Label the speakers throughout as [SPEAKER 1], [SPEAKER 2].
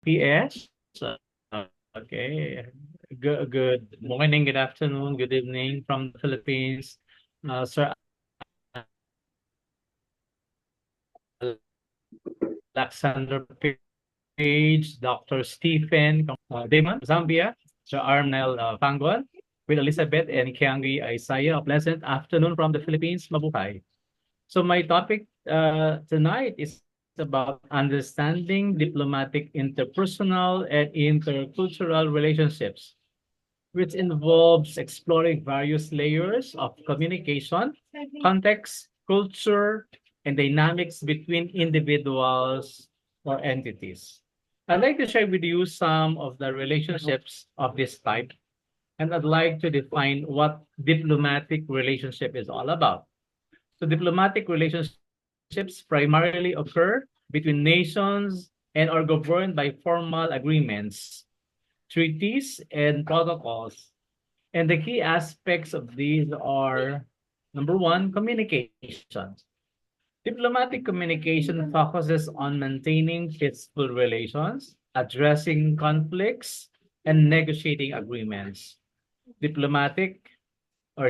[SPEAKER 1] PS. Okay. Good morning, good afternoon, good evening from the Philippines. Sir Alexander Page, Dr. Stephen Damon, Zambia, Sir Arnel Pangon, with Elizabeth and Kiangi Isaiah. A pleasant afternoon from the Philippines. Mabuhay. So my topic tonight is about understanding diplomatic, interpersonal, and intercultural relationships, which involves exploring various layers of communication, context, culture, and dynamics between individuals or entities. I'd like to share with you some of the relationships of this type, and I'd like to define what diplomatic relationship is all about. So diplomatic relationships primarily occur between nations and are governed by formal agreements, treaties, and protocols. And the key aspects of these are number one, communication. Diplomatic communication focuses on maintaining peaceful relations, addressing conflicts, and negotiating agreements. Diplomatic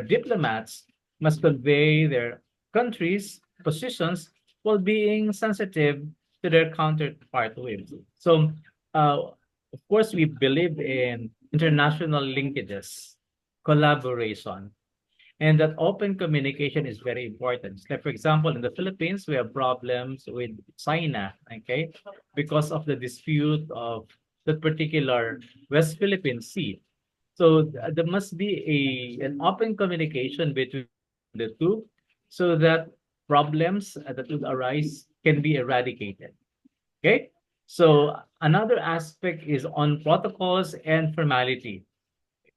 [SPEAKER 1] diplomats must convey their country's positions while being sensitive to their counterpart with. So, of course, we believe in international linkages, collaboration, and that open communication is very important. Like, for example, in the Philippines, we have problems with China, okay, because of the dispute of that particular West Philippine Sea. So there must be an open communication between the two so that problems that would arise can be eradicated. Okay. So another aspect is on protocols and formality.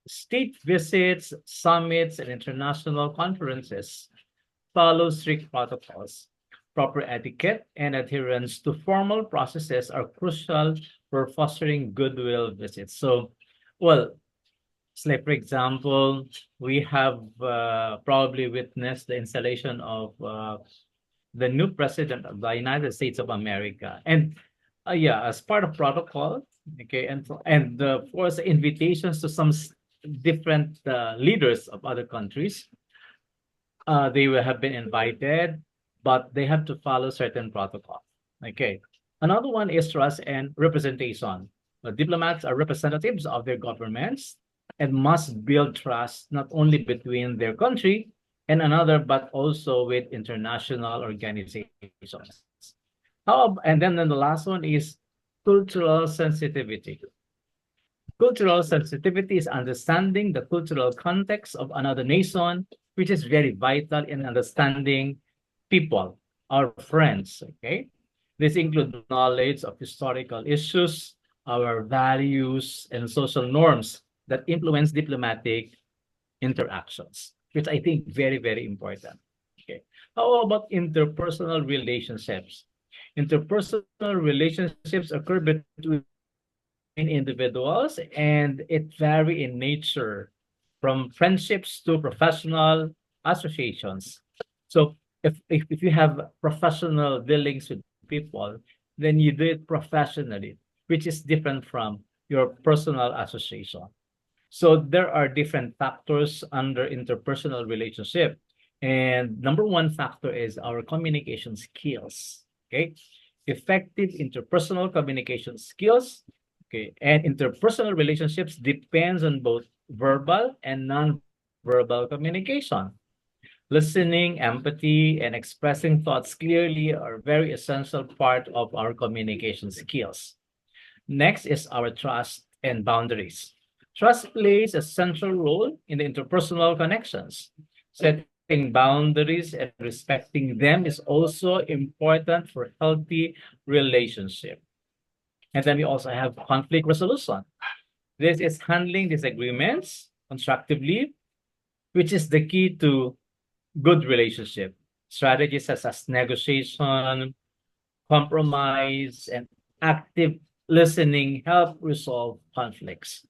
[SPEAKER 1] State visits, summits, and international conferences follow strict protocols. Proper etiquette and adherence to formal processes are crucial for fostering goodwill visits. So, well, it's like, for example, we have probably witnessed the installation of the new president of the United States of America. And yeah, as part of protocol, okay, and of course, invitations to some different leaders of other countries, they will have been invited, but they have to follow certain protocol. Okay. Another one is trust and representation. Diplomats are representatives of their governments and must build trust not only between their country and another, but also with international organizations. And then the last one is cultural sensitivity. Cultural sensitivity is understanding the cultural context of another nation, which is very vital in understanding people, our friends. Okay. This includes knowledge of historical issues, our values, and social norms that influence diplomatic interactions, which I think very, very important. Okay. How about interpersonal relationships? Interpersonal relationships occur between individuals and it vary in nature from friendships to professional associations. So if you have professional dealings with people, then you do it professionally, which is different from your personal association. So there are different factors under interpersonal relationship. And number one factor is our communication skills. Okay. Effective interpersonal communication skills. Okay. And interpersonal relationships depends on both verbal and non-verbal communication. Listening, empathy, and expressing thoughts clearly are very essential part of our communication skills. Next is our trust and boundaries. Trust plays a central role in the interpersonal connections. Setting boundaries and respecting them is also important for healthy relationship. And then we also have conflict resolution. This is handling disagreements constructively, which is the key to good relationship. Strategies such as negotiation, compromise, and active listening help resolve conflicts.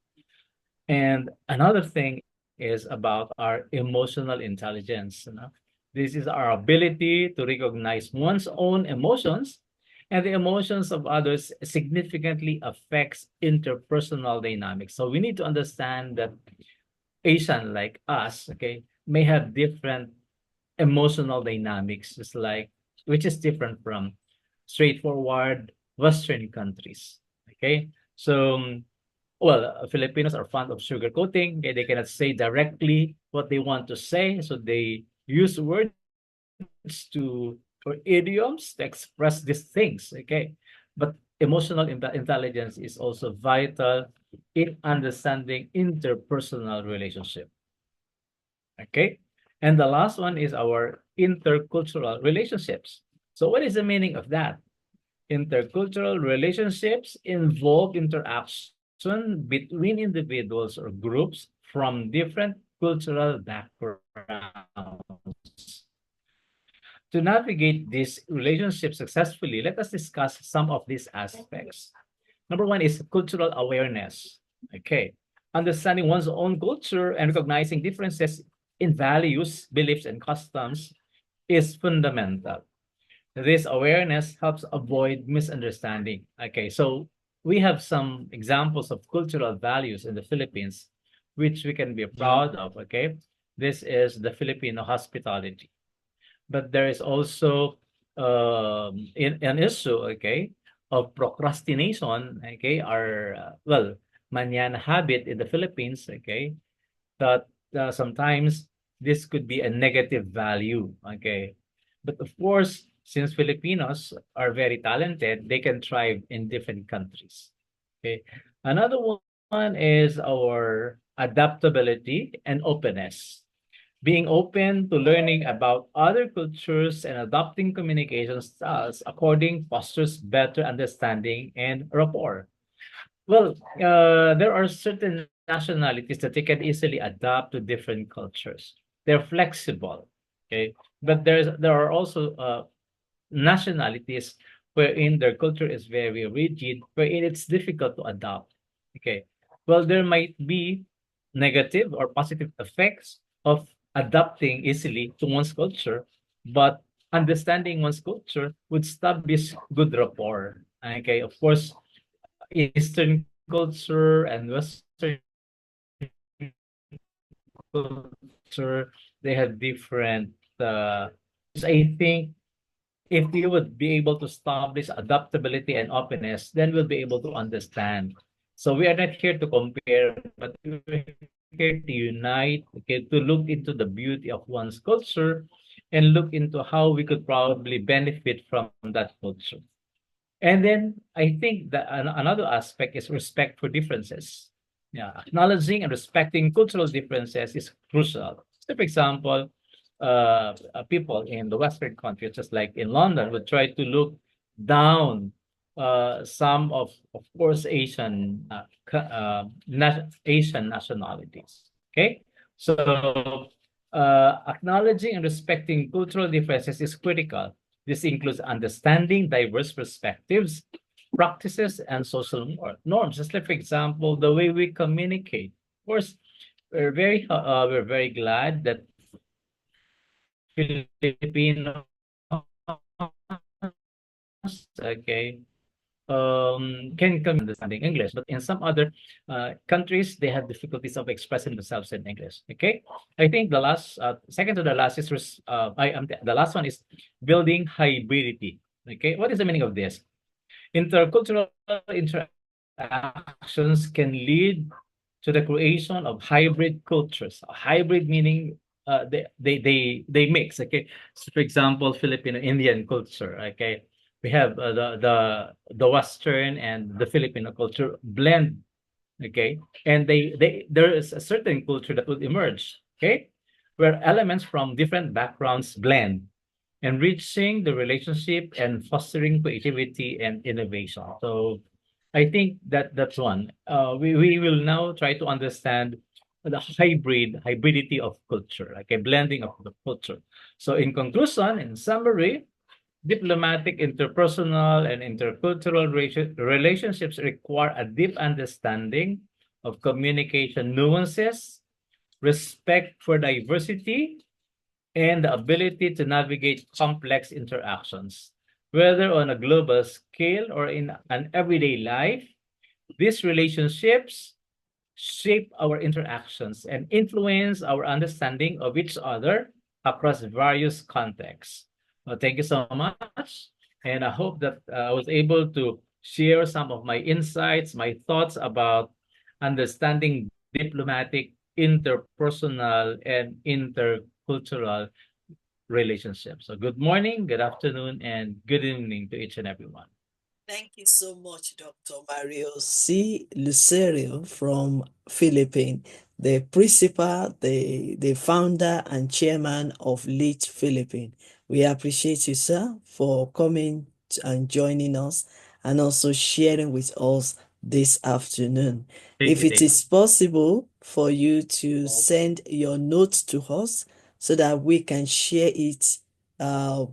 [SPEAKER 1] And another thing is about our emotional intelligence. You know? This is our ability to recognize one's own emotions and the emotions of others significantly affects interpersonal dynamics. So we need to understand that Asian like us, okay, may have different emotional dynamics, just like which is different from straightforward Western countries. Okay, so well, Filipinos are fond of sugarcoating. Okay, they cannot say directly what they want to say, so they use words to or idioms to express these things. Okay, but emotional intelligence is also vital in understanding interpersonal relationship. Okay. And the last one is our intercultural relationships. So, what is the meaning of that? Intercultural relationships involve interaction between individuals or groups from different cultural backgrounds. To navigate these relationships successfully, let us discuss some of these aspects. Number one is cultural awareness. Okay. Understanding one's own culture and recognizing differences in values, beliefs, and customs is fundamental. This awareness helps avoid misunderstanding. Okay, so we have some examples of cultural values in the Philippines, which we can be proud of. Okay, this is the Filipino hospitality, but there is also an issue, okay, of procrastination, okay, our well, manana habit in the Philippines, okay, that sometimes this could be a negative value, okay, but of course, since Filipinos are very talented, they can thrive in different countries. Okay, another one is our adaptability and openness. Being open to learning about other cultures and adopting communication styles according fosters better understanding and rapport. Well, there are certain nationalities that they can easily adapt to different cultures. They're flexible, okay? But there are also nationalities wherein their culture is very rigid, wherein it's difficult to adopt. Okay. Well, there might be negative or positive effects of adapting easily to one's culture, but understanding one's culture would establish good rapport. Okay. Of course, Eastern culture and Western culture, they have different I think if we would be able to establish adaptability and openness, then we'll be able to understand. So we are not here to compare, but we're here to unite, okay, to look into the beauty of one's culture and look into how we could probably benefit from that culture. And then I think that another aspect is respect for differences. Yeah, acknowledging and respecting cultural differences is crucial. So, for example, people in the Western countries, just like in London, would try to look down some of course, Asian nationalities. Okay, so acknowledging and respecting cultural differences is critical. This includes understanding diverse perspectives, practices, and social norms. Just like, for example, the way we communicate. Of course, we're very glad that Filipinos, okay, can understanding English, but in some other countries, they have difficulties of expressing themselves in English. Okay, I think the last, second to the last is the last one is building hybridity. Okay, what is the meaning of this? Intercultural interactions can lead to the creation of hybrid cultures. Hybrid meaning they mix. Okay, so for example, Filipino Indian culture. Okay, we have the Western and the Filipino culture blend. Okay, and they there is a certain culture that would emerge. Okay, where elements from different backgrounds blend, enriching the relationship and fostering creativity and innovation. So I think that that's one. We will now try to understand the hybridity of culture, like a blending of the culture. So in conclusion, in summary, diplomatic, interpersonal, and intercultural relationships require a deep understanding of communication nuances, respect for diversity, and the ability to navigate complex interactions. whether on a global scale or in an everyday life. These relationships shape our interactions and influence our understanding of each other across various contexts. Well, thank you so much. And I hope that I was able to share some of my insights, my thoughts about understanding diplomatic, interpersonal, and intercultural relationships. So, good morning, good afternoon, and good evening to each and everyone.
[SPEAKER 2] Thank you so much, Dr. Mario C. Lucerio from Philippines, the principal, the founder and chairman of LEAD Philippines. We appreciate you, sir, for coming and joining us and also sharing with us this afternoon.
[SPEAKER 1] Thank
[SPEAKER 2] If
[SPEAKER 1] you,
[SPEAKER 2] it
[SPEAKER 1] thank you.
[SPEAKER 2] is possible for you to send your notes to us so that we can share it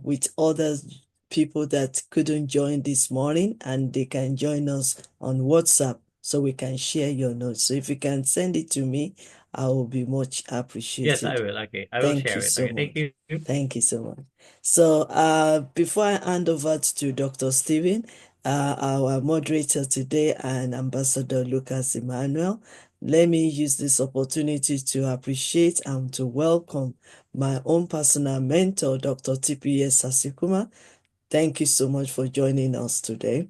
[SPEAKER 2] with others people that couldn't join this morning and they can join us on WhatsApp so we can share your notes. So if you can send it to me, I will be much
[SPEAKER 1] Yes, I
[SPEAKER 2] appreciated.
[SPEAKER 1] will. Okay, I will
[SPEAKER 2] Thank
[SPEAKER 1] share
[SPEAKER 2] you
[SPEAKER 1] it.
[SPEAKER 2] so
[SPEAKER 1] Okay, thank
[SPEAKER 2] much.
[SPEAKER 1] you.
[SPEAKER 2] Thank you so much. So before I hand over to Dr. Stephen, our moderator today and Ambassador Lucas Emmanuel, let me use this opportunity to appreciate and to welcome my own personal mentor, Dr. TPS Sasikuma. Thank you so much for joining us today.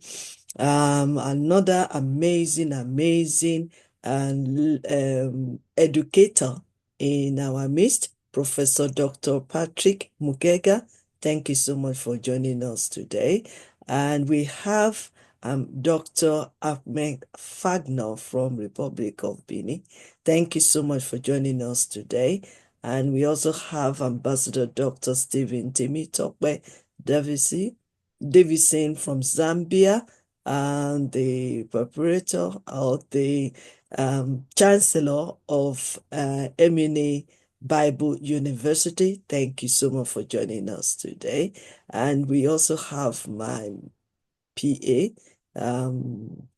[SPEAKER 2] Another amazing and educator in our midst, Professor Dr. Patrick Mukega. Thank you so much for joining us today. And we have Dr. Ahmed Fagner from Republic of Benin. Thank you so much for joining us today. And we also have Ambassador Dr. Stephen Timitokwe Davison from Zambia, and the preparator or the chancellor of Emine Bible University. Thank you so much for joining us today. And we also have my PA,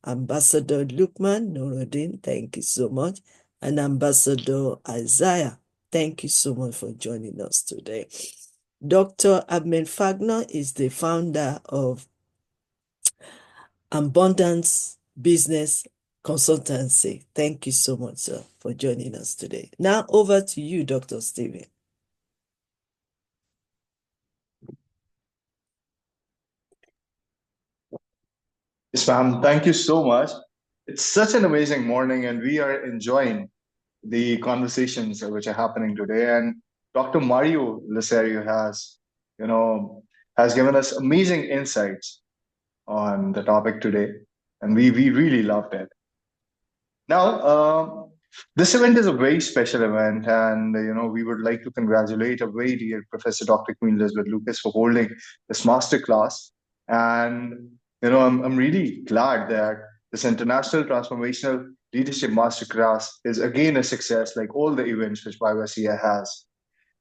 [SPEAKER 2] Ambassador Lukman Nuruddin. Thank you so much. And Ambassador Isaiah. Thank you so much for joining us today. Dr. Ahmed Fagner is the founder of Abundance Business Consultancy. Thank you so much, sir, for joining us today. Now over to you, Dr. Stephen.
[SPEAKER 3] Yes, ma'am. Thank you so much. It's such an amazing morning, and we are enjoying the conversations which are happening today. And Dr. Mario Lucerio you know, has given us amazing insights on the topic today, and we really loved it. Now, this event is a very special event, and we would like to congratulate a very dear Professor Dr. Queen Elizabeth Lucas for holding this masterclass. And I'm really glad that this international transformational leadership masterclass is again a success, like all the events which YYCI has.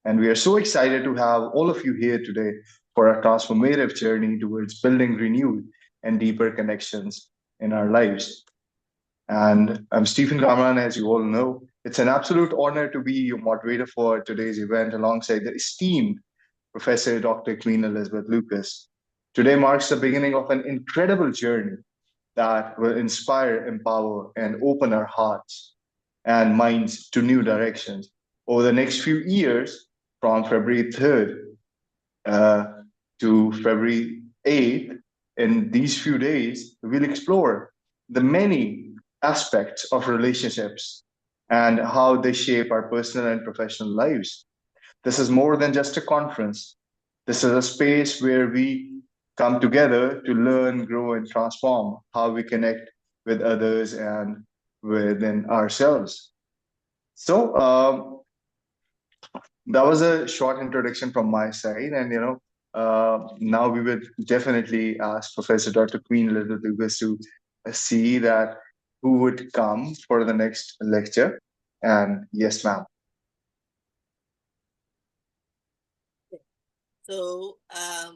[SPEAKER 3] And we are so excited to have all of you here today for a transformative journey towards building renewed and deeper connections in our lives. And I'm Stephen Ramran, as you all know. It's an absolute honor to be your moderator for today's event alongside the esteemed Professor Dr. Queen Elizabeth Lucas. Today marks the beginning of an incredible journey that will inspire, empower, and open our hearts and minds to new directions. Over the next few years, from February 3rd uh, to February 8th, in these few days, we'll explore the many aspects of relationships and how they shape our personal and professional lives. This is more than just a conference. This is a space where we come together to learn, grow, and transform how we connect with others and within ourselves. So, that was a short introduction from my side, and now we would definitely ask Professor Dr. Queen Elizabeth Lucas to see that who would come for the next lecture. And yes, ma'am.
[SPEAKER 2] So I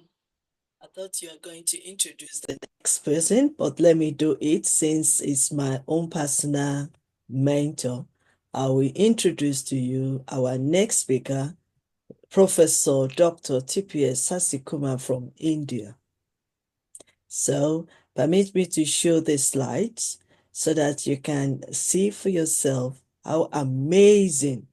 [SPEAKER 2] thought you were going to introduce the next person, but let me do it since it's my own personal mentor. I will introduce to you our next speaker, Professor Dr. TPS Sasikuma from India. So permit me to show the slides so that you can see for yourself how amazing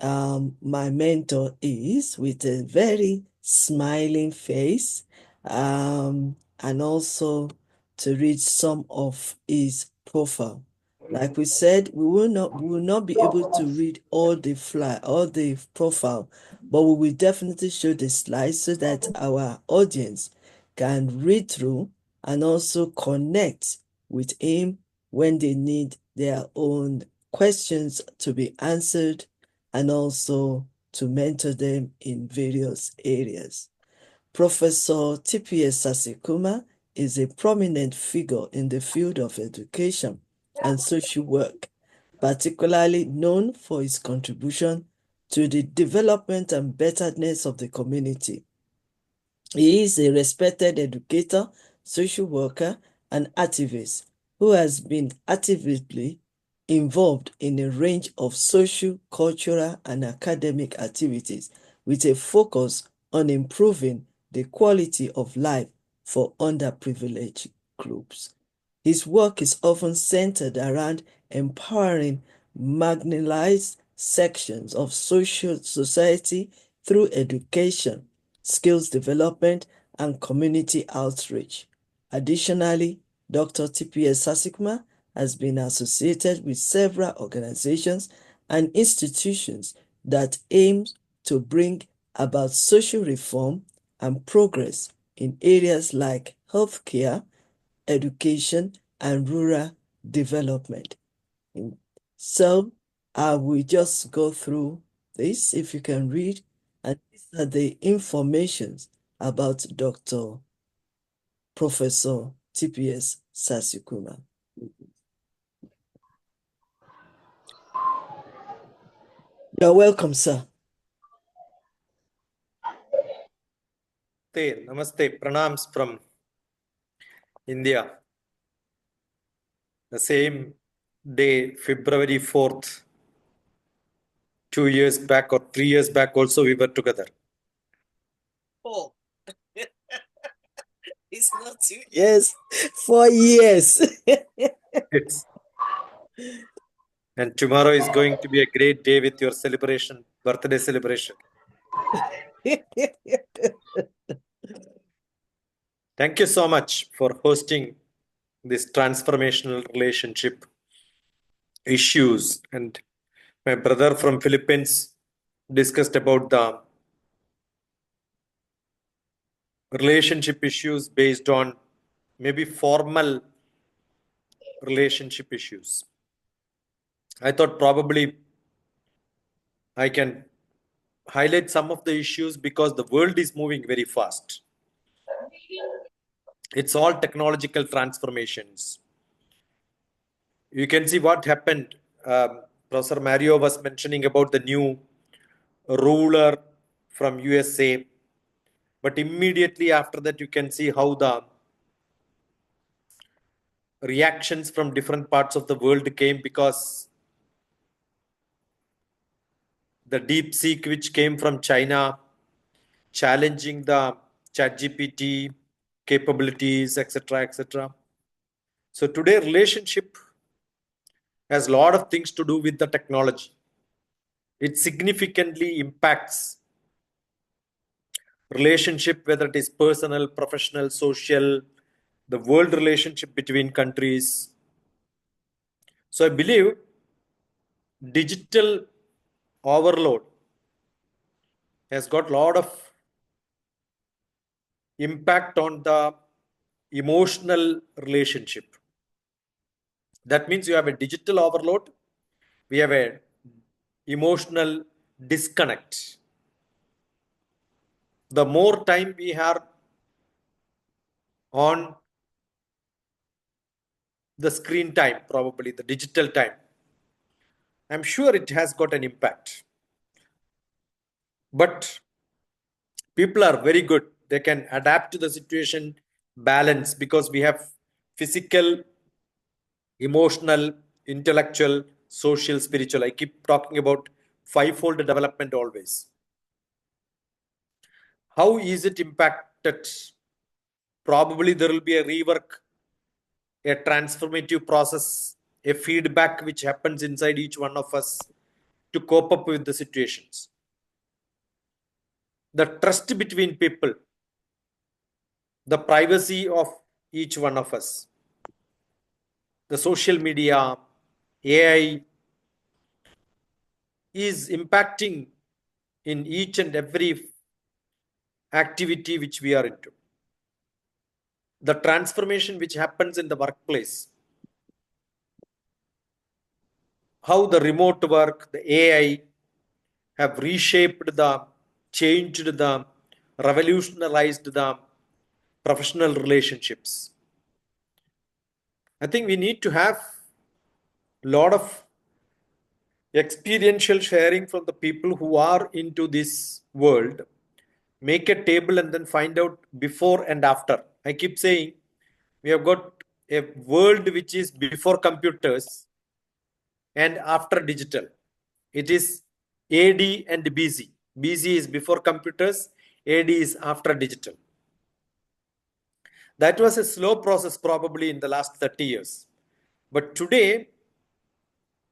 [SPEAKER 2] my mentor is, with a very smiling face, and also to read some of his profile. Like we said, we will not be able to read all the profile, but we will definitely show the slides so that our audience can read through and also connect with him when they need their own questions to be answered, and also to mentor them in various areas. Professor TPS Sasikuma is a prominent figure in the field of education and social work, particularly known for his contribution to the development and betterness of the community. He is a respected educator, social worker, and activist who has been actively involved in a range of social, cultural, and academic activities with a focus on improving the quality of life for underprivileged groups. His work is often centered around empowering marginalized sections of society through education, skills development, and community outreach. Additionally, Dr. TPS Sasikma has been associated with several organizations and institutions that aim to bring about social reform and progress in areas like healthcare, education, and rural development. So I will just go through this, if you can read, and these are the informations about Dr. Professor TPS Sasikuma. You're welcome, sir.
[SPEAKER 4] Namaste, pranams from India. The same day, February 4th, 2 years back or 3 years back also we were together.
[SPEAKER 2] Oh, it's not 2 years, 4 years.
[SPEAKER 4] Yes. And tomorrow is going to be a great day with your celebration, birthday celebration. Thank you so much for hosting this transformational relationship issues. And my brother from Philippines discussed about the relationship issues based on maybe formal relationship issues. I thought probably I can highlight some of the issues because the world is moving very fast. It's all technological transformations. You can see what happened. Professor Mario was mentioning about the new ruler from USA, but immediately after that you can see how the reactions from different parts of the world came, because the DeepSeek which came from China challenging the ChatGPT capabilities, etc., etc. So today relationship has a lot of things to do with the technology. It significantly impacts relationship, whether it is personal, professional, social, the world relationship between countries. So I believe digital overload has got a lot of impact on the emotional relationship. That means you have a digital overload, we have a emotional disconnect. The more time we have on the screen time, probably the digital time, I'm sure it has got an impact. But people are very good. They can adapt to the situation, balance, because we have physical, emotional, intellectual, social, spiritual. I keep talking about fivefold development always. How is it impacted Probably there will be a rework, a transformative process, a feedback which happens inside each one of us to cope up with the situations. The trust between people, the privacy of each one of us, the social media, AI is impacting in each and every activity which we are into. The transformation which happens in the workplace, how the remote work, the AI have reshaped the, changed the, revolutionized the professional relationships. I think we need to have a lot of experiential sharing from the people who are into this world. Make a table and then find out before and after. I keep saying we have got a world which is before computers and after digital. It is AD and BC. BC is before computers, AD is after digital. That was a slow process probably in the last 30 years. But today,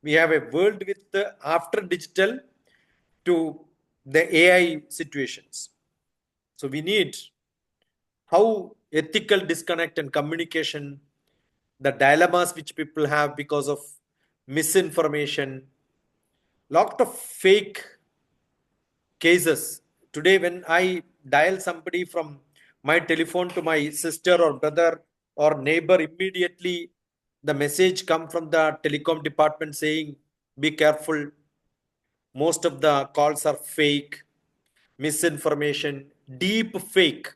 [SPEAKER 4] we have a world with the after digital to the AI situations. So we need how ethical disconnect and communication, the dilemmas which people have because of misinformation, lot of fake cases. Today, when I dial somebody from my telephone to my sister or brother or neighbor, immediately the message come from the telecom department saying, be careful. Most of the calls are fake, misinformation, deep fake.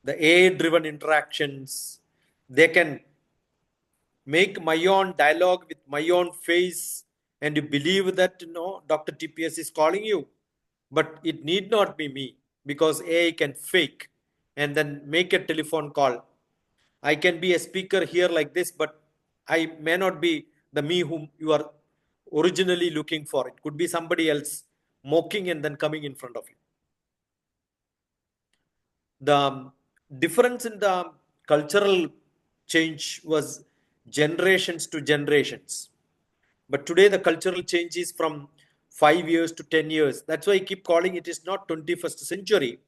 [SPEAKER 4] The AI driven interactions, they can make my own dialogue with my own face and you believe that no, Dr. TPS is calling you, but it need not be me because AI can fake and then make a telephone call. I can be a speaker here like this, but I may not be the me whom you are originally looking for. It could be somebody else mocking and then coming in front of you. The difference in the cultural change was generations to generations. But today the cultural change is from 5 years to 10 years. That's why I keep calling it is not 21st century.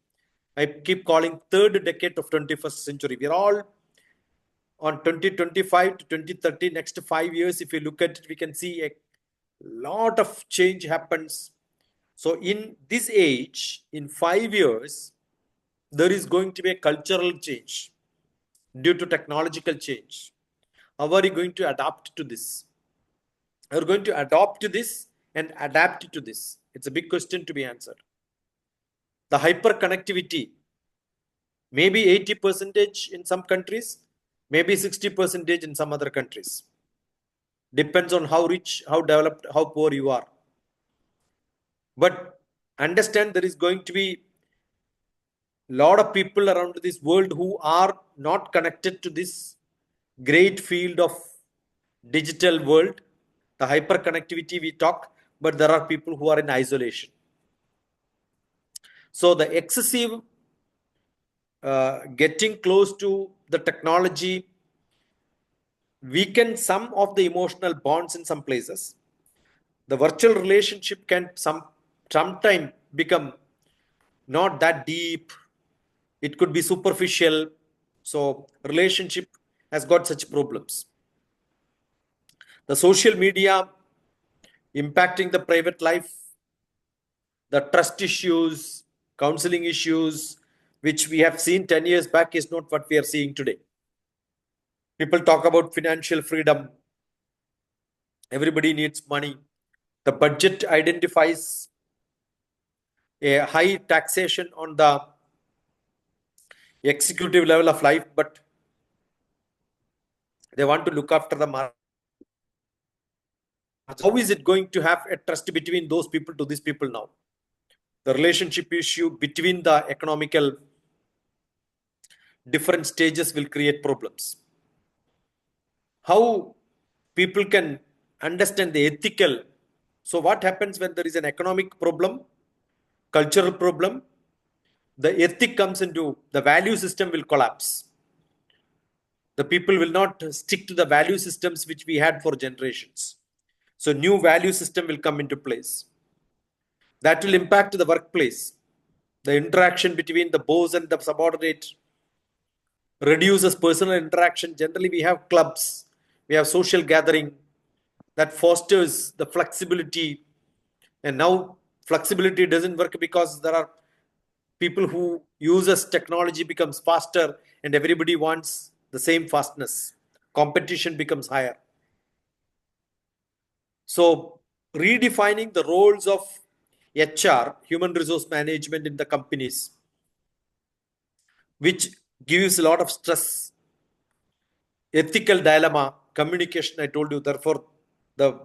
[SPEAKER 4] I keep calling third decade of 21st century. We're all on 2025 to 2030, next 5 years. If you look at it, we can see a lot of change happens. So in this age, in 5 years, there is going to be a cultural change due to technological change. How are you going to adapt to this? Are you going to adopt to this and adapt to this? It's a big question to be answered. The hyper connectivity, maybe 80% in some countries, maybe 60% in some other countries. Depends on how rich, how developed, how poor you are. But understand there is going to be lot of people around this world who are not connected to this great field of digital world, the hyper connectivity we talk, but there are people who are in isolation. So the excessive getting close to the technology weaken some of the emotional bonds in some places. The virtual relationship can sometime become not that deep. It could be superficial. So relationship has got such problems. The social media impacting the private life, the trust issues, counseling issues, which we have seen 10 years back is not what we are seeing today. People talk about financial freedom. Everybody needs money. The budget identifies a high taxation on the executive level of life, but they want to look after the market. How is it going to have a trust between those people to these people now? The relationship issue between the economical different stages will create problems. How people can understand the ethical. So what happens when there is an economic problem, cultural problem, the ethic comes into, the value system will collapse. The people will not stick to the value systems which we had for generations. So new value system will come into place. That will impact the workplace. The interaction between the boss and the subordinate reduces personal interaction. Generally, we have clubs, we have social gathering that fosters the flexibility. And now flexibility doesn't work because there are people who uses technology becomes faster and everybody wants the same fastness. Competition becomes higher. So redefining the roles of HR, human resource management in the companies, which gives a lot of stress, ethical dilemma, communication, I told you, therefore the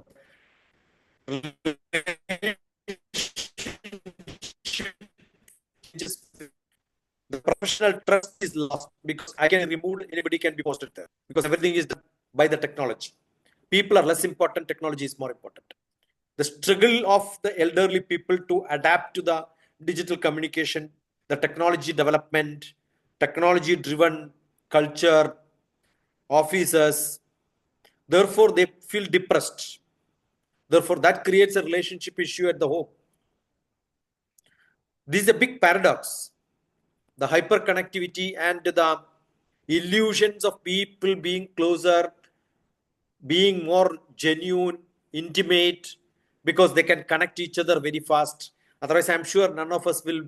[SPEAKER 4] the professional trust is lost because I can remove, anybody can be posted there because everything is done by the technology. People are less important, technology is more important. The struggle of the elderly people to adapt to the digital communication, the technology development, technology driven culture, officers, therefore they feel depressed. Therefore, that creates a relationship issue at the home. This is a big paradox. The hyperconnectivity and the illusions of people being closer, being more genuine, intimate, because they can connect each other very fast. Otherwise, I'm sure none of us will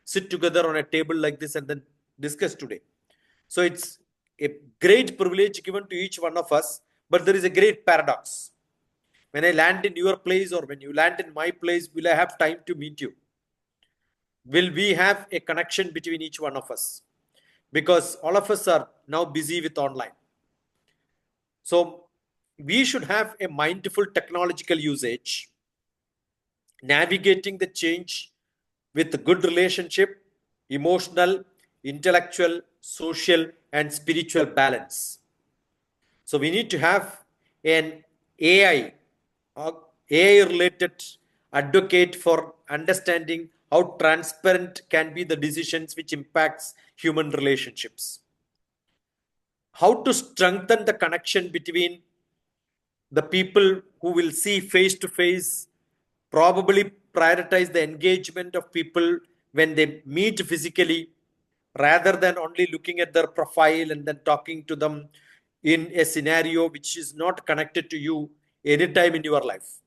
[SPEAKER 4] sit together on a table like this and then discuss today. So it's a great privilege given to each one of us, but there is a great paradox. When I land in your place or when you land in my place, will I have time to meet you? Will we have a connection between each one of us? Because all of us are now busy with online. So we should have a mindful technological usage, navigating the change with good relationship, emotional, intellectual, social, and spiritual balance. So we need to have an AI, AI related advocate for understanding how transparent can be the decisions which impacts human relationships. How to strengthen the connection between the people who will see face to face, probably prioritize the engagement of people when they meet physically rather than only looking at their profile and then talking to them in a scenario which is not connected to you anytime in your life.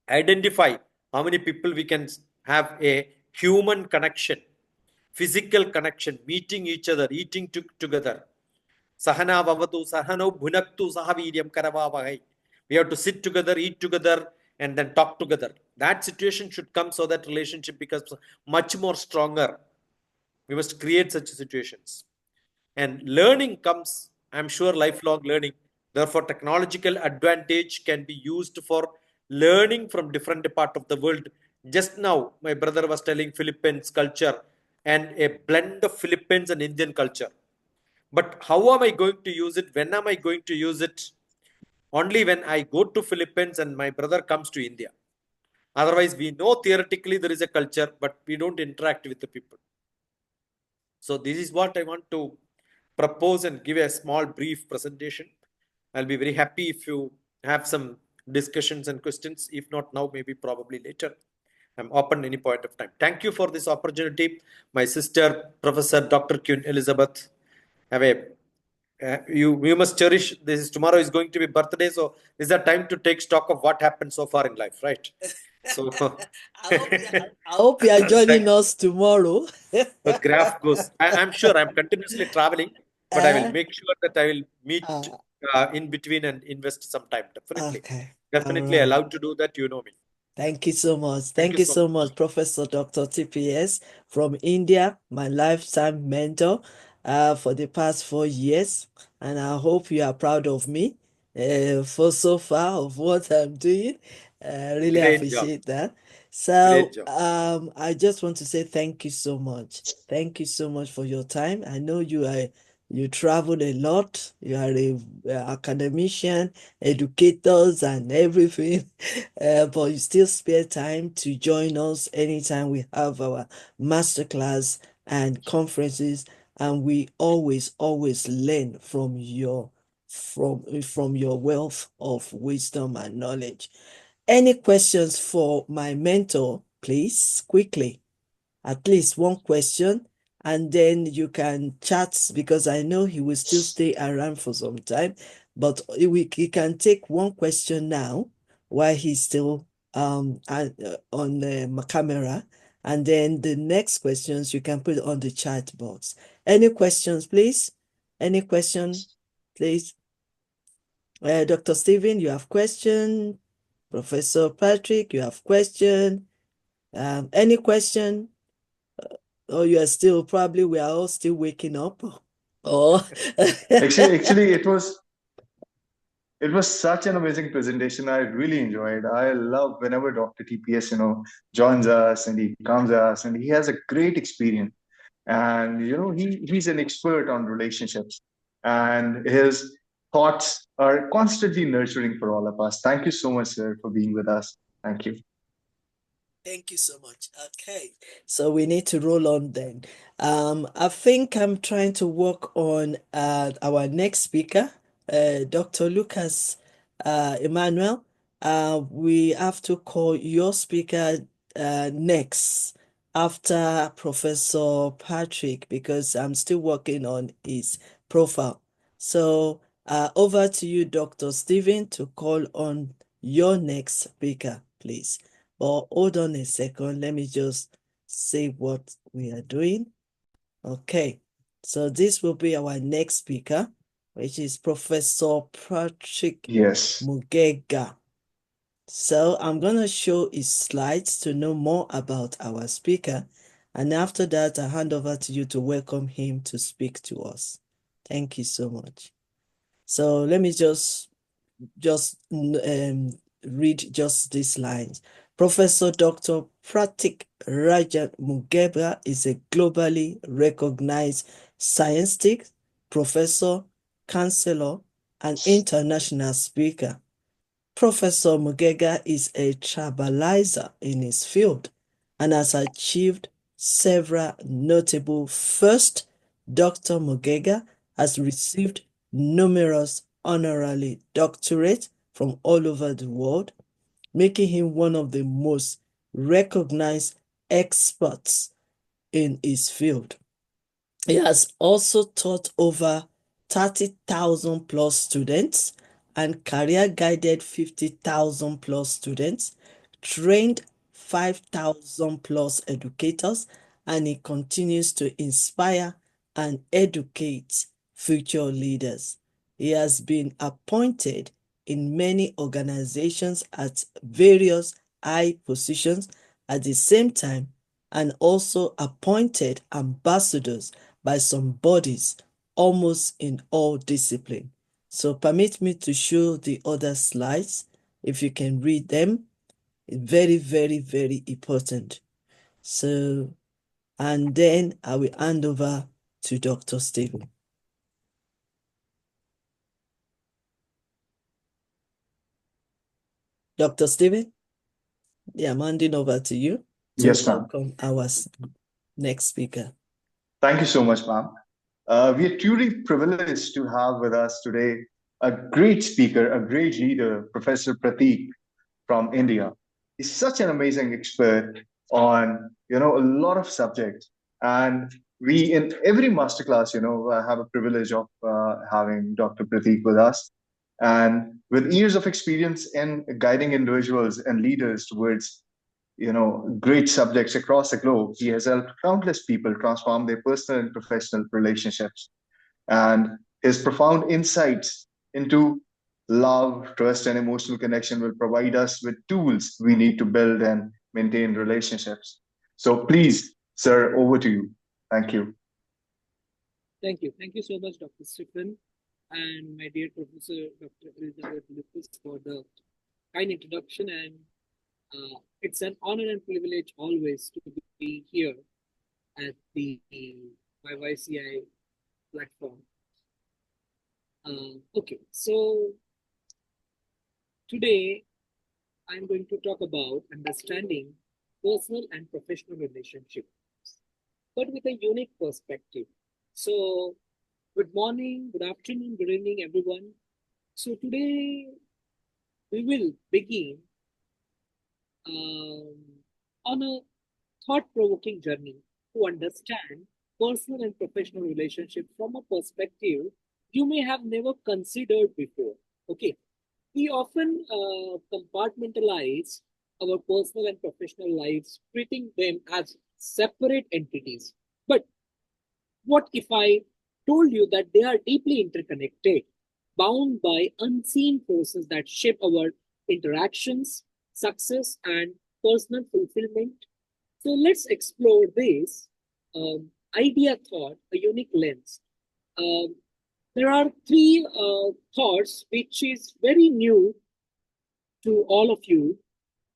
[SPEAKER 4] Identify how many people we can have a human connection, physical connection, meeting each other, eating together. Sahana vavatu sahano bhunaktu sahaviryam karavavahai. We have to sit together, eat together, and then talk together. That situation should come so that relationship becomes much more stronger. We must create such situations. And learning comes, I'm sure, lifelong learning. Therefore, technological advantage can be used for learning from different part of the world. Just now, my brother was telling Philippines culture and a blend of Philippines and Indian culture. But how am I going to use it? When am I going to use it? Only when I go to Philippines and my brother comes to India. Otherwise, we know theoretically there is a culture, but we don't interact with the people. So this is what I want to propose and give a small brief presentation. I'll be very happy if you have some discussions and questions. If not now, maybe probably later. I'm open any point of time. Thank you for this opportunity. My sister, Professor Dr. Queen Elizabeth, have a you must cherish this. Is tomorrow is going to be birthday, so is the time to take stock of what happened so far in life, right? So
[SPEAKER 2] I hope you are joining us tomorrow.
[SPEAKER 4] the graph goes. I'm sure I'm continuously traveling, but I will
[SPEAKER 2] Uh,
[SPEAKER 4] make sure that I will meet
[SPEAKER 2] uh,
[SPEAKER 4] in between and invest some time. Definitely,
[SPEAKER 2] okay. All
[SPEAKER 4] definitely
[SPEAKER 2] right.
[SPEAKER 4] allowed to do that. You know me.
[SPEAKER 2] Thank you so much.
[SPEAKER 4] Thank
[SPEAKER 2] Thank
[SPEAKER 4] you
[SPEAKER 2] you
[SPEAKER 4] so
[SPEAKER 2] so
[SPEAKER 4] much.
[SPEAKER 2] much, Professor Dr. TPS from India, my lifetime mentor for the past 4 years. And I hope you are proud of me for so far of what I'm doing. I really
[SPEAKER 4] Great job.
[SPEAKER 2] appreciate that.
[SPEAKER 4] Great
[SPEAKER 2] So
[SPEAKER 4] job.
[SPEAKER 2] I just want to say thank you so much. Thank you so much for your time. I know You travel a lot. You are a academician, educators, and everything, but you still spare time to join us anytime we have our masterclass and conferences, and we always learn from your wealth of wisdom and knowledge. Any questions for my mentor, please, quickly? At least one question, and then you can chat, because I know he will still stay around for some time, but he can take one question now while he's still on the camera, and then the next questions you can put on the chat box. Any questions, please? Any question, please? Dr. Stephen, you have question. Professor Patrick, you have question. Any question? Or you are still, probably we are all still waking up. Or
[SPEAKER 3] Actually, it was such an amazing presentation. I really enjoyed. I love whenever Dr. TPS, joins us and he comes us, and he has a great experience. And he's an expert on relationships, and his thoughts are constantly nurturing for all of us. Thank you so much, sir, for being with us. Thank you.
[SPEAKER 2] Thank you so much. Okay, so we need to roll on then. I think I'm trying to work on our next speaker, Dr. Lucas Emmanuel. We have to call your speaker next after Professor Patrick, because I'm still working on his profile. So over to you, Dr. Stephen, to call on your next speaker, please. But hold on a second, let me just say what we are doing. Okay, so this will be our next speaker, which is Professor Patrick
[SPEAKER 3] Yes.
[SPEAKER 2] Mugega. So I'm going to show his slides to know more about our speaker. And after that, I hand over to you to welcome him to speak to us. Thank you so much. So let me just read just these lines. Professor Dr. Pratik Rajan Mugeba is a globally recognized scientist, professor, counselor, and international speaker. Professor Mugega is a trailblazer in his field and has achieved several notable firsts. Dr. Mugega has received numerous honorary doctorates from all over the world, making him one of the most recognized experts in his field. He has also taught over 30,000 plus students and career guided 50,000 plus students, trained 5,000 plus educators, and he continues to inspire and educate future leaders. He has been appointed in many organizations at various high positions at the same time, and also appointed ambassadors by some bodies almost in all disciplines. So permit me to show the other slides. If you can read them, very, very, very important. So, and then I will hand over to Dr. Stephen. Dr. Stephen, yeah, I'm handing over to you to
[SPEAKER 3] Yes, ma'am.
[SPEAKER 2] welcome our next speaker.
[SPEAKER 3] Thank you so much, ma'am. We are truly privileged to have with us today a great speaker, a great leader, Professor Pratik from India. He's such an amazing expert on a lot of subjects, and we in every masterclass have a privilege of having Dr. Pratik with us, and with years of experience in guiding individuals and leaders towards great subjects across the globe. He has helped countless people transform their personal and professional relationships. And his profound insights into love, trust, and emotional connection will provide us with tools we need to build and maintain relationships. So please, sir, over to you. Thank you.
[SPEAKER 5] Thank you. Thank you so much, Dr. Stephen, and my dear Professor Dr. Elizabeth Lucas, for the kind introduction. And it's an honor and privilege always to be here at the YYCI platform. Okay, so today I'm going to talk about understanding personal and professional relationships, but with a unique perspective. So, good morning, good afternoon, good evening, everyone. So, today we will begin um, on a thought provoking journey to understand personal and professional relationships from a perspective you may have never considered before. Okay, we often compartmentalize our personal and professional lives, treating them as separate entities. But what if I told you that they are deeply interconnected, bound by unseen forces that shape our interactions, success, and personal fulfillment? So let's explore this idea thought, a unique lens. Um, there are three thoughts which is very new to all of you.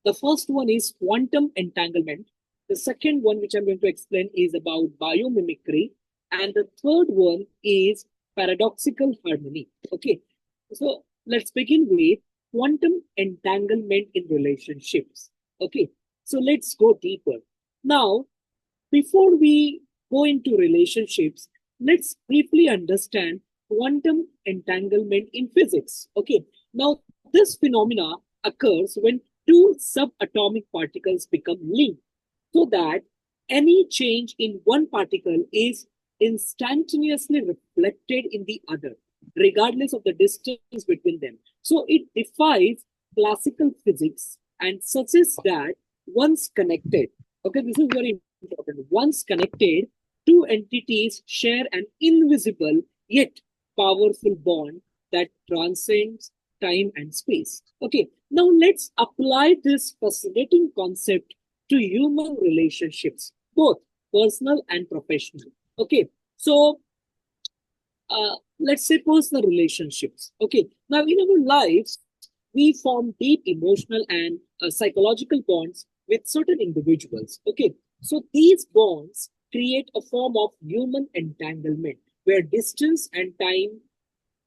[SPEAKER 5] The first one is quantum entanglement. The second one, which I'm going to explain, is about biomimicry. And the third one is paradoxical harmony. Okay, so let's begin with quantum entanglement in relationships. Okay, so let's go deeper. Now, before we go into relationships, let's briefly understand quantum entanglement in physics. Okay, now this phenomena occurs when two subatomic particles become linked so that any change in one particle is instantaneously reflected in the other, regardless of the distance between them. So it defies classical physics and suggests that once connected, okay, this is very important. Once connected, two entities share an invisible yet powerful bond that transcends time and space. Okay, now let's apply this fascinating concept to human relationships, both personal and professional. Okay, so let's say personal relationships. Okay, now in our lives, we form deep emotional and psychological bonds with certain individuals. Okay, so these bonds create a form of human entanglement where distance and time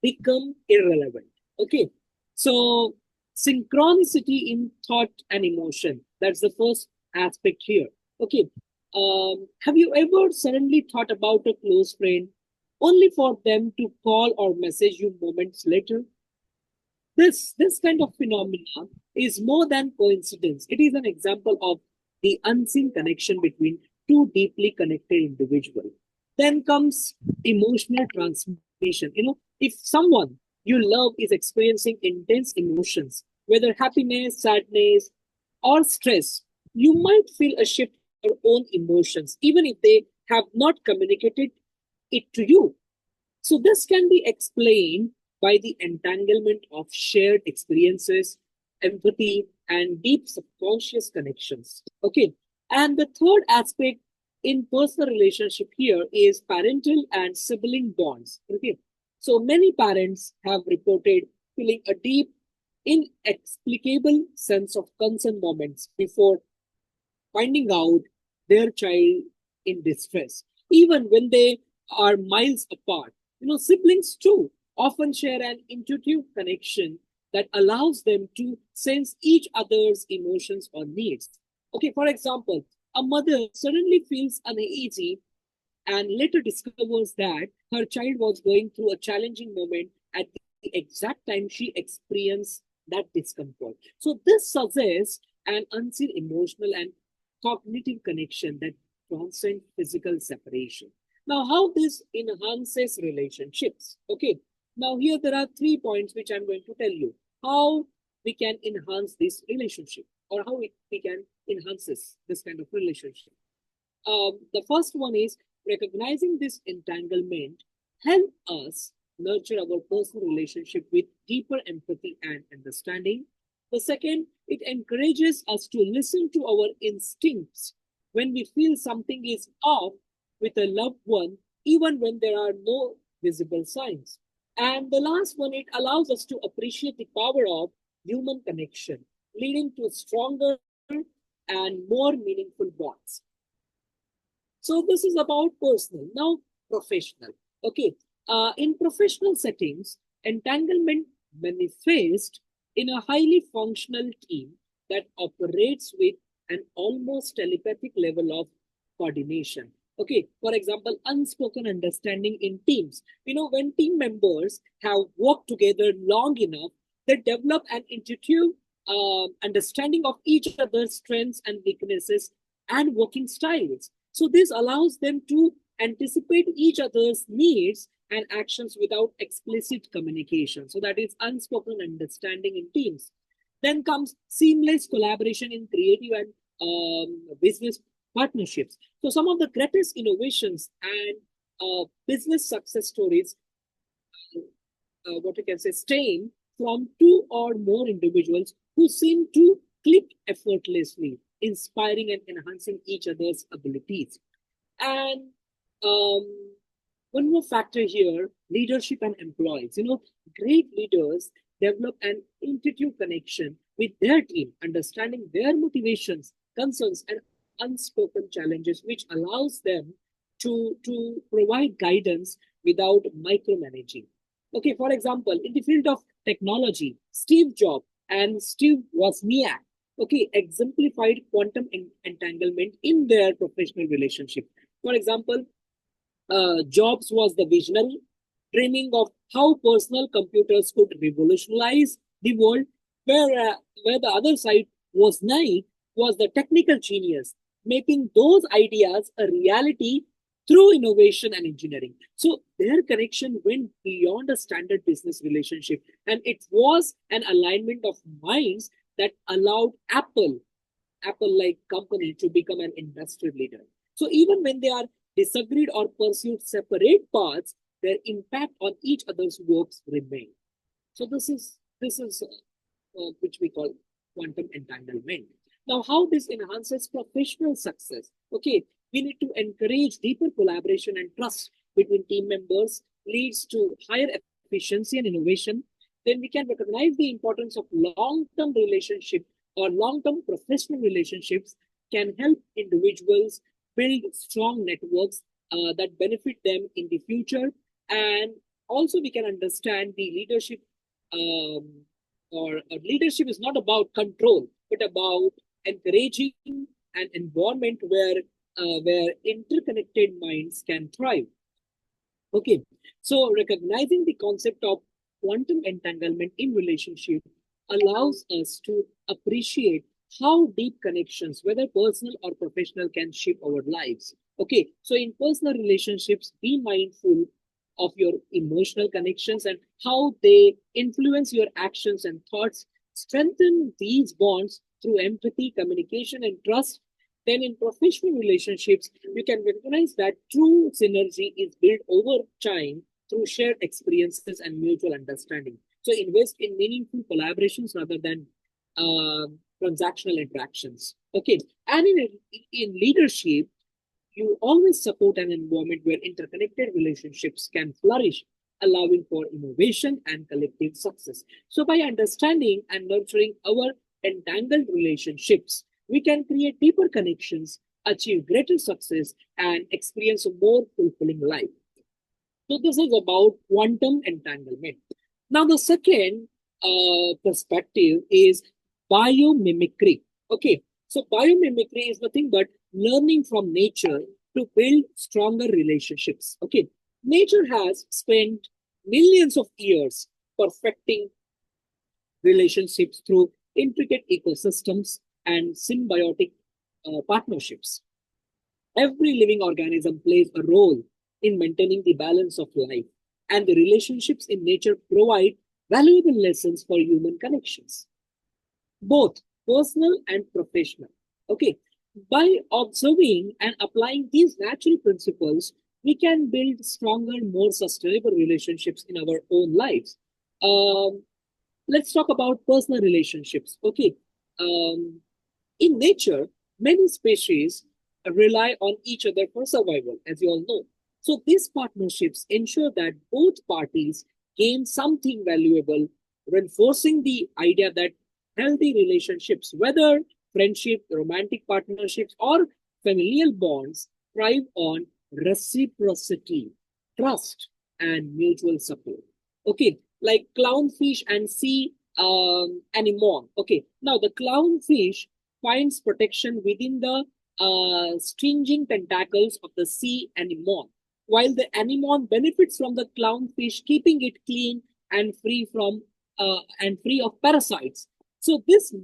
[SPEAKER 5] become irrelevant. Okay, so synchronicity in thought and emotion. That's the first aspect here. Okay, have you ever suddenly thought about a close friend only for them to call or message you moments later? This kind of phenomena is more than coincidence. It is an example of the unseen connection between two deeply connected individuals. Then comes emotional transmission. If someone you love is experiencing intense emotions, whether happiness, sadness, or stress, you might feel a shift in your own emotions, even if they have not communicated it to you. So this can be explained by the entanglement of shared experiences, empathy, and deep subconscious connections. Okay. And the third aspect in personal relationship here is parental and sibling bonds. Okay. So many parents have reported feeling a deep, inexplicable sense of concern moments before finding out their child in distress, even when they are miles apart. Siblings too often share an intuitive connection that allows them to sense each other's emotions or needs. Okay, for example, a mother suddenly feels uneasy and later discovers that her child was going through a challenging moment at the exact time she experienced that discomfort. So, this suggests an unseen emotional and cognitive connection that transcends physical separation. Now, how this enhances relationships? Okay, now here there are 3 points which I'm going to tell you how we can enhance this relationship or how we can enhance this kind of relationship. The first one is recognizing this entanglement help us nurture our personal relationship with deeper empathy and understanding. The second, it encourages us to listen to our instincts when we feel something is off with a loved one, even when there are no visible signs. And the last one, it allows us to appreciate the power of human connection, leading to stronger and more meaningful bonds. So this is about personal. Now, professional. Okay. In professional settings, Entanglement manifests in a highly functional team that operates with an almost telepathic level of coordination. Okay, for example, unspoken understanding in teams. When team members have worked together long enough, they develop an intuitive understanding of each other's strengths and weaknesses and working styles. So this allows them to anticipate each other's needs and actions without explicit communication. So that is unspoken understanding in teams. Then comes seamless collaboration in creative and business partnerships. So some of the greatest innovations and business success stories, what you can say, stem from two or more individuals who seem to click effortlessly, inspiring and enhancing each other's abilities. And one more factor here, leadership and employees. Great leaders develop an intuitive connection with their team, understanding their motivations, concerns, and unspoken challenges, which allows them to provide guidance without micromanaging. Okay, for example, in the field of technology, Steve Jobs and Steve Wozniak, exemplified quantum entanglement in their professional relationship. For example, Jobs was the visionary, dreaming of how personal computers could revolutionize the world, where the other side Wozniak was the technical genius, making those ideas a reality through innovation and engineering. So their connection went beyond a standard business relationship, and it was an alignment of minds that allowed Apple-like company to become an industry leader. So even when they are disagreed or pursued separate paths, their impact on each other's works remain. So this is which we call quantum entanglement. Now, how this enhances professional success? Okay, we need to encourage deeper collaboration and trust between team members, leads to higher efficiency and innovation. Then we can recognize the importance of long-term relationship or long-term professional relationships can help individuals build strong networks that benefit them in the future. And also we can understand the leadership or leadership is not about control, but about encouraging an environment where interconnected minds can thrive. Okay, so recognizing the concept of quantum entanglement in relationship allows us to appreciate how deep connections, whether personal or professional, can shape our lives. Okay, so in personal relationships, be mindful of your emotional connections and how they influence your actions and thoughts. Strengthen these bonds through empathy, communication, and trust. Then in professional relationships, you can recognize that true synergy is built over time through shared experiences and mutual understanding. So invest in meaningful collaborations rather than transactional interactions. Okay, and in leadership, you always support an environment where interconnected relationships can flourish, allowing for innovation and collective success. So by understanding and nurturing our entangled relationships, we can create deeper connections, achieve greater success, and experience a more fulfilling life. So this is about quantum entanglement. Now the second perspective is biomimicry. Okay, so biomimicry is nothing but learning from nature to build stronger relationships. Okay, nature has spent millions of years perfecting relationships through intricate ecosystems and symbiotic partnerships. Every living organism plays a role in maintaining the balance of life, and the relationships in nature provide valuable lessons for human connections, both personal and professional. Okay, by observing and applying these natural principles, we can build stronger, more sustainable relationships in our own lives. Let's talk about personal relationships. Okay, in nature, many species rely on each other for survival, as you all know. So these partnerships ensure that both parties gain something valuable, reinforcing the idea that healthy relationships, whether friendship, romantic partnerships, or familial bonds, thrive on reciprocity, trust, and mutual support. Okay, like clownfish and sea anemone. Okay, now the clownfish finds protection within the stringing tentacles of the sea anemone, while the anemone benefits from the clownfish, keeping it clean and free of parasites. So this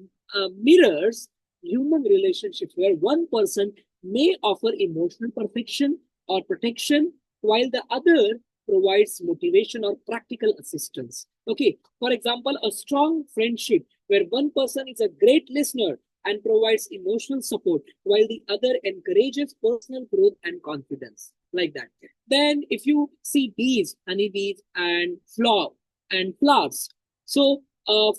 [SPEAKER 5] mirrors human relationships where one person may offer emotional perfection or protection, while the other provides motivation or practical assistance. Okay, for example, a strong friendship where one person is a great listener and provides emotional support, while the other encourages personal growth and confidence, like that. Then, if you see bees, honeybees, and flowers, so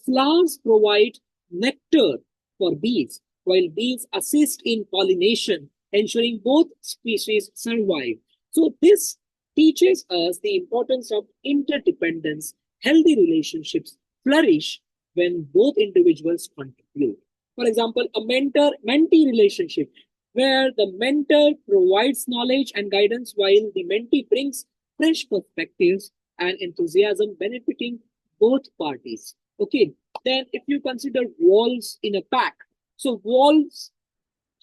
[SPEAKER 5] flowers provide nectar for bees, while bees assist in pollination, ensuring both species survive. So this teaches us the importance of interdependence. Healthy relationships flourish when both individuals contribute. For example, a mentor-mentee relationship where the mentor provides knowledge and guidance while the mentee brings fresh perspectives and enthusiasm benefiting both parties. Okay, then if you consider wolves in a pack, so wolves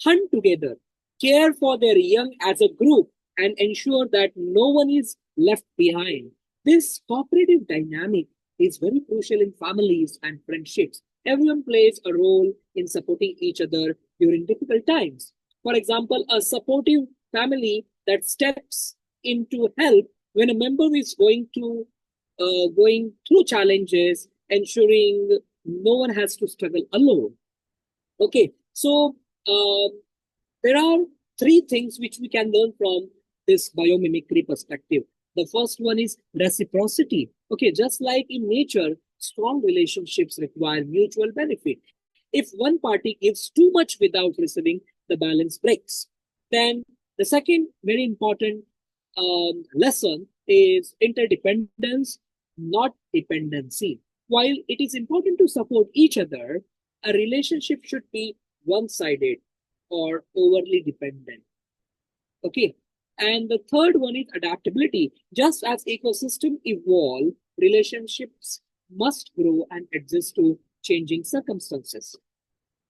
[SPEAKER 5] hunt together, care for their young as a group, and ensure that no one is left behind. This cooperative dynamic is very crucial in families and friendships. Everyone plays a role in supporting each other during difficult times. For example, a supportive family that steps in to help when a member is going through challenges, ensuring no one has to struggle alone. Okay, so there are three things which we can learn from this biomimicry perspective. The first one is reciprocity. Okay, just like in nature, strong relationships require mutual benefit. If one party gives too much without receiving, the balance breaks. Then the second very important lesson is interdependence, not dependency. While it is important to support each other, a relationship should be one-sided or overly dependent. Okay. And the third one is adaptability. Just as ecosystem evolve, relationships must grow and adjust to changing circumstances.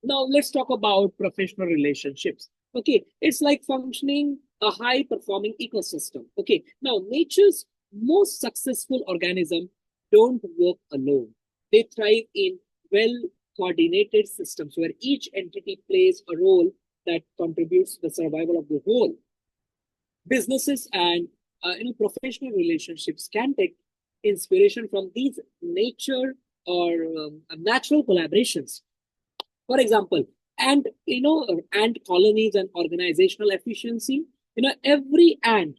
[SPEAKER 5] Now let's talk about professional relationships. Okay, it's like functioning a high performing ecosystem. Okay, now nature's most successful organism don't work alone. They thrive in well coordinated systems where each entity plays a role that contributes to the survival of the whole. Businesses and professional relationships can take inspiration from these nature or natural collaborations. For example, ant colonies and organizational efficiency. Every ant,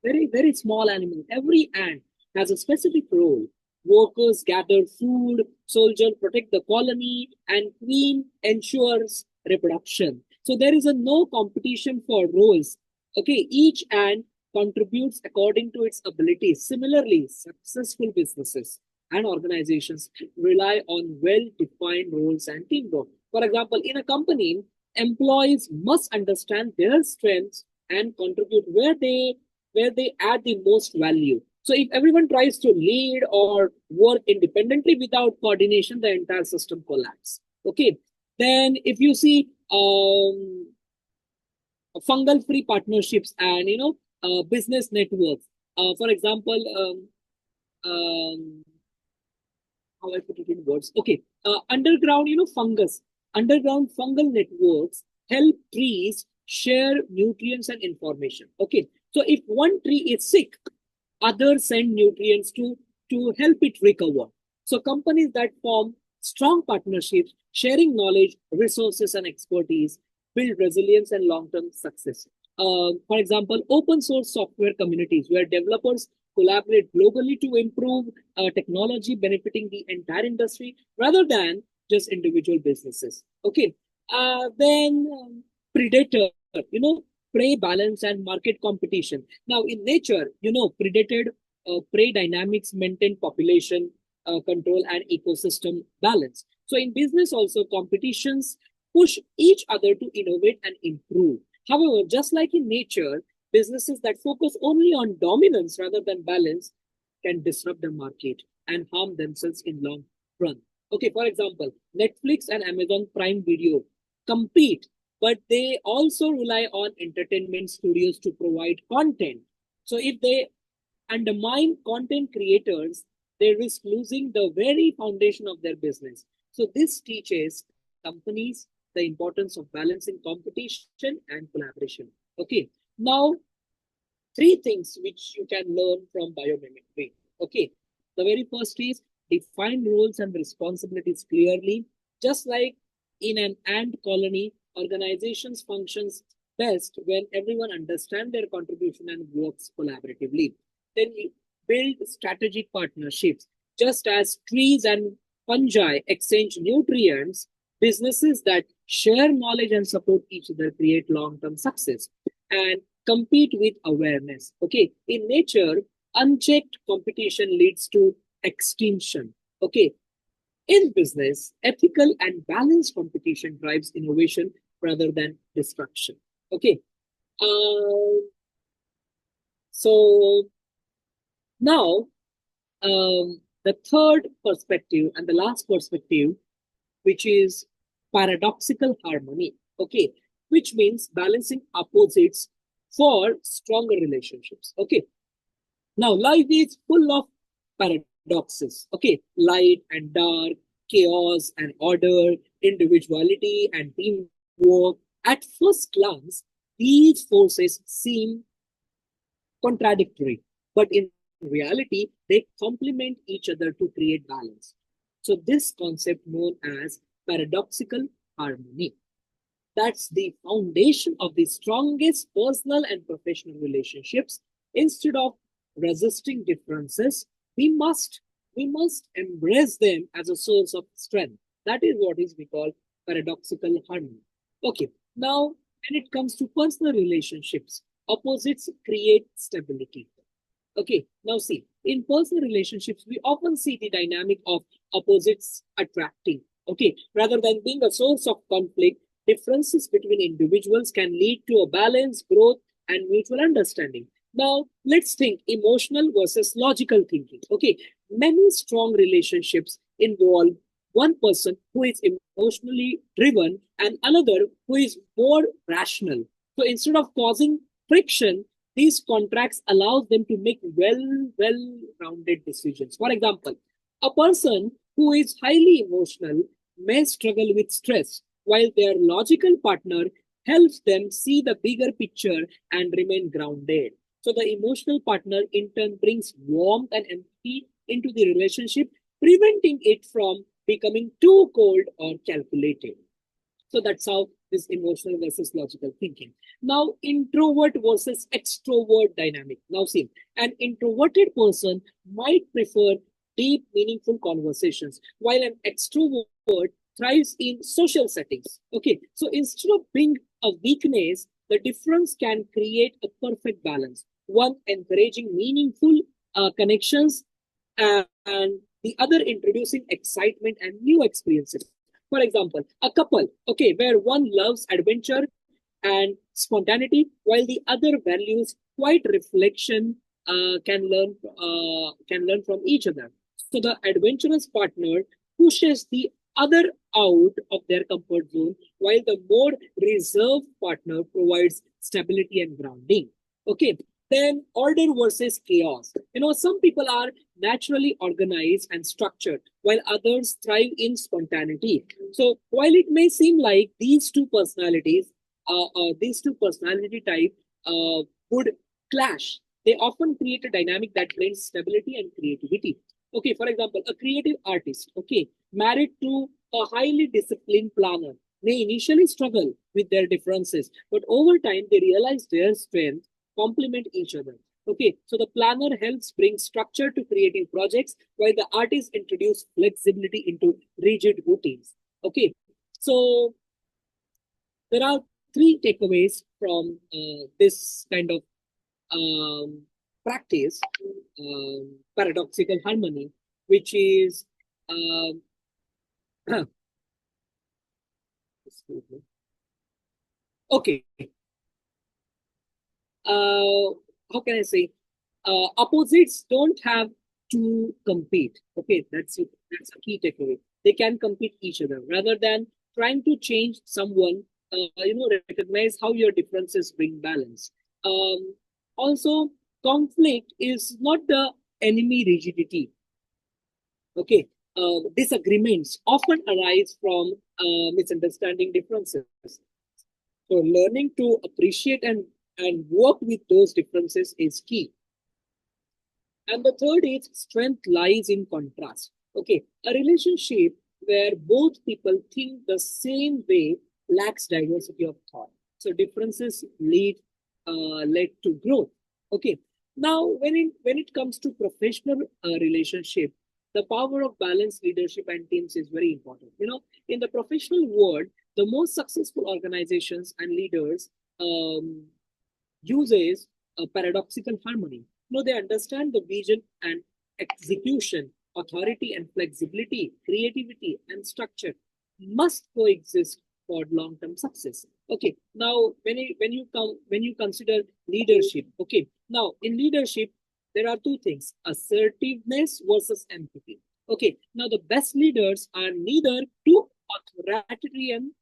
[SPEAKER 5] very small animal, every ant has a specific role. Workers gather food, soldiers protect the colony, and queen ensures reproduction. So there is a no competition for roles. Okay, each ant contributes according to its abilities. Similarly, successful businesses and organizations rely on well-defined roles and teamwork. For example, in a company, employees must understand their strengths and contribute where they add the most value. So if everyone tries to lead or work independently without coordination, the entire system collapses. Okay. Then if you see fungal free partnerships and business networks. For example, how I put it in words. Okay, underground fungal networks help trees share nutrients and information. Okay, so if one tree is sick, others send nutrients to help it recover. So companies that form strong partnerships, sharing knowledge, resources, and expertise, build resilience and long-term success. For example, open source software communities where developers collaborate globally to improve technology benefiting the entire industry rather than just individual businesses. Okay. Then predator, prey balance and market competition. Now in nature, predated prey dynamics maintain population control and ecosystem balance. So in business also, competitions push each other to innovate and improve. However, just like in nature, businesses that focus only on dominance rather than balance can disrupt the market. and harm themselves in long run. Okay, for example, Netflix and Amazon Prime Video compete, but they also rely on entertainment studios to provide content. So if they undermine content creators, they risk losing the very foundation of their business. So this teaches companies the importance of balancing competition and collaboration. Okay, now three things which you can learn from biomimicry. Okay, the very first is define roles and responsibilities clearly. Just like in an ant colony, organizations functions best when everyone understands their contribution and works collaboratively. Then you build strategic partnerships. Just as trees and fungi exchange nutrients, businesses that share knowledge and support each other create long-term success. And compete with awareness. Okay, in nature, unchecked competition leads to extinction. Okay, in business, ethical and balanced competition drives innovation rather than destruction. Okay, so now the third perspective and the last perspective, which is paradoxical harmony. Okay, which means balancing opposites for stronger relationships. Okay, now life is full of paradoxes. Okay, light and dark, chaos and order, individuality and teamwork. At first glance, these forces seem contradictory, but in reality, they complement each other to create balance. So, this concept known as paradoxical harmony. That's the foundation of the strongest personal and professional relationships. Instead of resisting differences, we must embrace them as a source of strength. That is what is we call paradoxical harmony. Okay, now when it comes to personal relationships, opposites create stability. Okay, now see, in personal relationships, we often see the dynamic of opposites attracting. Okay, rather than being a source of conflict, differences between individuals can lead to a balance, growth, and mutual understanding. Now, let's think emotional versus logical thinking. Okay, many strong relationships involve one person who is emotionally driven and another who is more rational. So instead of causing friction, these contracts allows them to make well-rounded decisions. For example, a person who is highly emotional may struggle with stress, while their logical partner helps them see the bigger picture and remain grounded. So the emotional partner in turn brings warmth and empathy into the relationship, preventing it from becoming too cold or calculated. So that's how this emotional versus logical thinking. Now, introvert versus extrovert dynamic. Now, see, an introverted person might prefer deep, meaningful conversations, while an extrovert thrives in social settings. Okay, so instead of being a weakness, the difference can create a perfect balance. One encouraging meaningful connections, and the other introducing excitement and new experiences. For example, a couple, okay, where one loves adventure and spontaneity, while the other values quiet reflection, can learn from each other. So the adventurous partner pushes the other out of their comfort zone, while the more reserved partner provides stability and grounding. Okay, then order versus chaos. Some people are naturally organized and structured, while others thrive in spontaneity. So while it may seem like these two personality type would clash, they often create a dynamic that blends stability and creativity. Okay, for example, a creative artist, okay, married to a highly disciplined planner may initially struggle with their differences, but over time they realize their strengths complement each other. Okay, so the planner helps bring structure to creative projects, while the artist introduce flexibility into rigid routines. Okay, so there are three takeaways from this kind of practice, paradoxical harmony, which is um, okay. How can I say? Opposites don't have to compete. Okay, that's a key takeaway. They can compete each other rather than trying to change someone. Recognize how your differences bring balance. Also, conflict is not the enemy rigidity. Okay, disagreements often arise from misunderstanding differences. So learning to appreciate and work with those differences is key. And the third is strength lies in contrast. Okay, a relationship where both people think the same way lacks diversity of thought. So differences led to growth. Okay. Now, when it comes to professional relationship, the power of balanced leadership and teams is very important. In the professional world, the most successful organizations and leaders uses a paradoxical harmony. They understand the vision and execution, authority and flexibility, creativity and structure must coexist for long-term success. Okay, now when you consider leadership, okay, now in leadership there are two things: assertiveness versus empathy. Okay, now the best leaders are neither too authoritarian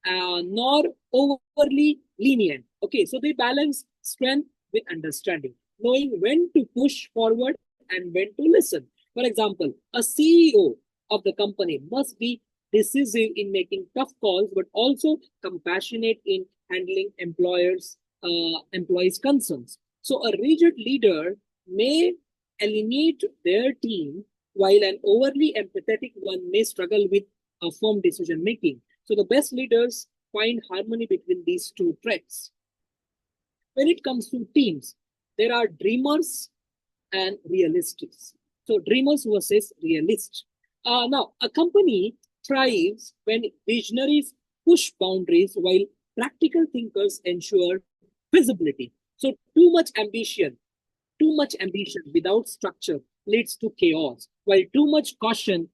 [SPEAKER 5] nor overly lenient. Okay, so they balance strength with understanding, knowing when to push forward and when to listen. For example, a CEO of the company must be decisive in making tough calls, but also compassionate in handling employees' concerns. So a rigid leader may alienate their team, while an overly empathetic one may struggle with a firm decision making. So the best leaders find harmony between these two traits. When it comes to teams, there are dreamers and realists. So dreamers versus realists. Now, a company thrives when visionaries push boundaries while practical thinkers ensure feasibility. So too much ambition without structure leads to chaos, while too much caution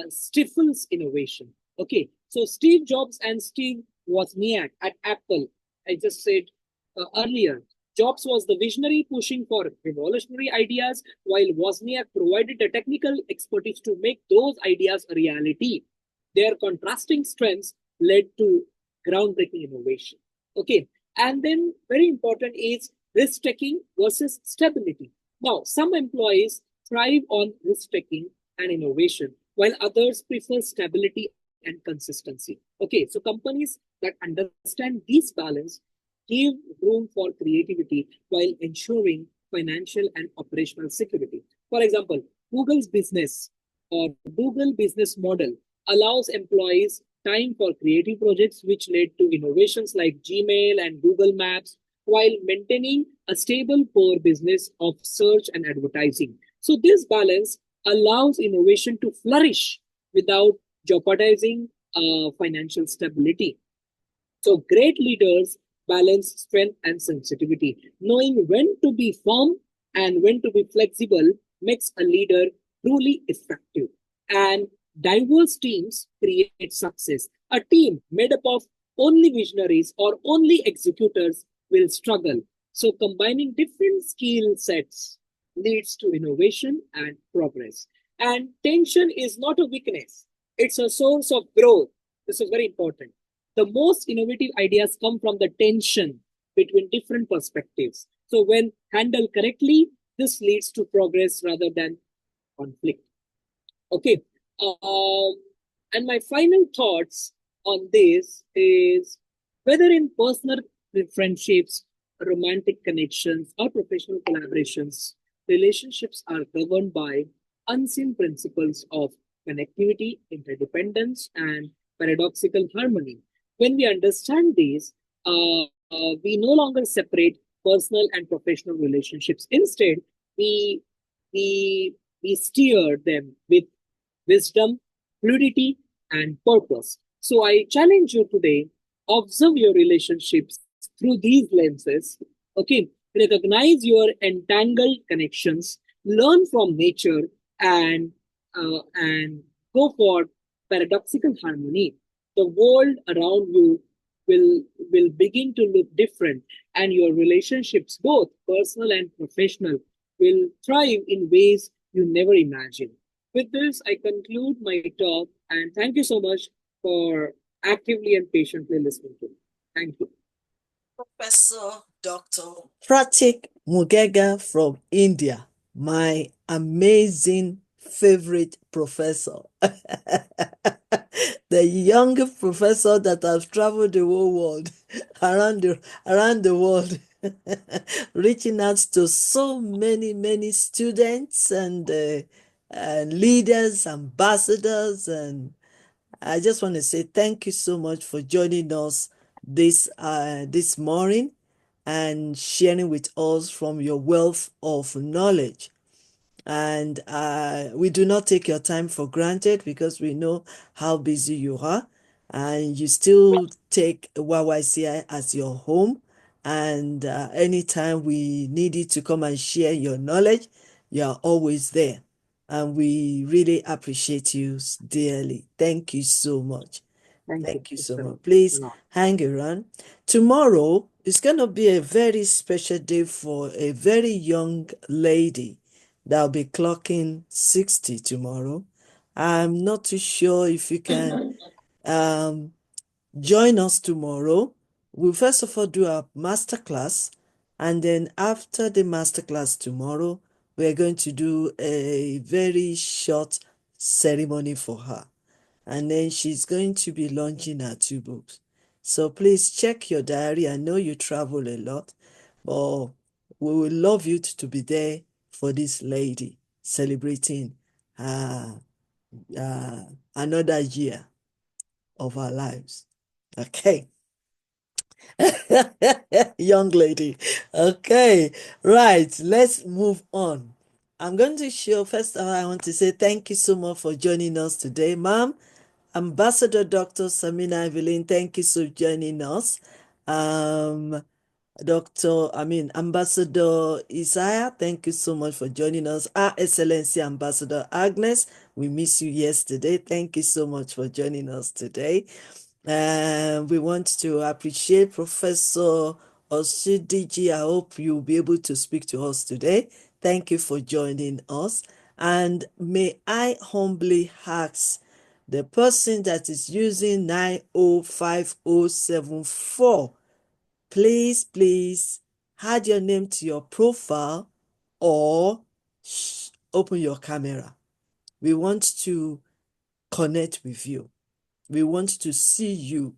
[SPEAKER 5] stifles innovation. Okay, so Steve Jobs and Steve Wozniak at Apple, I just said earlier, Jobs was the visionary pushing for revolutionary ideas, while Wozniak provided the technical expertise to make those ideas a reality. Their contrasting strengths led to groundbreaking innovation. Okay, and then very important is risk taking versus stability. Now, some employees thrive on risk taking and innovation, while others prefer stability and consistency. Okay, so companies that understand this balance give room for creativity while ensuring financial and operational security. For example, Google's business or Google business model allows employees time for creative projects, which led to innovations like Gmail and Google Maps, while maintaining a stable core business of search and advertising. So this balance allows innovation to flourish without jeopardizing financial stability. So great leaders balance strength and sensitivity. Knowing when to be firm and when to be flexible makes a leader truly effective. And diverse teams create success. A team made up of only visionaries or only executors will struggle. So combining different skill sets leads to innovation and progress. And tension is not a weakness. It's a source of growth. This is very important. The most innovative ideas come from the tension between different perspectives. So when handled correctly, this leads to progress rather than conflict. Okay. And my final thoughts on this is whether in personal friendships, romantic connections, or professional collaborations, relationships are governed by unseen principles of connectivity, interdependence, and paradoxical harmony. When we understand these, we no longer separate personal and professional relationships. Instead, we we we steer them with wisdom, fluidity, and purpose. So I challenge you today: observe your relationships through these lenses. Okay, recognize your entangled connections, learn from nature, and go for paradoxical harmony. The world around you will begin to look different, and your relationships, both personal and professional, will thrive in ways you never imagined. With this, I conclude my talk and thank you so much for actively and patiently listening to me. Thank you.
[SPEAKER 2] Professor Dr. Pratik Mugega from India, my amazing favorite professor. The young professor that has traveled the whole world, around the world, reaching out to so many students and leaders, ambassadors, and I just want to say thank you so much for joining us this morning and sharing with us from your wealth of knowledge. And we do not take your time for granted because we know how busy you are, and you still take YYCI as your home. And anytime we need you to come and share your knowledge, you are always there. And we really appreciate you dearly. Thank you so much. Thank you so much. Please hang around. Tomorrow is going to be a very special day for a very young lady that'll be clocking 60 tomorrow. I'm not too sure if you can join us tomorrow. We'll first of all do a masterclass, and then after the masterclass tomorrow, we're going to do a very short ceremony for her. And then she's going to be launching her 2 books. So please check your diary. I know you travel a lot, but we would love you to be there for this lady celebrating another year of our lives. Okay. Young lady. Okay. Right. Let's move on. I'm going to show, first of all, I want to say thank you so much for joining us today, ma'am. Ambassador Dr. Samina Evelyn, thank you for joining us. Ambassador Isaiah, thank you so much for joining us. Our Excellency Ambassador Agnes, we miss you yesterday. Thank you so much for joining us today. We want to appreciate Professor Oshidiji. I hope you'll be able to speak to us today. Thank you for joining us. And may I humbly ask the person that is using 905074, please add your name to your profile or open your camera. We want to connect with you. We want to see you.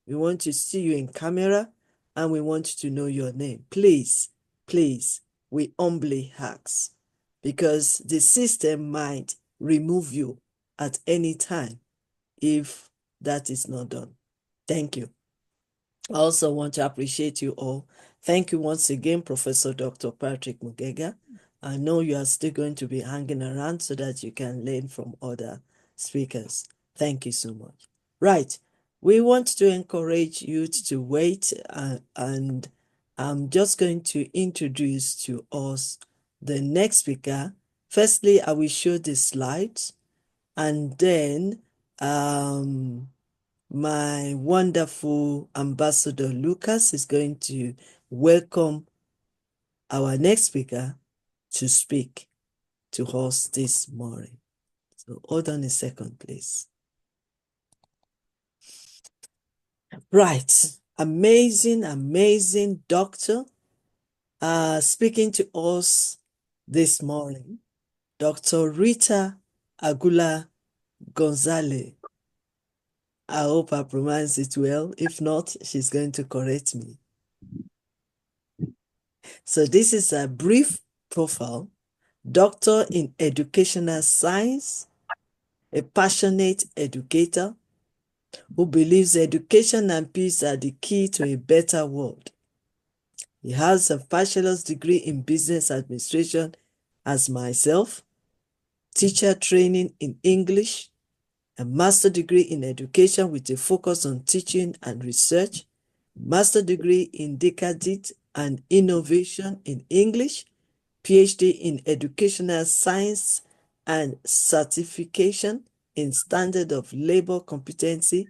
[SPEAKER 2] We want to see you in camera, and we want to know your name. Please, we humbly ask, because the system might remove you at any time if that is not done. Thank you. I also want to appreciate you all. Thank you once again, Professor Dr. Patrick Mugega. I know you are still going to be hanging around so that you can learn from other speakers. Thank you so much. Right. We want to encourage you to wait, and I'm just going to introduce to us the next speaker. Firstly, I will show the slides, and then my wonderful Ambassador Lucas is going to welcome our next speaker to speak to us this morning. So hold on a second, please. Right. Amazing doctor speaking to us this morning. Dr. Rita Agula Gonzalez. I hope I pronounced it well. If not, she's going to correct me. So this is a brief profile. Doctor in educational science, a passionate educator who believes education and peace are the key to a better world. He has a bachelor's degree in business administration as myself, teacher training in English, a master's degree in education with a focus on teaching and research, master's degree in decadent and innovation in English, PhD in educational science and certification in standard of labor competency,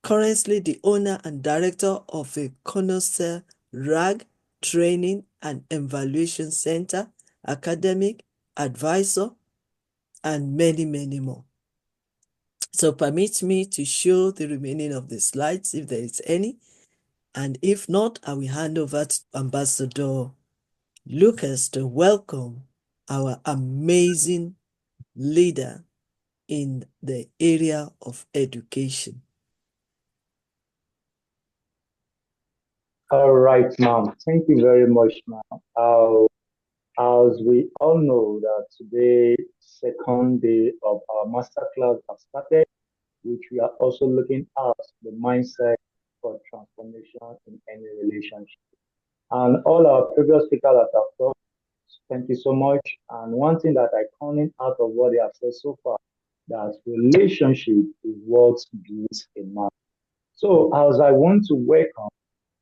[SPEAKER 2] currently the owner and director of a connoisseur RAG training and evaluation center academic, advisor, and many, many more. So permit me to show the remaining of the slides if there is any. And if not, I will hand over to Ambassador Lucas to welcome our amazing leader in the area of education.
[SPEAKER 6] All right, ma'am. Thank you very much, ma'am. As we all know that today, second day of our masterclass has started, which we are also looking at the mindset for transformation in any relationship. And all our previous speakers that have talked, thank you so much. And one thing that I coming out of what they have said so far, that relationship is what builds a man. So as I want to welcome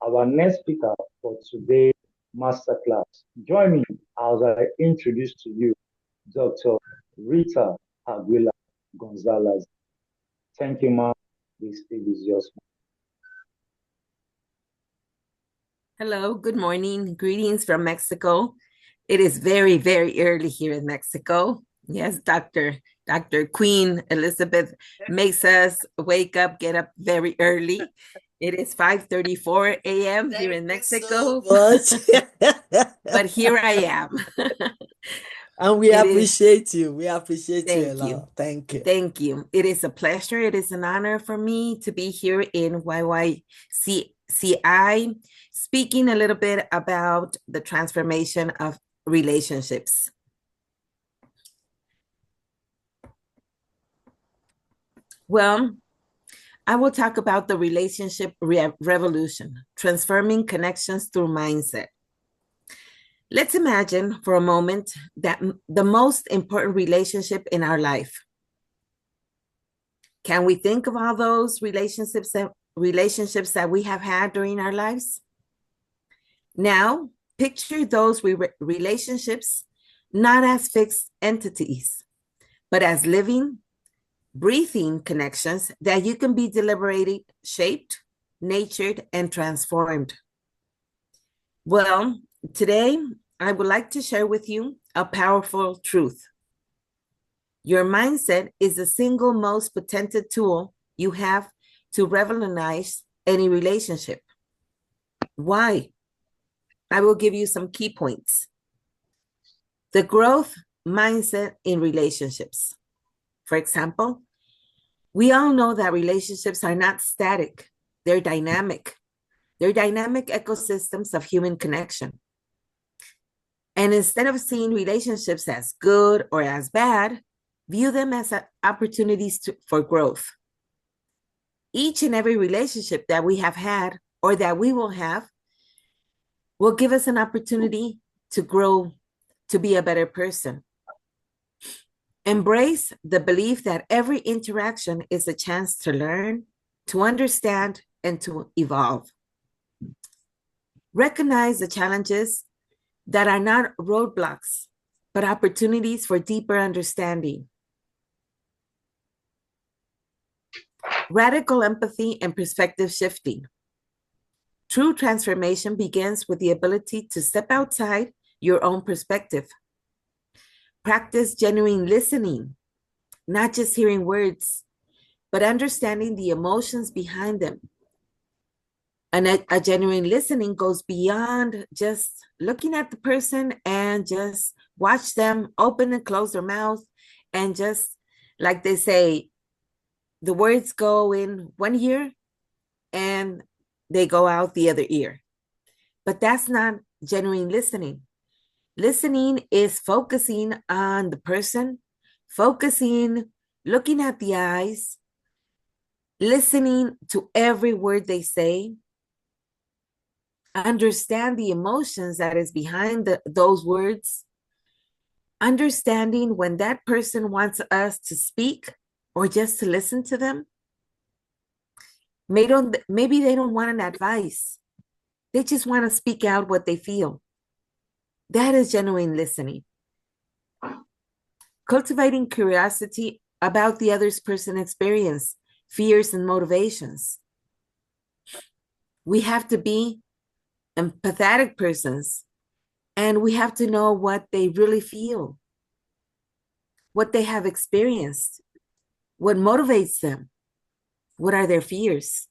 [SPEAKER 6] our next speaker for today's masterclass, join me as I introduce to you Dr. Rita Aguila Gonzalez. Thank you, ma'am. This stage is yours.
[SPEAKER 7] Hello, good morning. Greetings from Mexico. It is very, very early here in Mexico. Yes, Dr. Queen Elizabeth makes us wake up, get up very early. It is 5:34 a.m. here in Mexico.
[SPEAKER 2] So
[SPEAKER 7] but here I am.
[SPEAKER 2] And we appreciate you. We appreciate you a lot. Thank you.
[SPEAKER 7] Thank you. It is a pleasure. It is an honor for me to be here in YYCI, speaking a little bit about the transformation of relationships. Well, I will talk about the relationship revolution, transforming connections through mindset. Let's imagine for a moment that the most important relationship in our life. Can we think of all those relationships that we have had during our lives? Now, picture those relationships not as fixed entities, but as living, breathing connections that you can be deliberated, shaped, nurtured, and transformed. Well, today, I would like to share with you a powerful truth. Your mindset is the single most potent tool you have to revolutionize any relationship. Why? I will give you some key points. The growth mindset in relationships. For example, we all know that relationships are not static. They're dynamic. They're dynamic ecosystems of human connection. And instead of seeing relationships as good or as bad, view them as opportunities for growth. Each and every relationship that we have had or that we will have will give us an opportunity to grow, to be a better person. Embrace the belief that every interaction is a chance to learn, to understand, and to evolve. Recognize the challenges that are not roadblocks, but opportunities for deeper understanding. Radical empathy and perspective shifting. True transformation begins with the ability to step outside your own perspective. Practice genuine listening, not just hearing words, but understanding the emotions behind them. And a genuine listening goes beyond just looking at the person and just watch them open and close their mouth and just, like they say, the words go in one ear and they go out the other ear. But that's not genuine listening. Listening is focusing on the person, focusing, looking at the eyes, listening to every word they say, understand the emotions that is behind those words, understanding when that person wants us to speak or just to listen to them. Maybe they don't want an advice. They just want to speak out what they feel. That is genuine listening. Cultivating curiosity about the other person's experience, fears, and motivations. We have to be empathetic persons And we have to know what they really feel, what they have experienced, what motivates them, what are their fears.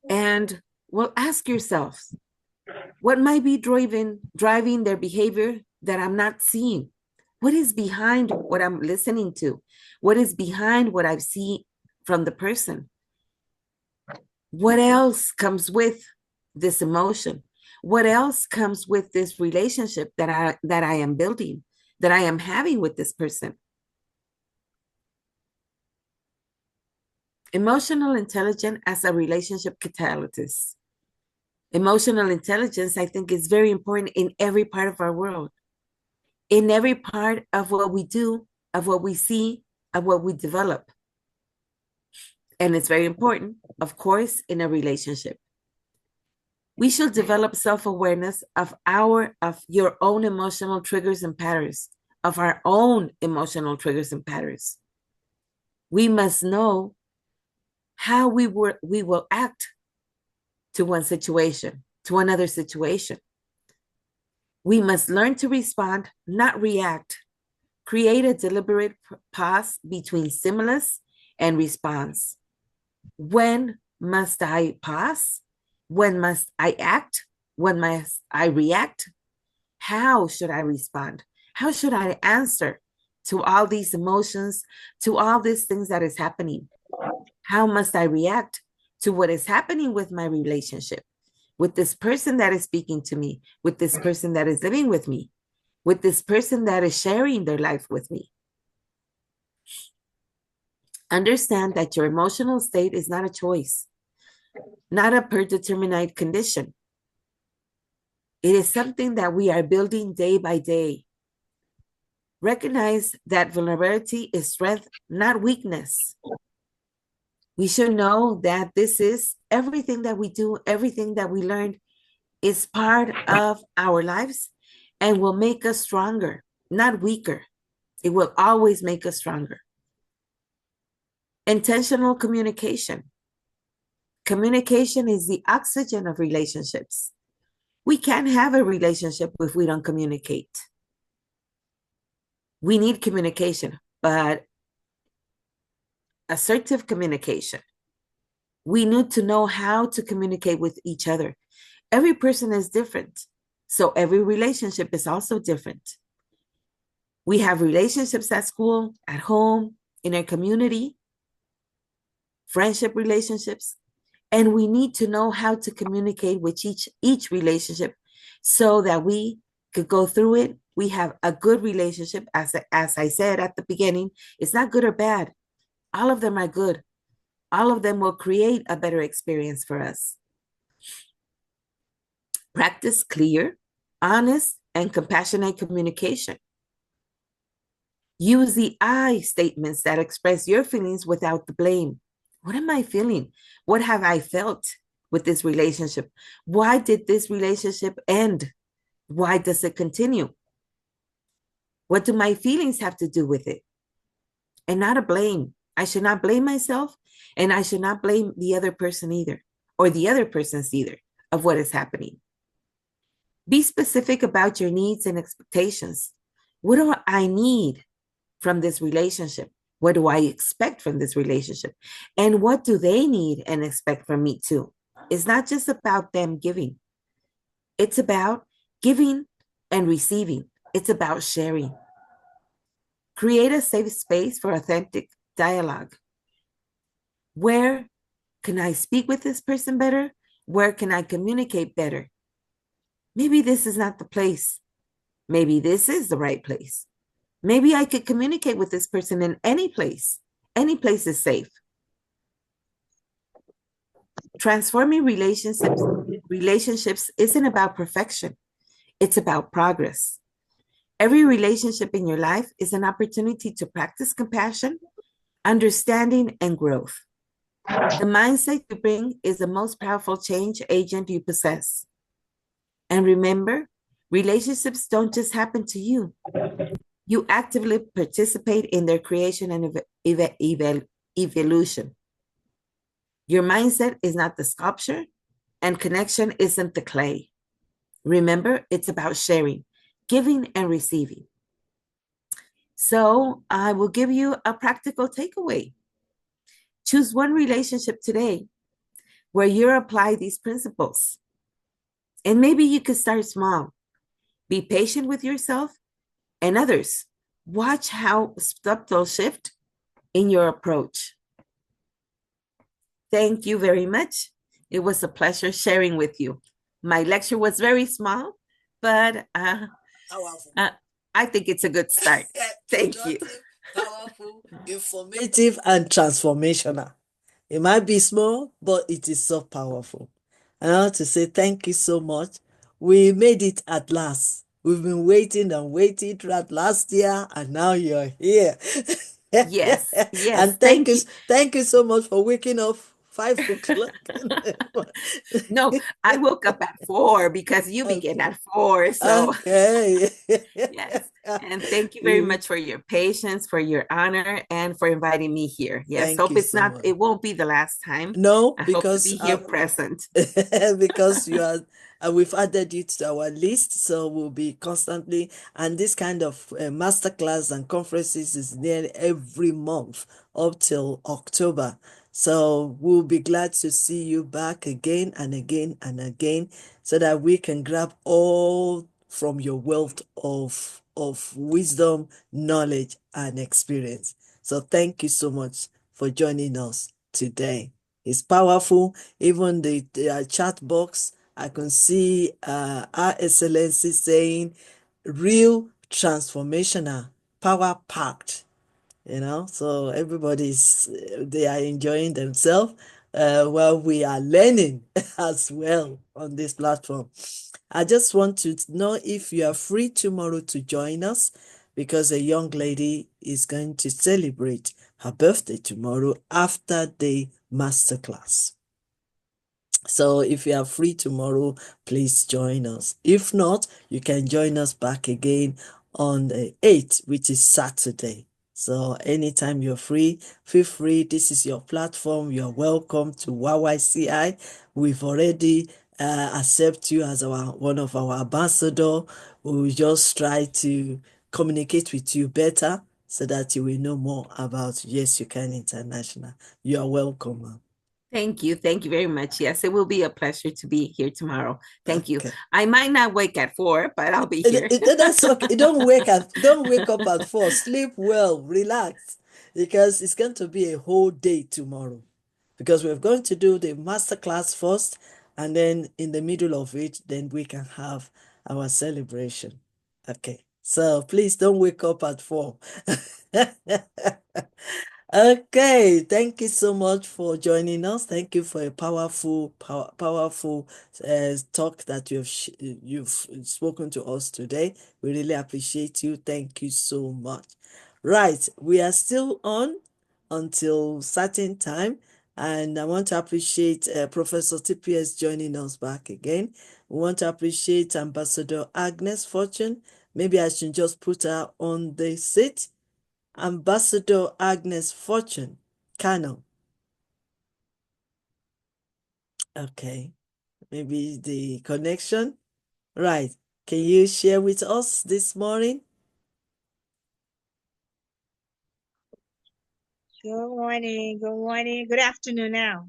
[SPEAKER 7] And well, ask yourself, what might be driving their behavior that I'm not seeing? What is behind what I'm listening to? What is behind what I've seen from the person? What else comes with this emotion? What else comes with this relationship that I am building, that I am having with this person? Emotional intelligence as a relationship catalyst. Emotional intelligence, I think, is very important in every part of our world, in every part of what we do, of what we see, of what we develop. And it's very important, of course, in a relationship. We should develop self-awareness of your own emotional triggers and patterns, of our own emotional triggers and patterns. We must know how we will act to one situation, to another situation. We must learn to respond, not react. Create a deliberate pause between stimulus and response. When must I pause? When must I act? When must I react? How should I respond? How should I answer to all these emotions, to all these things that is happening? How must I react to what is happening with my relationship, with this person that is speaking to me, with this person that is living with me, with this person that is sharing their life with me? Understand that your emotional state is not a choice, not a predetermined condition. It is something that we are building day by day. Recognize that vulnerability is strength, not weakness. We should know that this is everything that we do, everything that we learn is part of our lives and will make us stronger, not weaker. It will always make us stronger. Intentional communication. Communication is the oxygen of relationships. We can't have a relationship if we don't communicate. We need communication, but assertive communication. We need to know how to communicate with each other. Every person is different, so every relationship is also different. We have relationships at school, at home, in our community, friendship relationships, and we need to know how to communicate with each relationship so that we could go through it. We have a good relationship. As I said at the beginning, it's not good or bad. All of them are good. All of them will create a better experience for us. Practice clear, honest, and compassionate communication. Use the I statements that express your feelings without the blame. What am I feeling? What have I felt with this relationship? Why did this relationship end? Why does it continue? What do my feelings have to do with it? And not a blame. I should not blame myself, and I should not blame the other person either, or the other persons either, of what is happening. Be specific about your needs and expectations. What do I need from this relationship? What do I expect from this relationship? And what do they need and expect from me too? It's not just about them giving. It's about giving and receiving. It's about sharing. Create a safe space for authentic dialogue. Where can I speak with this person better? Where can I communicate better? Maybe this is not the place. Maybe this is the right place. Maybe I could communicate with this person in any place. Any place is safe. Transforming relationships isn't about perfection. It's about progress. Every relationship in your life is an opportunity to practice compassion, understanding, and growth. The mindset you bring is the most powerful change agent you possess. And remember, relationships don't just happen to you. You actively participate in their creation and evolution. Your mindset is not the sculpture, and connection isn't the clay. Remember, it's about sharing, giving, and receiving. So I will give you a practical takeaway. Choose one relationship today where you apply these principles. And maybe you could start small. Be patient with yourself and others. Watch how subtle shift in your approach. Thank you very much. It was a pleasure sharing with you. My lecture was very small, but I think it's a good start. Thank you.
[SPEAKER 2] Powerful, informative, and transformational. It might be small, but it is so powerful. And I want to say thank you so much. We made it at last. We've been waiting and waiting throughout last year, and now you're here.
[SPEAKER 7] Yes,
[SPEAKER 2] And thank you so much for waking up 5 o'clock.
[SPEAKER 7] No, I woke up at 4 because you began at 4. So
[SPEAKER 2] okay.
[SPEAKER 7] yes. And thank you very much for your patience, for your honor, and for inviting me here. Yes.
[SPEAKER 2] Thank
[SPEAKER 7] Hope
[SPEAKER 2] you
[SPEAKER 7] it's
[SPEAKER 2] so
[SPEAKER 7] not,
[SPEAKER 2] much.
[SPEAKER 7] it won't be the last time.
[SPEAKER 2] No,
[SPEAKER 7] I hope to
[SPEAKER 2] because
[SPEAKER 7] be here present.
[SPEAKER 2] because you are we've added you to our list, so we'll be constantly, and this kind of masterclass and conferences is nearly every month up till October. So we'll be glad to see you back again and again and again, so that we can grab all from your wealth of wisdom, knowledge, and experience. So thank you so much for joining us today. It's powerful. Even the chat box, I can see Our Excellency saying real transformational, power packed. So everybody's they are enjoying themselves while we are learning as well on this platform. I just want to know if you are free tomorrow to join us, because a young lady is going to celebrate her birthday tomorrow after the masterclass. So if you are free tomorrow, please join us. If not, you can join us back again on the 8th, which is Saturday. So anytime you're free, feel free. This is your platform. You're welcome to YYCI. We've already accept you as one of our ambassador. We will just try to communicate with you better so that you will know more about Yes You Can International. You are welcome, ma'am.
[SPEAKER 7] Thank you. Thank you very much. Yes, it will be a pleasure to be here tomorrow. Thank you.
[SPEAKER 2] Okay.
[SPEAKER 7] I might not wake at 4, but I'll be here.
[SPEAKER 2] That's okay. Don't wake up at 4. Sleep well, relax, because it's going to be a whole day tomorrow. Because we're going to do the masterclass first, and then in the middle of it, then we can have our celebration. Okay. So please don't wake up at 4. Okay, thank you so much for joining us. Thank you for a powerful talk that you've spoken to us today. We really appreciate you. Thank you so much. Right, we are still on until certain time, and I want to appreciate Professor TPS joining us back again. We want to appreciate Ambassador Agnes Fortune. Maybe I should just put her on the seat. Ambassador Agnes Fortune, Kano. Okay, maybe the connection. Right. Can you share with us this morning?
[SPEAKER 8] Good morning. Good morning. Good afternoon now.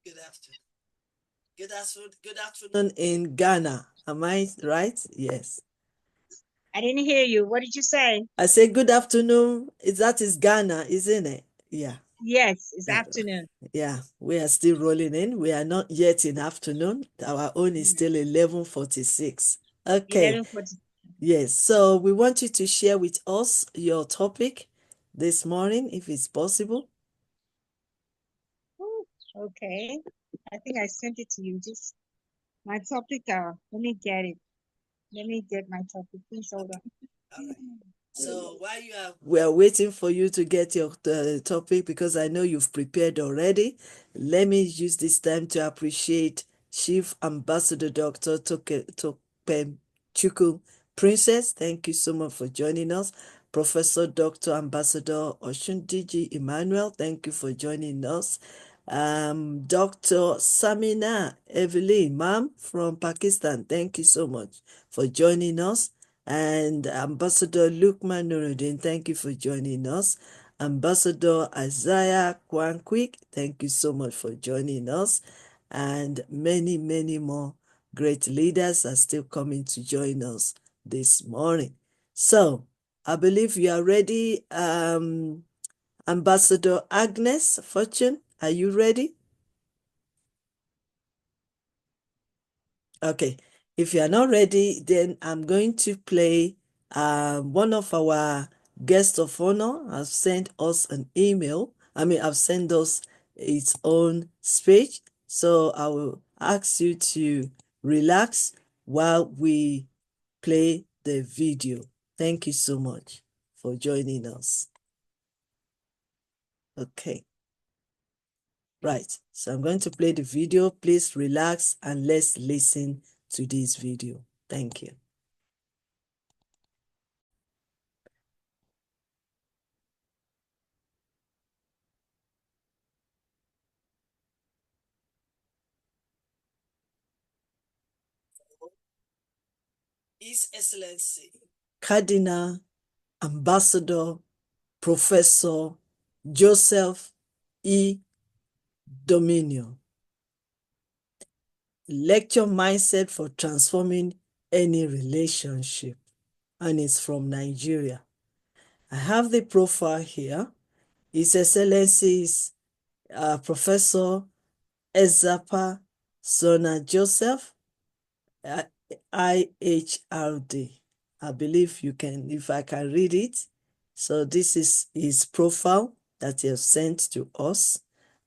[SPEAKER 2] Good afternoon. Good afternoon in Ghana. Am I right? Yes.
[SPEAKER 8] I didn't hear you. What did you say?
[SPEAKER 2] I say good afternoon. That is Ghana, isn't it? Yeah.
[SPEAKER 8] Yes, it's afternoon.
[SPEAKER 2] Yeah, we are still rolling in. We are not yet in afternoon. Our own is still 11:46. Okay.
[SPEAKER 8] 11:40.
[SPEAKER 2] Yes. So we want you to share with us your topic this morning, if it's possible.
[SPEAKER 8] Okay. I think I sent it to you. Just my topic. Let me get it. Let me get my topic. Please hold on.
[SPEAKER 2] All right. So while we are waiting for you to get your topic, because I know you've prepared already, let me use this time to appreciate Chief Ambassador Dr. Tokpem Chukwu Princess. Thank you so much for joining us. Professor Dr. Ambassador Oshundiji Emmanuel, thank you for joining us. Dr. Samina Evelyn, ma'am, from Pakistan. Thank you so much for joining us. And Ambassador Lukman Nuruddin, thank you for joining us. Ambassador Isaiah Kwankwik, thank you so much for joining us. And many, many more great leaders are still coming to join us this morning. So, I believe you are ready. Ambassador Agnes Fortune, are you ready? Okay, if you are not ready, then I'm going to play one of our guests of honor has sent us an email. I've sent us its own speech. So I will ask you to relax while we play the video. Thank you so much for joining us. Okay. Right, so I'm going to play the video. Please relax and let's listen to this video. Thank you. His Excellency, Cardinal Ambassador Professor Joseph E. Dominion. Lecture Mindset for Transforming Any Relationship. And it's from Nigeria. I have the profile here. His Excellency's Professor Ezapa Sona Joseph, IHRD. I believe you can, if I can read it. So this is his profile that he has sent to us.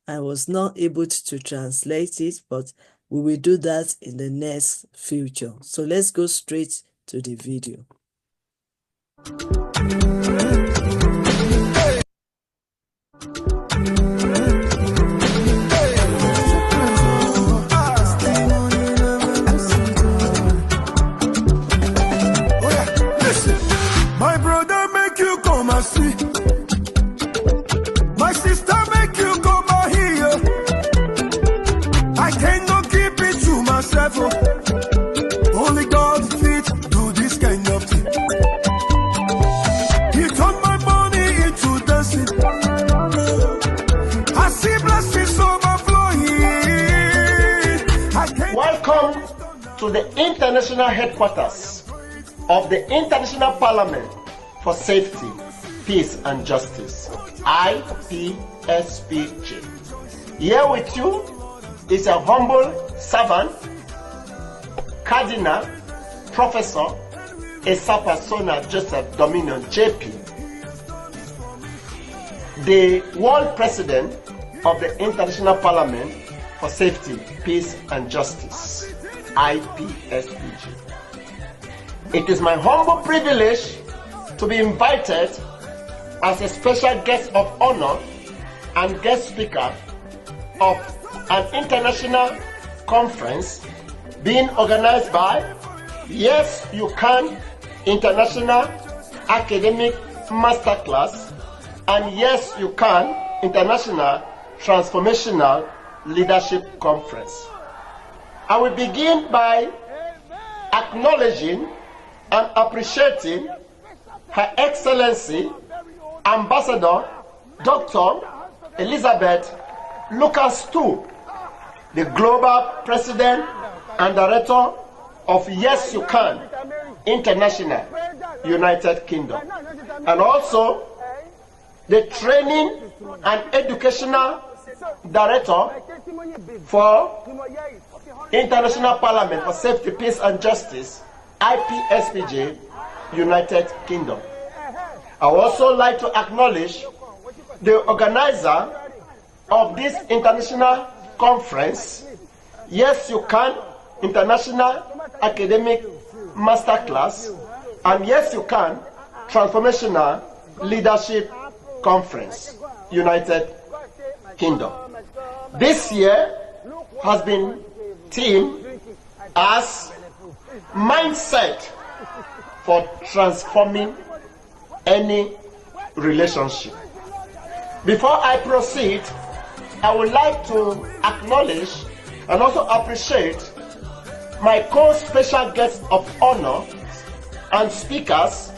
[SPEAKER 2] I was not able to translate it, but we will do that in the next future. So let's go straight to the video.
[SPEAKER 9] My brother make you come and see. My sister make you come and hear. I cannot keep it to myself. Only God fit do this kind of thing. He turned my money into dancing. I see blessings overflowing.
[SPEAKER 10] Welcome to the international headquarters of the International Parliament for Safety, Peace and Justice, IPSPJ. Here with you is a humble servant, Cardinal Professor Ezapa Sona Joseph Dominion JP, the World President of the International Parliament for Safety, Peace and Justice, IPSPJ. It is my humble privilege to be invited as a special guest of honor and guest speaker of an international conference being organized by Yes You Can International Academic Masterclass and Yes You Can International Transformational Leadership Conference. I will begin by acknowledging and appreciating Her Excellency Ambassador Dr. Elizabeth Lucas II, the Global President and Director of Yes You Can International, United Kingdom, and also the Training and Educational Director for International Parliament for Safety, Peace and Justice, IPSPJ, United Kingdom. I would also like to acknowledge the organizer of this international conference, Yes You Can International Academic Masterclass, and Yes You Can Transformational Leadership Conference, United Kingdom. This year has been themed as mindset for transforming any relationship. Before I proceed, I would like to acknowledge and also appreciate my co-special guests of honor and speakers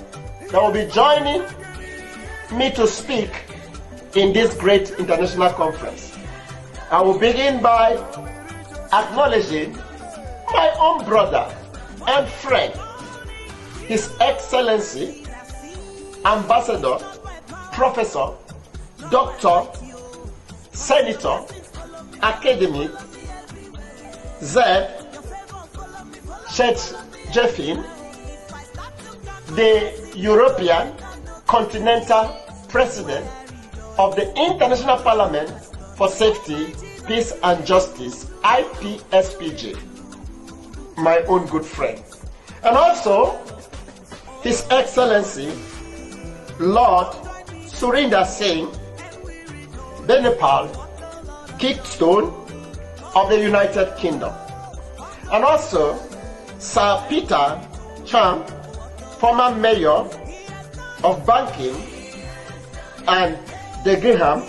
[SPEAKER 10] that will be joining me to speak in this great international conference. I will begin by acknowledging my own brother and friend, His Excellency, Ambassador, Professor, Doctor, Senator, Academic, Zeb Jeffin, the European Continental President of the International Parliament for Safety, Peace and Justice, IPSPJ, my own good friend. And also, His Excellency, Lord Surinder Singh, the Nepal Keystone of the United Kingdom. And also, Sir Peter Cham, former Mayor of Banking and the Graham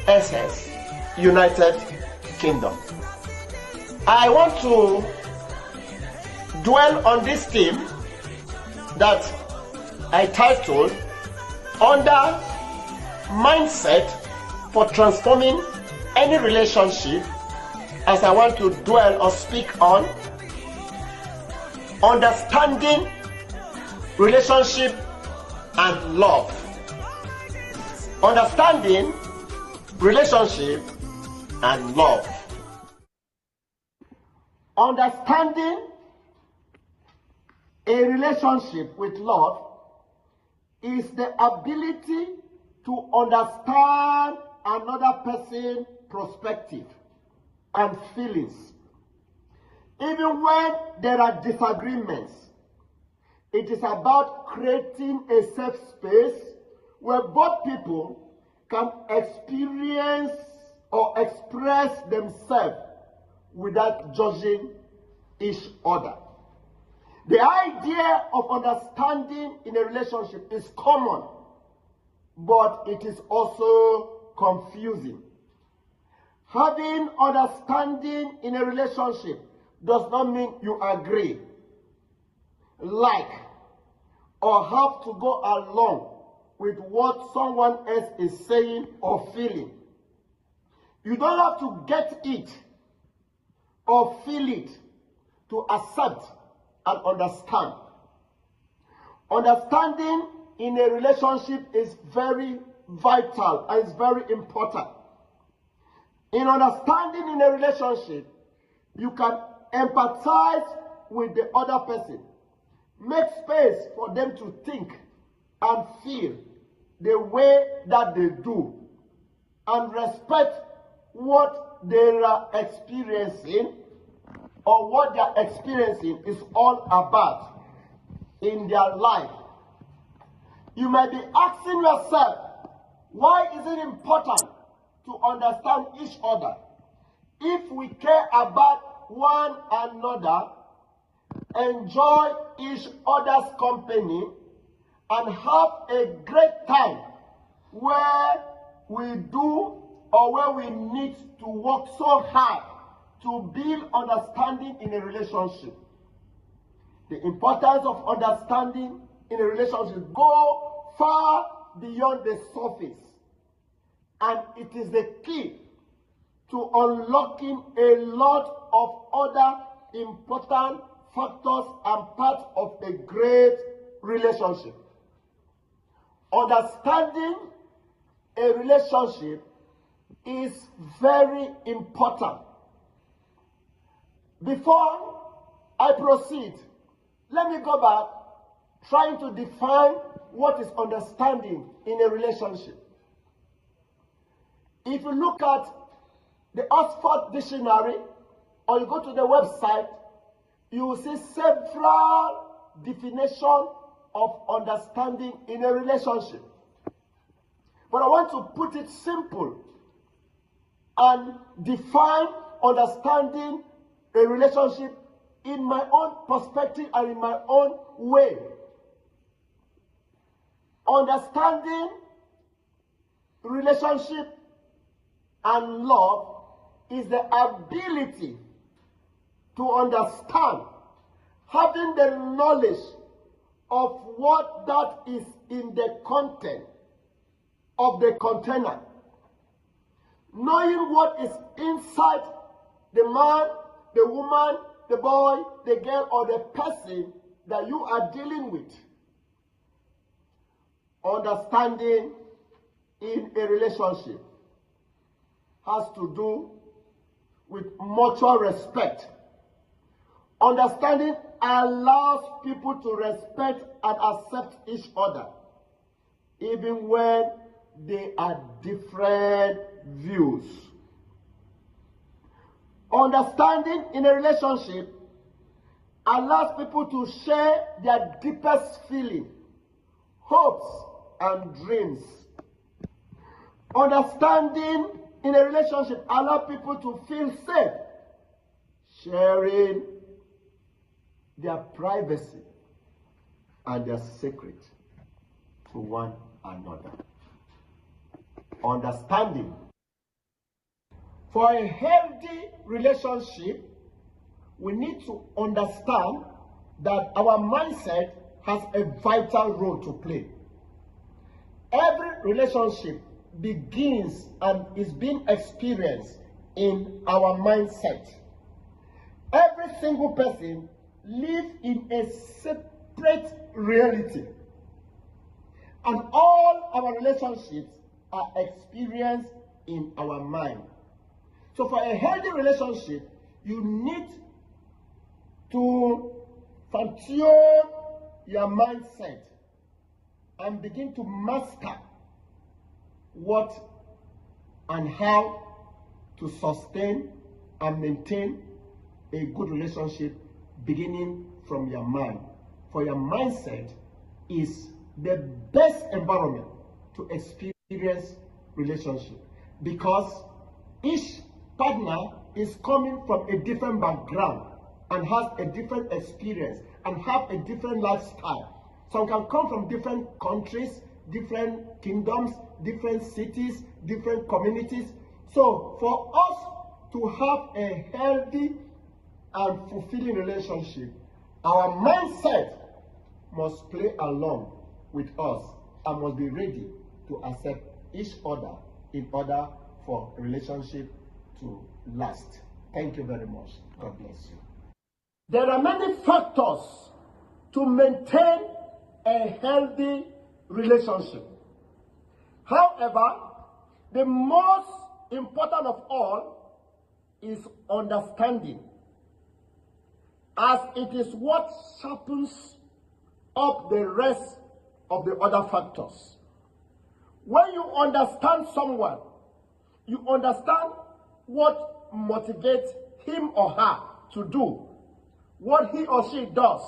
[SPEAKER 10] SS, United Kingdom. I want to dwell on this theme that I titled Under Mindset for Transforming Any Relationship, as I want to dwell or speak on understanding relationship and love. Understanding relationship and love. Understanding a relationship with love is the ability to understand another person's perspective and feelings. Even when there are disagreements, it is about creating a safe space where both people can experience or express themselves without judging each other. The idea of understanding in a relationship is common, but it is also confusing. Having understanding in a relationship does not mean you agree, like, or have to go along with what someone else is saying or feeling. You don't have to get it or feel it to accept and understand. Understanding in a relationship is very vital and is very important. In understanding in a relationship, you can empathize with the other person, make space for them to think and feel the way that they do, and respect what they are experiencing or what they are experiencing is all about in their life. You might be asking yourself, why is it important to understand each other? If we care about one another, enjoy each other's company, and have a great time where we do or where we need to work so hard to build understanding in a relationship. The importance of understanding in a relationship go far beyond the surface, and it is the key to unlocking a lot of other important factors and parts of a great relationship. Understanding a relationship is very important. Before I proceed, let me go back trying to define what is understanding in a relationship. If you look at the Oxford Dictionary, or you go to the website, you will see several definitions of understanding in a relationship. But I want to put it simple and define understanding a relationship in my own perspective and in my own way. Understanding relationship and love is the ability to understand, having the knowledge of what that is in the content of the container, knowing what is inside the man, the woman, the boy, the girl, or the person that you are dealing with. Understanding in a relationship has to do with mutual respect. Understanding allows people to respect and accept each other, even when they are different views. Understanding in a relationship allows people to share their deepest feelings, hopes, and dreams. Understanding in a relationship allows people to feel safe, sharing their privacy and their secret to one another. Understanding. For a healthy relationship, we need to understand that our mindset has a vital role to play. Every relationship begins and is being experienced in our mindset. Every single person lives in a separate reality, and all our relationships are experienced in our mind. So for a healthy relationship, you need to fine-tune your mindset and begin to master what and how to sustain and maintain a good relationship, beginning from your mind. For your mindset is the best environment to experience relationship, because each partner is coming from a different background and has a different experience and have a different lifestyle. Some can come from different countries, different kingdoms, different cities, different communities. So for us to have a healthy and fulfilling relationship, our mindset must play along with us and must be ready to accept each other in order for a relationship to last. Thank you very much. God bless you. There are many factors to maintain a healthy relationship. However, the most important of all is understanding, as it is what sharpens up the rest of the other factors. When you understand someone, you understand what motivates him or her to do what he or she does.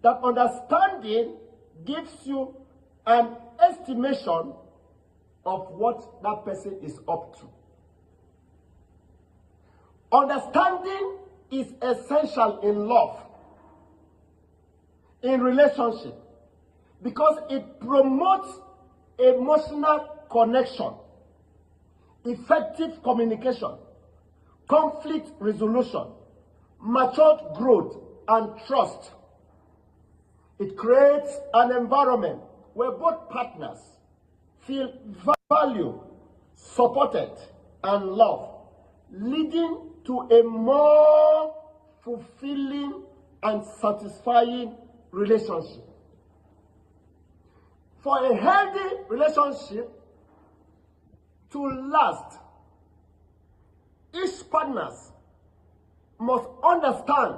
[SPEAKER 10] That understanding gives you an estimation of what that person is up to. Understanding is essential in love, in relationship, because it promotes emotional connection, effective communication, conflict resolution, matured growth, and trust. It creates an environment where both partners feel valued, supported, and loved, leading to a more fulfilling and satisfying relationship. For a healthy relationship to last, each partner must understand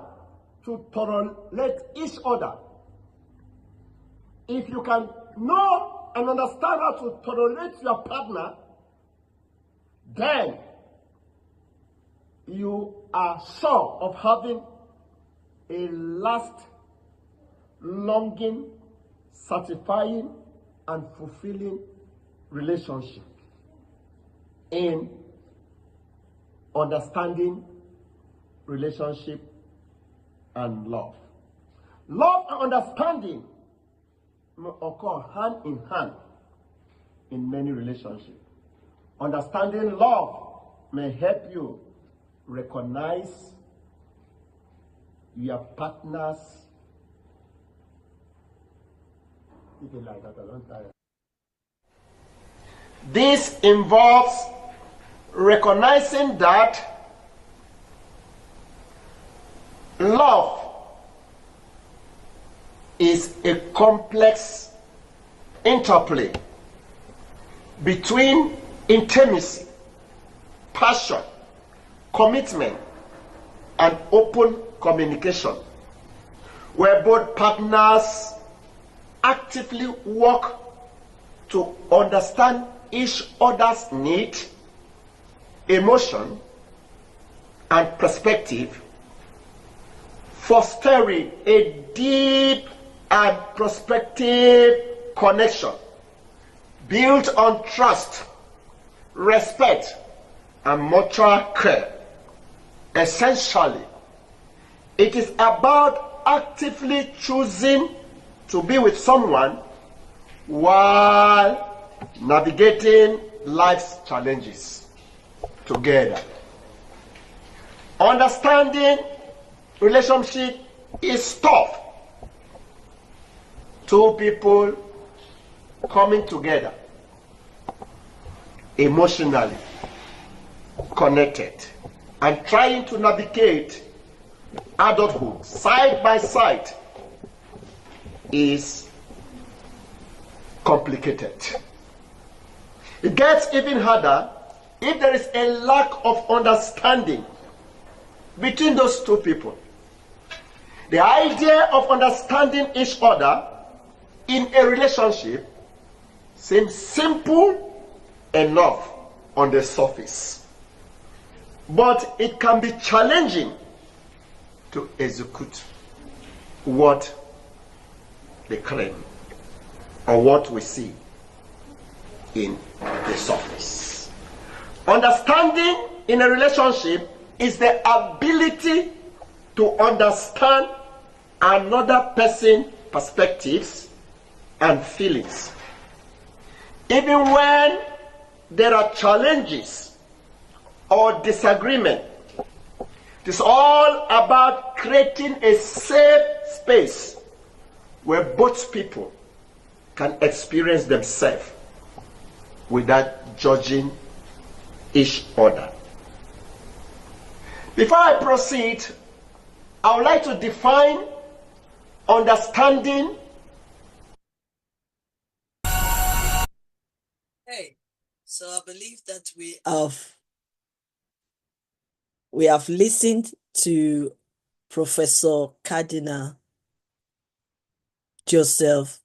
[SPEAKER 10] to tolerate each other. If you can know and understand how to tolerate your partner, then you are sure of having a longing, satisfying, and fulfilling relationship in understanding, relationship, and love. Love and understanding may occur hand in hand in many relationships. Understanding love may help you recognize your partner's This involves recognizing that love is a complex interplay between intimacy, passion, commitment, and open communication, where both partners actively work to understand each other's need, emotion, and perspective, fostering a deep and prospective connection built on trust, respect, and mutual care. Essentially, it is about actively choosing to be with someone while navigating life's challenges together. Understanding relationship is tough. Two people coming together, emotionally connected, and trying to navigate adulthood side by side is complicated. It gets even harder if there is a lack of understanding between those two people. The idea of understanding each other in a relationship seems simple enough on the surface, but it can be challenging to execute what they claim or what we see in the surface. Understanding in a relationship is the ability to understand another person's perspectives and feelings. Even when there are challenges or disagreement, it is all about creating a safe space where both people can experience themselves without judging each other. Before I proceed, I would like to define understanding.
[SPEAKER 2] Okay, so I believe that we have listened to Professor Cardinal Joseph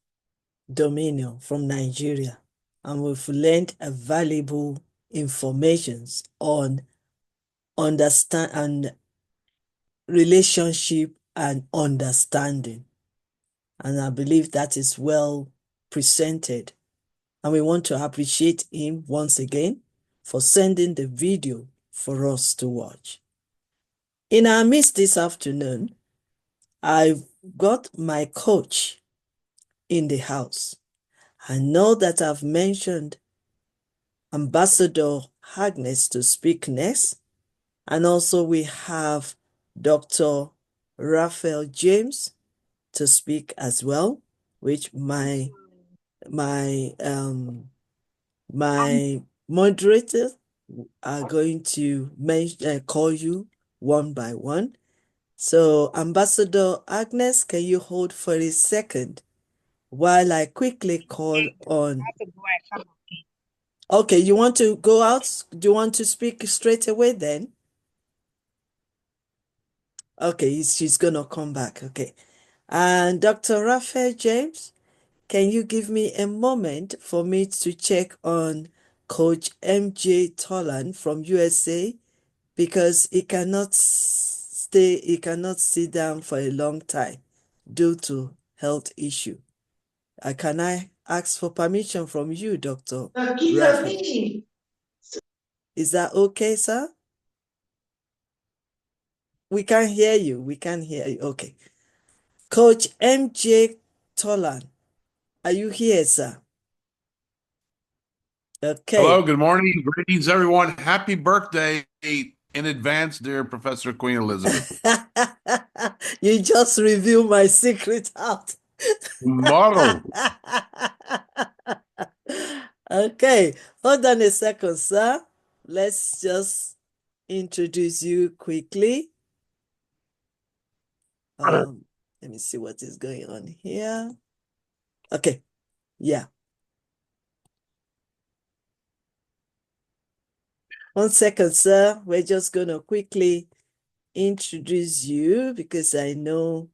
[SPEAKER 2] Dominion from Nigeria, and we've learned a valuable information on understand and relationship and understanding. And I believe that is well presented. And we want to appreciate him once again for sending the video for us to watch. In our midst this afternoon, I've got my coach in the house. I know that I've mentioned Ambassador Agnes to speak next. And also we have Dr. Raphael James to speak as well, which my moderators are going to call you one by one. So Ambassador Agnes, can you hold for a second while I quickly call on... Okay, you want to go out? Do you want to speak straight away then? Okay, she's gonna come back. Okay. And Dr. Raphael James, can you give me a moment for me to check on Coach MJ Tolan from USA, because he cannot sit down for a long time due to health issue. Can I ask for permission from you, Dr. Raphael? Is that okay, sir? We can hear you. We can hear you. Okay. Coach MJ Tolan, are you here, sir? Okay.
[SPEAKER 11] Hello, good morning. Greetings, everyone. Happy birthday in advance, dear Professor Queen Elizabeth.
[SPEAKER 2] You just revealed my secret out.
[SPEAKER 11] Tomorrow.
[SPEAKER 2] Okay, hold on a second, sir. Let's just introduce you quickly. Let me see what is going on here. Okay, yeah. 1 second, sir. We're just going to quickly introduce you because I know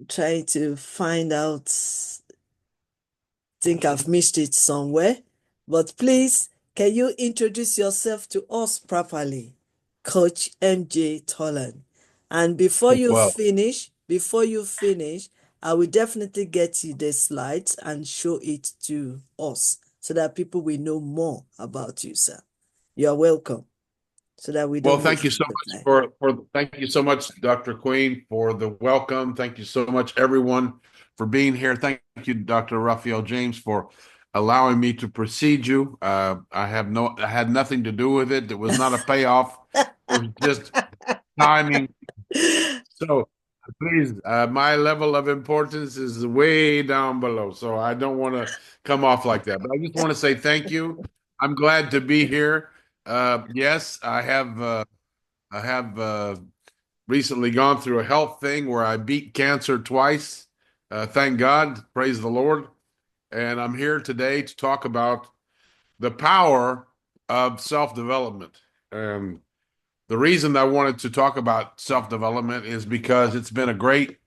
[SPEAKER 2] trying to find out, think I've missed it somewhere, but please, can you introduce yourself to us properly, Coach MJ Tolan? And before you
[SPEAKER 11] Well,
[SPEAKER 2] finish, I will definitely get you the slides and show it to us so that people will know more about you, sir. You're welcome. So that we don't
[SPEAKER 11] thank you
[SPEAKER 2] waste
[SPEAKER 11] so
[SPEAKER 2] the
[SPEAKER 11] much
[SPEAKER 2] time.
[SPEAKER 11] thank you so much, Dr. Queen, for the welcome. Thank you so much, everyone, for being here. Thank you, Dr. Raphael James, for allowing me to precede you. I had nothing to do with it. It was not a payoff. It was just timing. So please, my level of importance is way down below. So I don't want to come off like that. But I just want to say thank you. I'm glad to be here. Yes, I have recently gone through a health thing where I beat cancer twice. Thank God, praise the Lord. And I'm here today to talk about the power of self-development. The reason I wanted to talk about self-development is because it's been a great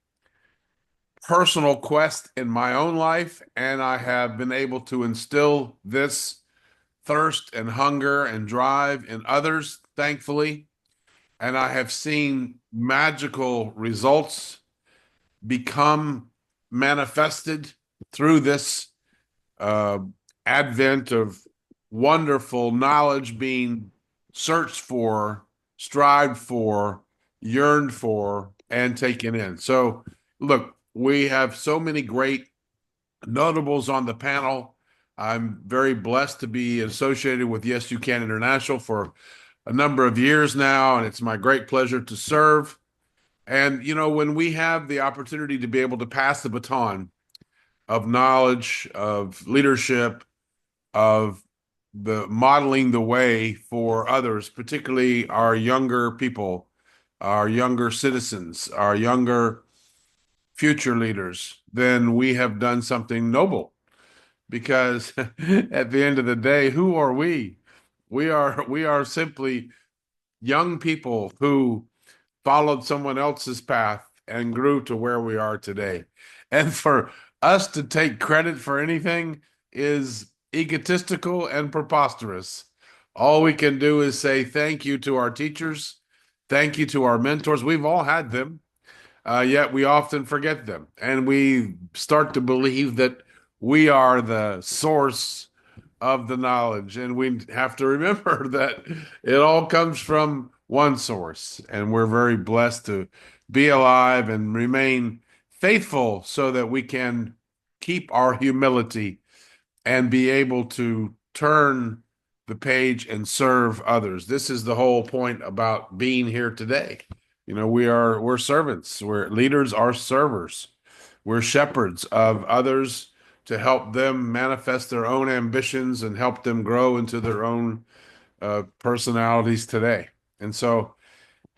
[SPEAKER 11] personal quest in my own life, and I have been able to instill this thirst and hunger and drive in others, thankfully. And I have seen magical results become manifested through this uh, advent of wonderful knowledge being searched for, strived for, yearned for, and taken in. So, look, we have so many great notables on the panel. I'm very blessed to be associated with Yes You Can International for a number of years now, and it's my great pleasure to serve. And, you know, when we have the opportunity to be able to pass the baton of knowledge, of leadership, of the modeling the way for others, particularly our younger people, our younger citizens, our younger future leaders, then we have done something noble. Because at the end of the day, who are we? We are simply young people who followed someone else's path and grew to where we are today. And for us to take credit for anything is egotistical and preposterous. All we can do is say thank you to our teachers, thank you to our mentors. We've all had them, yet we often forget them. And we start to believe that we are the source of the knowledge. And we have to remember that it all comes from one source. And we're very blessed to be alive and remain faithful so that we can keep our humility and be able to turn the page and serve others. This is the whole point about being here today. You know, we're servants. We're leaders are servers. We're shepherds of others to help them manifest their own ambitions and help them grow into their own personalities today. And so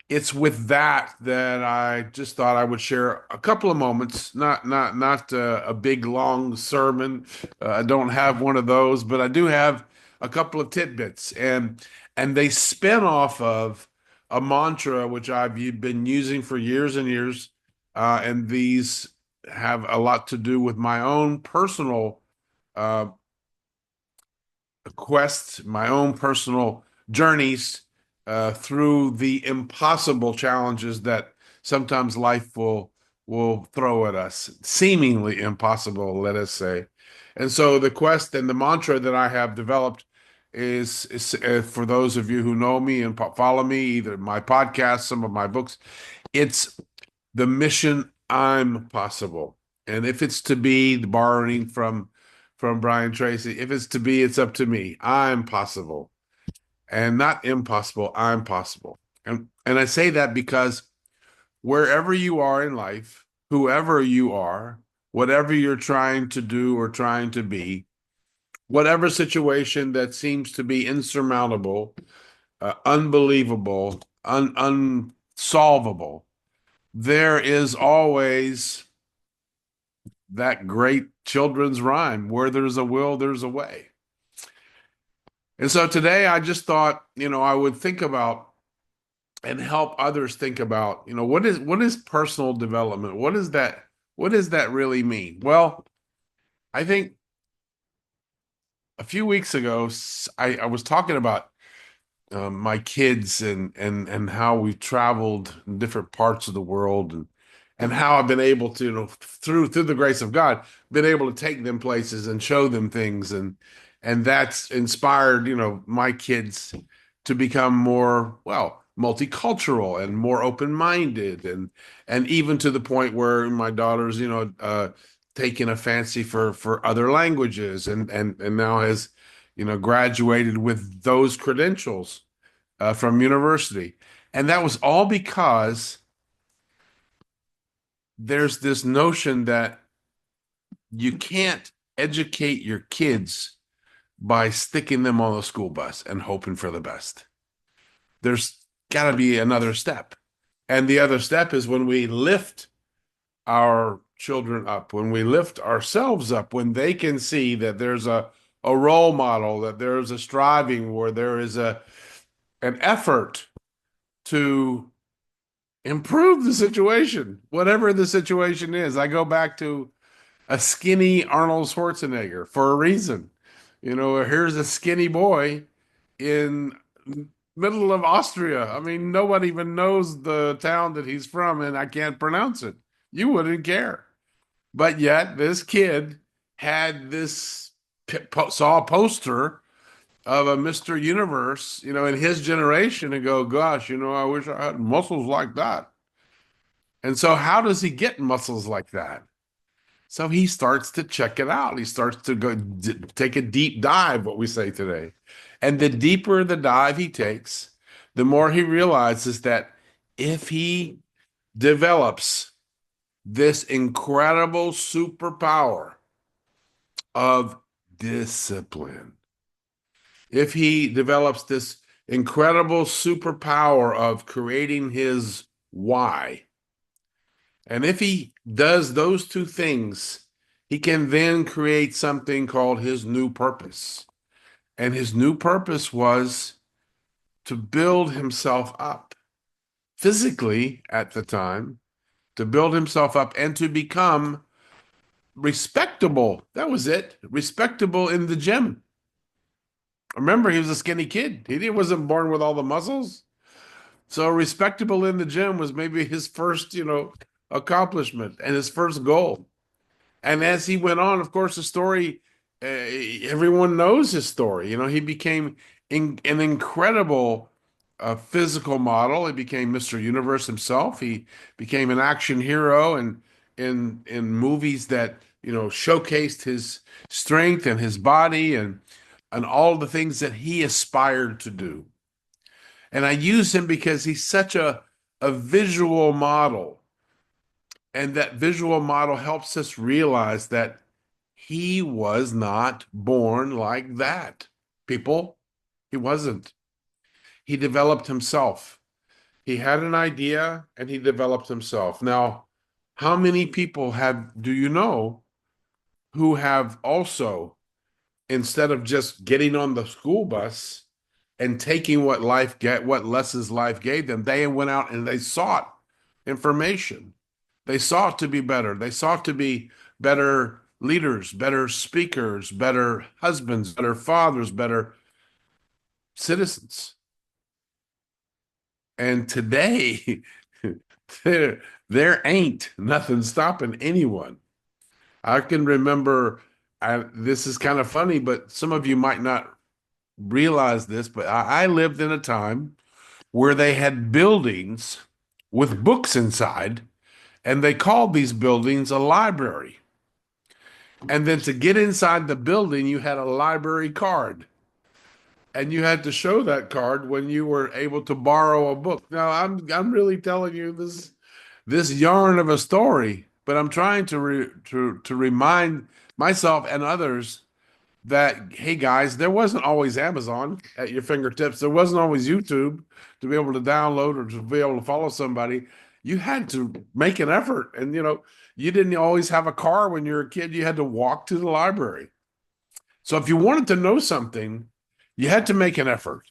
[SPEAKER 11] it's with that that I just thought I would share a couple of moments, not a big long sermon. I don't have one of those, but I do have a couple of tidbits, and they spin off of a mantra which I've been using for years and years, and these have a lot to do with my own personal uh, quests, my own personal journeys through the impossible challenges that sometimes life will throw at us, seemingly impossible, let us say. And so the quest and the mantra that I have developed is for those of you who know me and follow me, either my podcast, some of my books, it's the mission I'm possible. And if it's to be, borrowing from Brian Tracy, if it's to be, it's up to me. I'm possible. And not impossible, I'm possible. And I say that because wherever you are in life, whoever you are, whatever you're trying to do or trying to be, whatever situation that seems to be insurmountable, unbelievable, unsolvable, there is always that great children's rhyme, where there's a will, there's a way. And so today I just thought, I would think about and help others think about, what is personal development? What does that really mean? Well, I think a few weeks ago, I was talking about my kids and how we've traveled in different parts of the world and how I've been able to, through the grace of God, been able to take them places and show them things, and that's inspired, my kids to become more, well, multicultural and more open-minded, and even to the point where my daughter's, taking a fancy for other languages, and now has, graduated with those credentials from university. And that was all because there's this notion that you can't educate your kids by sticking them on a school bus and hoping for the best. There's got to be another step. And the other step is when we lift our children up, when we lift ourselves up, when they can see that there's a role model, that there's a striving, where there is an effort to improve the situation, whatever the situation is. I go back to a skinny Arnold Schwarzenegger for a reason. Here's a skinny boy in middle of Austria. I mean, nobody even knows the town that he's from, and I can't pronounce it. You wouldn't care. But yet this kid had saw a poster of a Mr. Universe, in his generation, and go, gosh, I wish I had muscles like that. And so how does he get muscles like that? So he starts to check it out. He starts to go take a deep dive, what we say today. And the deeper the dive he takes, the more he realizes that if he develops this incredible superpower of discipline, if he develops this incredible superpower of creating his why, and if he does those two things, he can then create something called his new purpose. And his new purpose was to build himself up physically at the time, to build himself up and to become respectable. That was it. Respectable in the gym. Remember, he was a skinny kid. He wasn't born with all the muscles. So respectable in the gym was maybe his first, accomplishment and his first goal. And as he went on, of course, the story, everyone knows his story. He became an incredible physical model. He became Mr. Universe himself. He became an action hero and in movies that, showcased his strength and his body and all the things that he aspired to do. And I use him because he's such a visual model. And that visual model helps us realize that he was not born like that. People, he wasn't. He developed himself. He had an idea and he developed himself. Now, how many people do you know who have also, instead of just getting on the school bus and taking what lessons life gave them, they went out and they sought information. They sought to be better. They sought to be better leaders, better speakers, better husbands, better fathers, better citizens. And today, there ain't nothing stopping anyone. I can remember, this is kind of funny, but some of you might not realize this, but I lived in a time where they had buildings with books inside, And they called these buildings a library. And then to get inside the building, you had a library card. And you had to show that card when you were able to borrow a book. Now, I'm really telling you this yarn of a story, but I'm trying to remind myself and others that, hey guys, there wasn't always Amazon at your fingertips. There wasn't always YouTube to be able to download or to be able to follow somebody. You had to make an effort. And, you didn't always have a car when you were a kid. You had to walk to the library. So if you wanted to know something, you had to make an effort.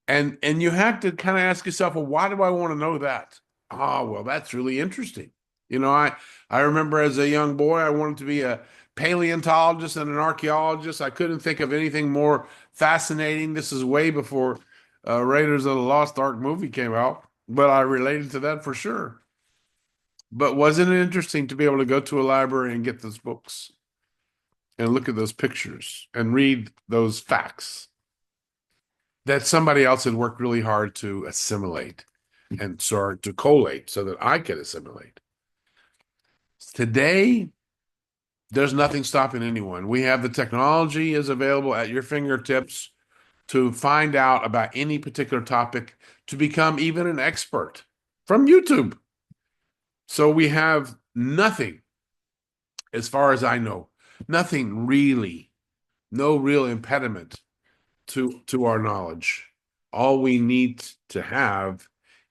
[SPEAKER 11] And you had to kind of ask yourself, well, why do I want to know that? Well, that's really interesting. I remember as a young boy, I wanted to be a paleontologist and an archaeologist. I couldn't think of anything more fascinating. This is way before Raiders of the Lost Ark movie came out, but I related to that for sure. But wasn't it interesting to be able to go to a library and get those books and look at those pictures and read those facts that somebody else had worked really hard to assimilate and start to collate so that I could assimilate? Today, there's nothing stopping anyone. We have the technology is available at your fingertips to find out about any particular topic, to become even an expert from YouTube. So we have nothing, as far as I know, nothing really, no real impediment to our knowledge. All we need to have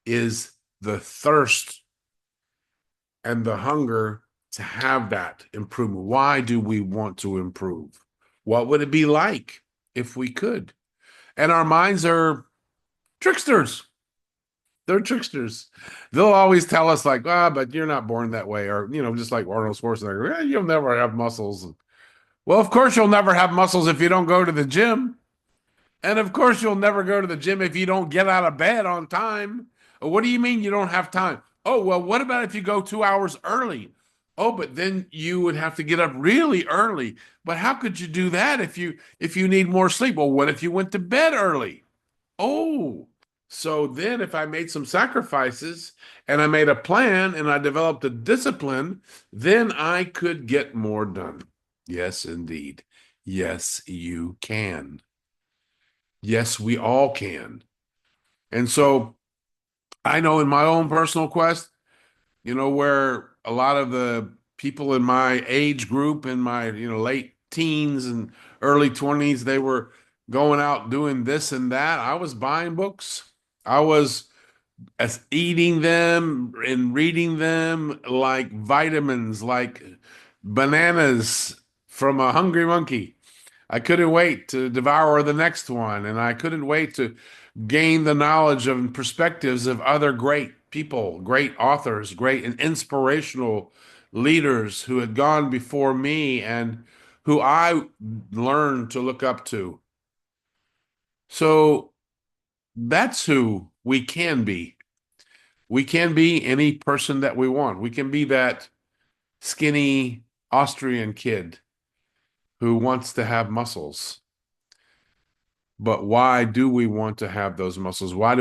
[SPEAKER 11] is the thirst and the hunger to have that improvement. Why do we want to improve? What would it be like if we could? And our minds are tricksters. They're tricksters. They'll always tell us like, but you're not born that way. Or, just like Arnold Schwarzenegger, you'll never have muscles. Well, of course you'll never have muscles if you don't go to the gym. And of course you'll never go to the gym if you don't get out of bed on time. What do you mean you don't have time? Oh, well, what about if you go 2 hours early? Oh, but then you would have to get up really early. But how could you do that if you need more sleep? Well, what if you went to bed early? Oh, so then if I made some sacrifices and I made a plan and I developed a discipline, then I could get more done. Yes, indeed. Yes, you can. Yes, we all can. And so I know in my own personal quest, where a lot of the people in my age group, in my, late teens and early 20s, they were going out doing this and that. I was buying books. I was eating them and reading them like vitamins, like bananas from a hungry monkey. I couldn't wait to devour the next one, and I couldn't wait to gain the knowledge and perspectives of other great people, great authors, great and inspirational leaders who had gone before me and who I learned to look up to. So that's who we can be. We can be any person that we want. We can be that skinny Austrian kid who wants to have muscles. But why do we want to have those muscles? Why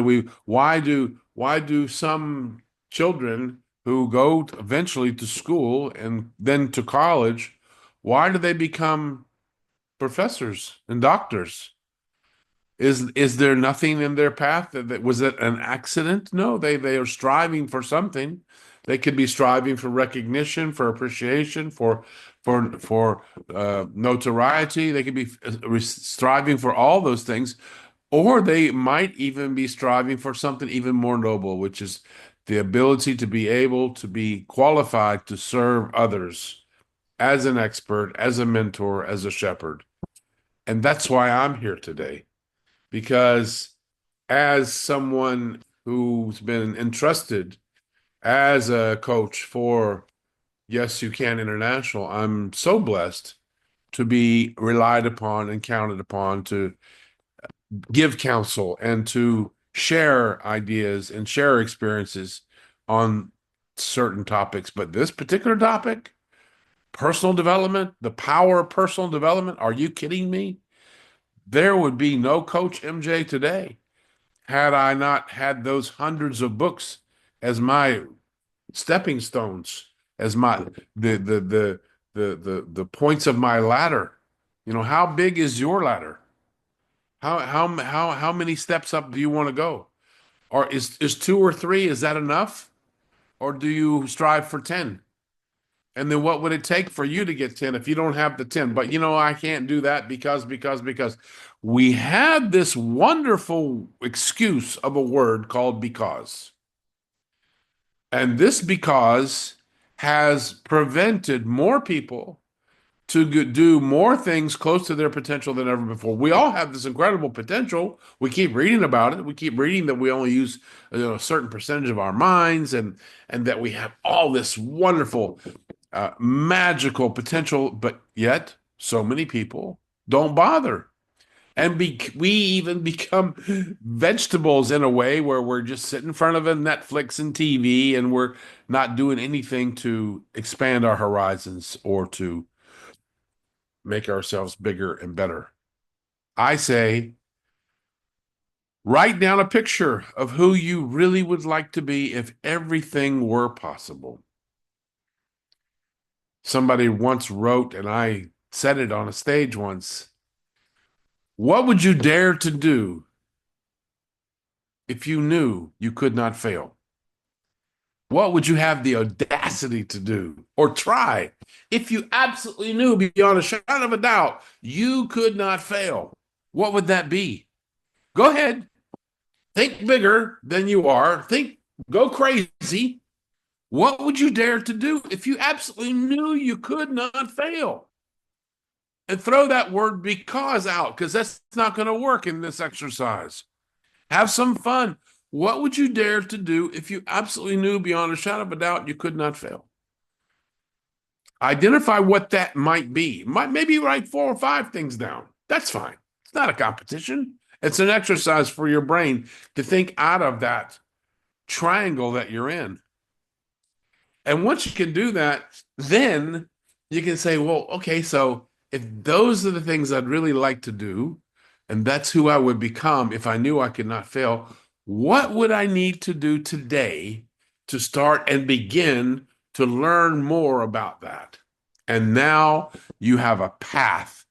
[SPEAKER 11] do some children who go eventually to school and then to college, why do they become professors and doctors? Is there nothing in their path that was it an accident? No, they are striving for something. They could be striving for recognition, for appreciation, for notoriety. They could be striving for all those things, or they might even be striving for something even more noble, which is the ability to be able to be qualified to serve others as an expert, as a mentor, as a shepherd. And that's why I'm here today. Because as someone who's been entrusted as a coach for Yes You Can International, I'm so blessed to be relied upon and counted upon to give counsel and to share ideas and share experiences on certain topics. But this particular topic, personal development, the power of personal development, are you kidding me? There would be no Coach MJ today had I not had those hundreds of books as my stepping stones as the points of my ladder. You know, how big is your ladder? How many steps up do you want to go? Or is 2 or 3, is that enough? Or do you strive for 10? And then what would it take for you to get 10 if you don't have the 10? But you know, I can't do that because we have this wonderful excuse of a word called because. And this because has prevented more people to do more things close to their potential than ever before. We all have this incredible potential. We keep reading about it. We keep reading that we only use a certain percentage of our minds, and that we have all this wonderful, magical potential, but yet so many people don't bother. And we even become vegetables in a way where we're just sitting in front of a Netflix and TV, and we're not doing anything to expand our horizons or to make ourselves bigger and better. I say, write down a picture of who you really would like to be if everything were possible. Somebody once wrote, and I said it on a stage once, what would you dare to do if you knew you could not fail? What would you have the audacity to do or try if you absolutely knew beyond a shadow of a doubt you could not fail? What would that be? Go ahead. Think bigger than you are. Go crazy. What would you dare to do if you absolutely knew you could not fail? And throw that word because out, because that's not going to work in this exercise. Have some fun. What would you dare to do if you absolutely knew beyond a shadow of a doubt you could not fail? Identify what that might be. Maybe write 4 or 5 things down. That's fine. It's not a competition. It's an exercise for your brain to think out of that triangle that you're in. And once you can do that, then you can say, well, okay, so if those are the things I'd really like to do, and that's who I would become if I knew I could not fail, what would I need to do today to start and begin to learn more about that? And now you have a path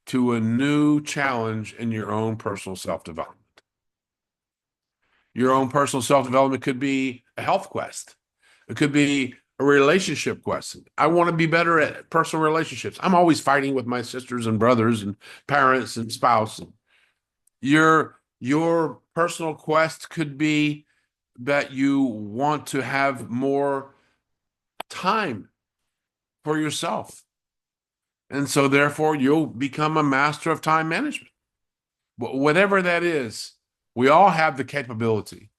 [SPEAKER 11] to a new challenge in your own personal self-development. Your own personal self-development could be a health quest. It could be a relationship question. I want to be better at personal relationships. I'm always fighting with my sisters and brothers and parents and spouse. Your personal quest could be that you want to have more time for yourself. And so therefore you'll become a master of time management. Whatever that is, we all have the capability.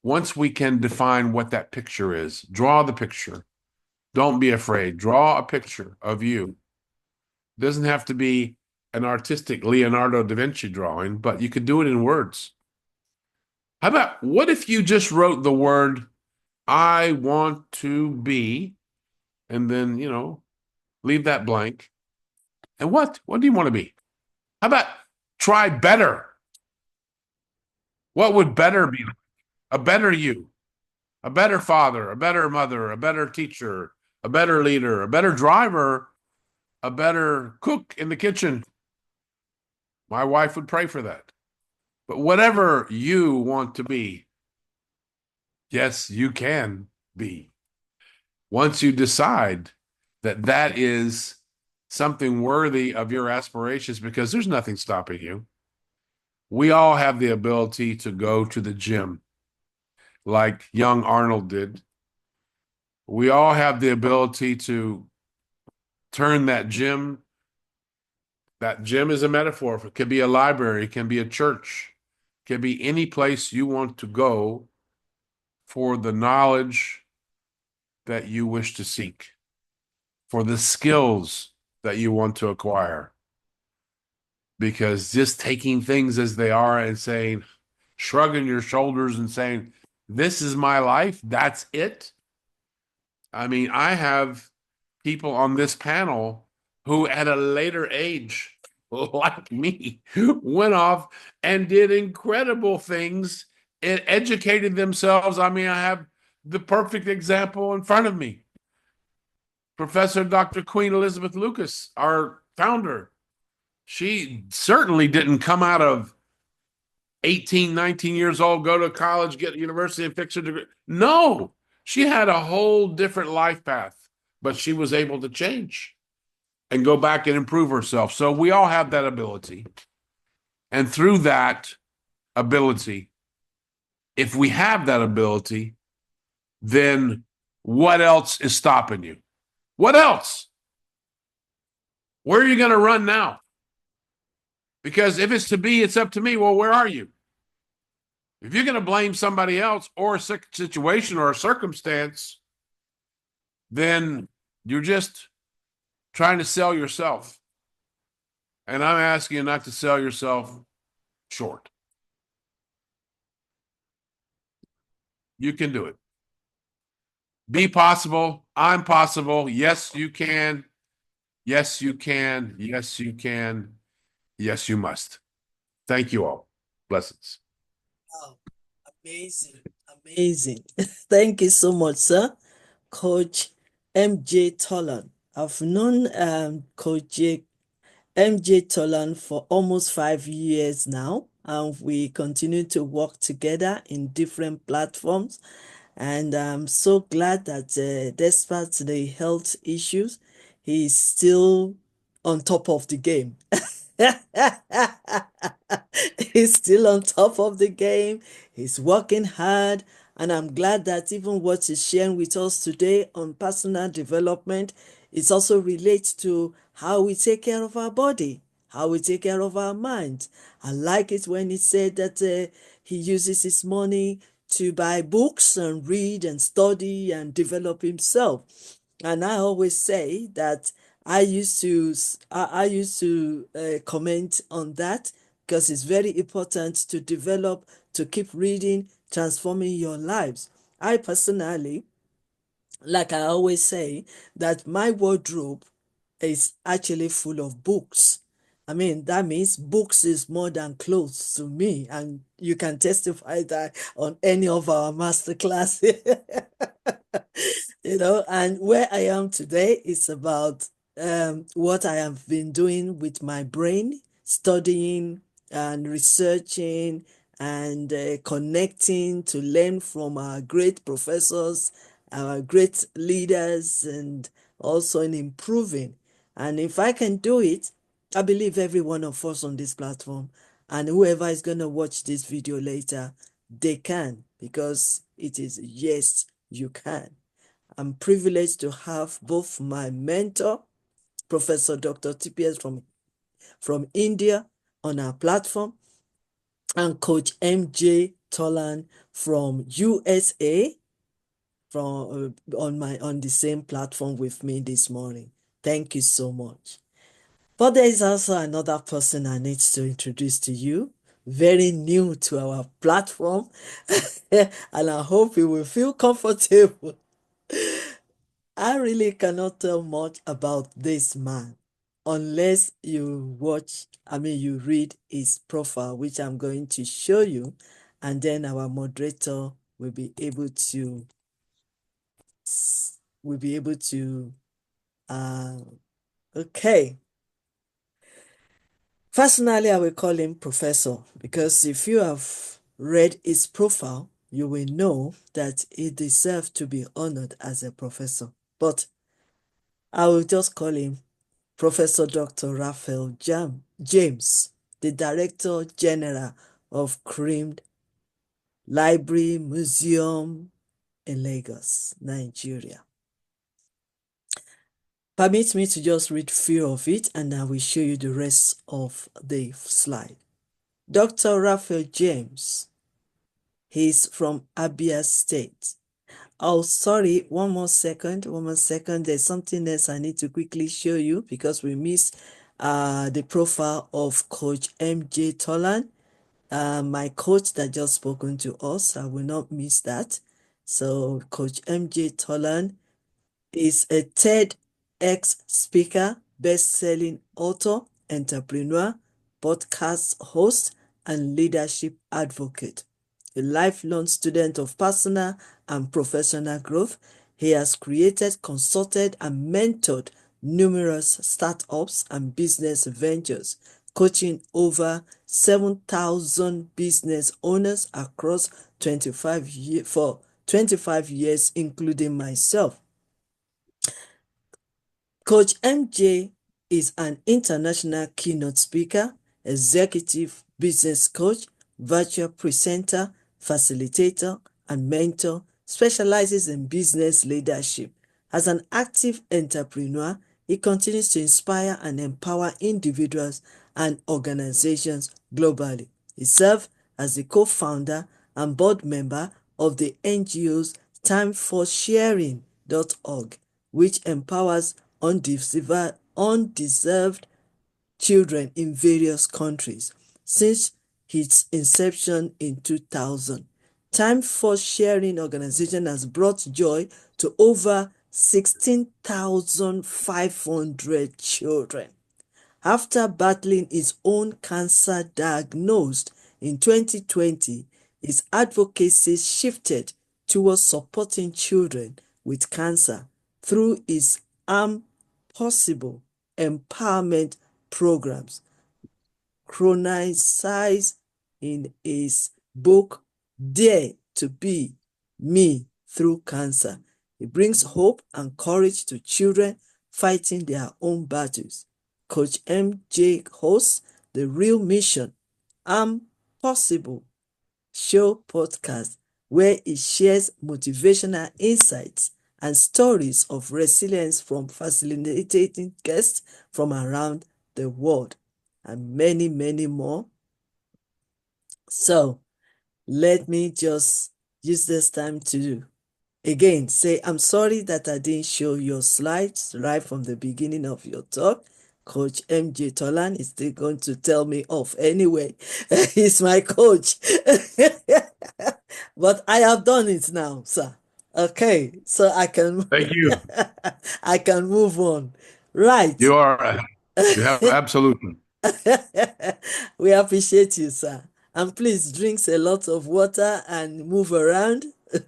[SPEAKER 11] Once we can define what that picture is, draw the picture. Don't be afraid. Draw a picture of you. It doesn't have to be an artistic Leonardo da Vinci drawing, but you could do it in words. How about, what if you just wrote the word, I want to be, and then, leave that blank. And what do you want to be? How about try better? What would better be? A better you, a better father, a better mother, a better teacher, a better leader, a better driver, a better cook in the kitchen. My wife would pray for that. But whatever you want to be, yes, you can be. Once you decide that that is something worthy of your aspirations, because there's nothing stopping you. We all have the ability to go to the gym like young Arnold did. We all have the ability to turn that gym. That gym is a metaphor. It could be a library, it can be a church, it can be any place you want to go for the knowledge that you wish to seek, for the skills that you want to acquire. Because just taking things as they are and saying, shrugging your shoulders and saying, this is my life, that's it. I mean, I have people on this panel who at a later age, like me, went off and did incredible things and educated themselves. I mean, I have the perfect example in front of me. Professor Dr. Queen Elizabeth Lucas, our founder, she certainly didn't come out of 18, 19 years old, go to college, get a university, and fix her degree. No, she had a whole different life path, but she was able to change and go back and improve herself. So we all have that ability. And through that ability, if we have that ability, then what else is stopping you? What else? Where are you going to run now? Because if it's to be, it's up to me. Well, where are you? If you're going to blame somebody else or a situation or a circumstance, then you're just trying to sell yourself. And I'm asking you not to sell yourself short. You can do it. Be possible. I'm possible. Yes, you can. Yes, you can. Yes, you can. Yes, you must. Thank you all. Blessings.
[SPEAKER 2] Wow, amazing, amazing. Thank you so much, sir. Coach MJ Tolan. I've known Coach MJ Tolan for almost 5 years now, and we continue to work together in different platforms. And I'm so glad that despite the health issues, he's still on top of the game. He's still on top of the game. He's working hard. And I'm glad that even what he's sharing with us today on personal development, it also relates to how we take care of our body, how we take care of our mind. I like it when he said that he uses his money to buy books and read and study and develop himself. And I always say that I used to comment on that because it's very important to develop, to keep reading, transforming your lives. I personally, like I always say, that my wardrobe is actually full of books. I mean, that means books is more than clothes to me, and you can testify that on any of our masterclass. And where I am today is about what I have been doing with my brain, studying and researching and connecting to learn from our great professors, our great leaders, and also in improving. And if I can do it, I believe every one of us on this platform and whoever is going to watch this video later, they can, because it is yes, you can. I'm privileged to have both my mentor, Professor Dr. TPS from India on our platform, and Coach MJ Tolan from USA on the same platform with me this morning. Thank you so much. But there is also another person I need to introduce to you, very new to our platform, and I hope you will feel comfortable. I really cannot tell much about this man unless you you read his profile, which I'm going to show you, and then our moderator will be able to okay. Personally, I will call him Professor, because if you have read his profile, you will know that he deserves to be honored as a professor. But I will just call him Professor Dr. Raphael James, the Director General of Creamed Library Museum in Lagos, Nigeria. Permit me to just read few of it, and I will show you the rest of the slide. Dr. Raphael James, he's from Abia State. Oh, sorry, one more second. There's something else I need to quickly show you, because we missed the profile of Coach MJ Tolan, my coach that just spoken to us. I will not miss that. So Coach MJ Tolan is a TEDx speaker, best-selling author, entrepreneur, podcast host, and leadership advocate. A lifelong student of personal and professional growth. He has created, consulted, and mentored numerous startups and business ventures, coaching over 7,000 business owners across 25 years, including myself. Coach MJ is an international keynote speaker, executive business coach, virtual presenter, facilitator, and mentor, specializes in business leadership. As an active entrepreneur, he continues to inspire and empower individuals and organizations globally. He serves as the co-founder and board member of the NGO's TimeForSharing.org, which empowers undeserved children in various countries. Since its inception in 2000, Time for Sharing organization has brought joy to over 16,500 children. After battling his own cancer diagnosed in 2020, his advocacy shifted towards supporting children with cancer through his Possible empowerment programs, chronicized in his book Dare to Be Me Through Cancer. It brings hope and courage to children fighting their own battles. Coach MJ hosts The Real Mission, Possible Show podcast, where he shares motivational insights and stories of resilience from facilitating guests from around the world, and many, many more. So let me just use this time to again say I'm sorry that I didn't show your slides right from the beginning of your talk. Coach MJ Tolan is still going to tell me off anyway. He's my coach. But I have done it now, sir. Okay, so I can
[SPEAKER 11] Thank you.
[SPEAKER 2] I can move on. Right.
[SPEAKER 11] You have absolutely.
[SPEAKER 2] We appreciate you, sir. And please drink a lot of water and move around.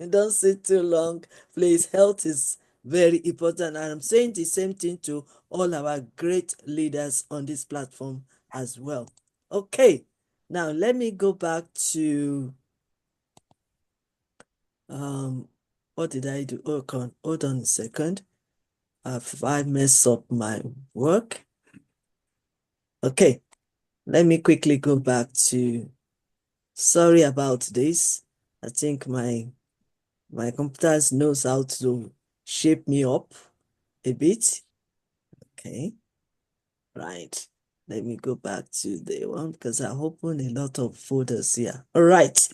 [SPEAKER 2] Don't sit too long. Please, health is very important. And I'm saying the same thing to all our great leaders on this platform as well. Okay, now let me go back to what did I do? Oh, hold on a second. I messed up my work. Okay, let me quickly go back to, sorry about this. I think my computer knows how to shape me up a bit. Okay, right. Let me go back to the one because I opened a lot of folders here. All right.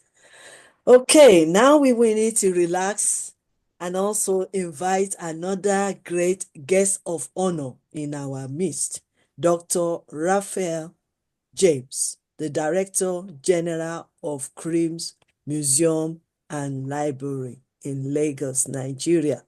[SPEAKER 2] Okay, now we will need to relax and also invite another great guest of honor in our midst, Dr. Raphael James, the Director General of CRIMS Museum and Library in Lagos, Nigeria.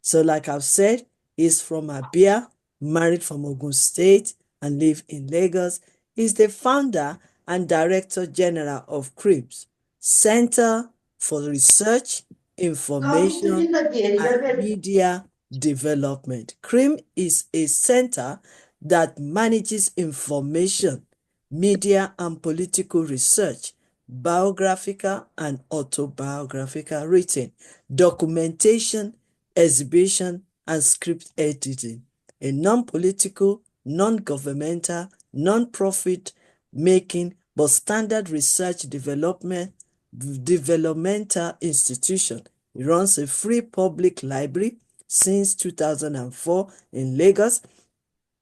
[SPEAKER 2] So like I've said, he's from Abia, married from Ogun State, and live in Lagos. He's the founder and Director General of CRIMS, Center for Research, Information, and Media Development. CRIM is a center that manages information, media and political research, biographical and autobiographical writing, documentation, exhibition, and script editing. A non-political, non-governmental, non-profit making, but standard research developmental institution. It runs a free public library since 2004 in Lagos.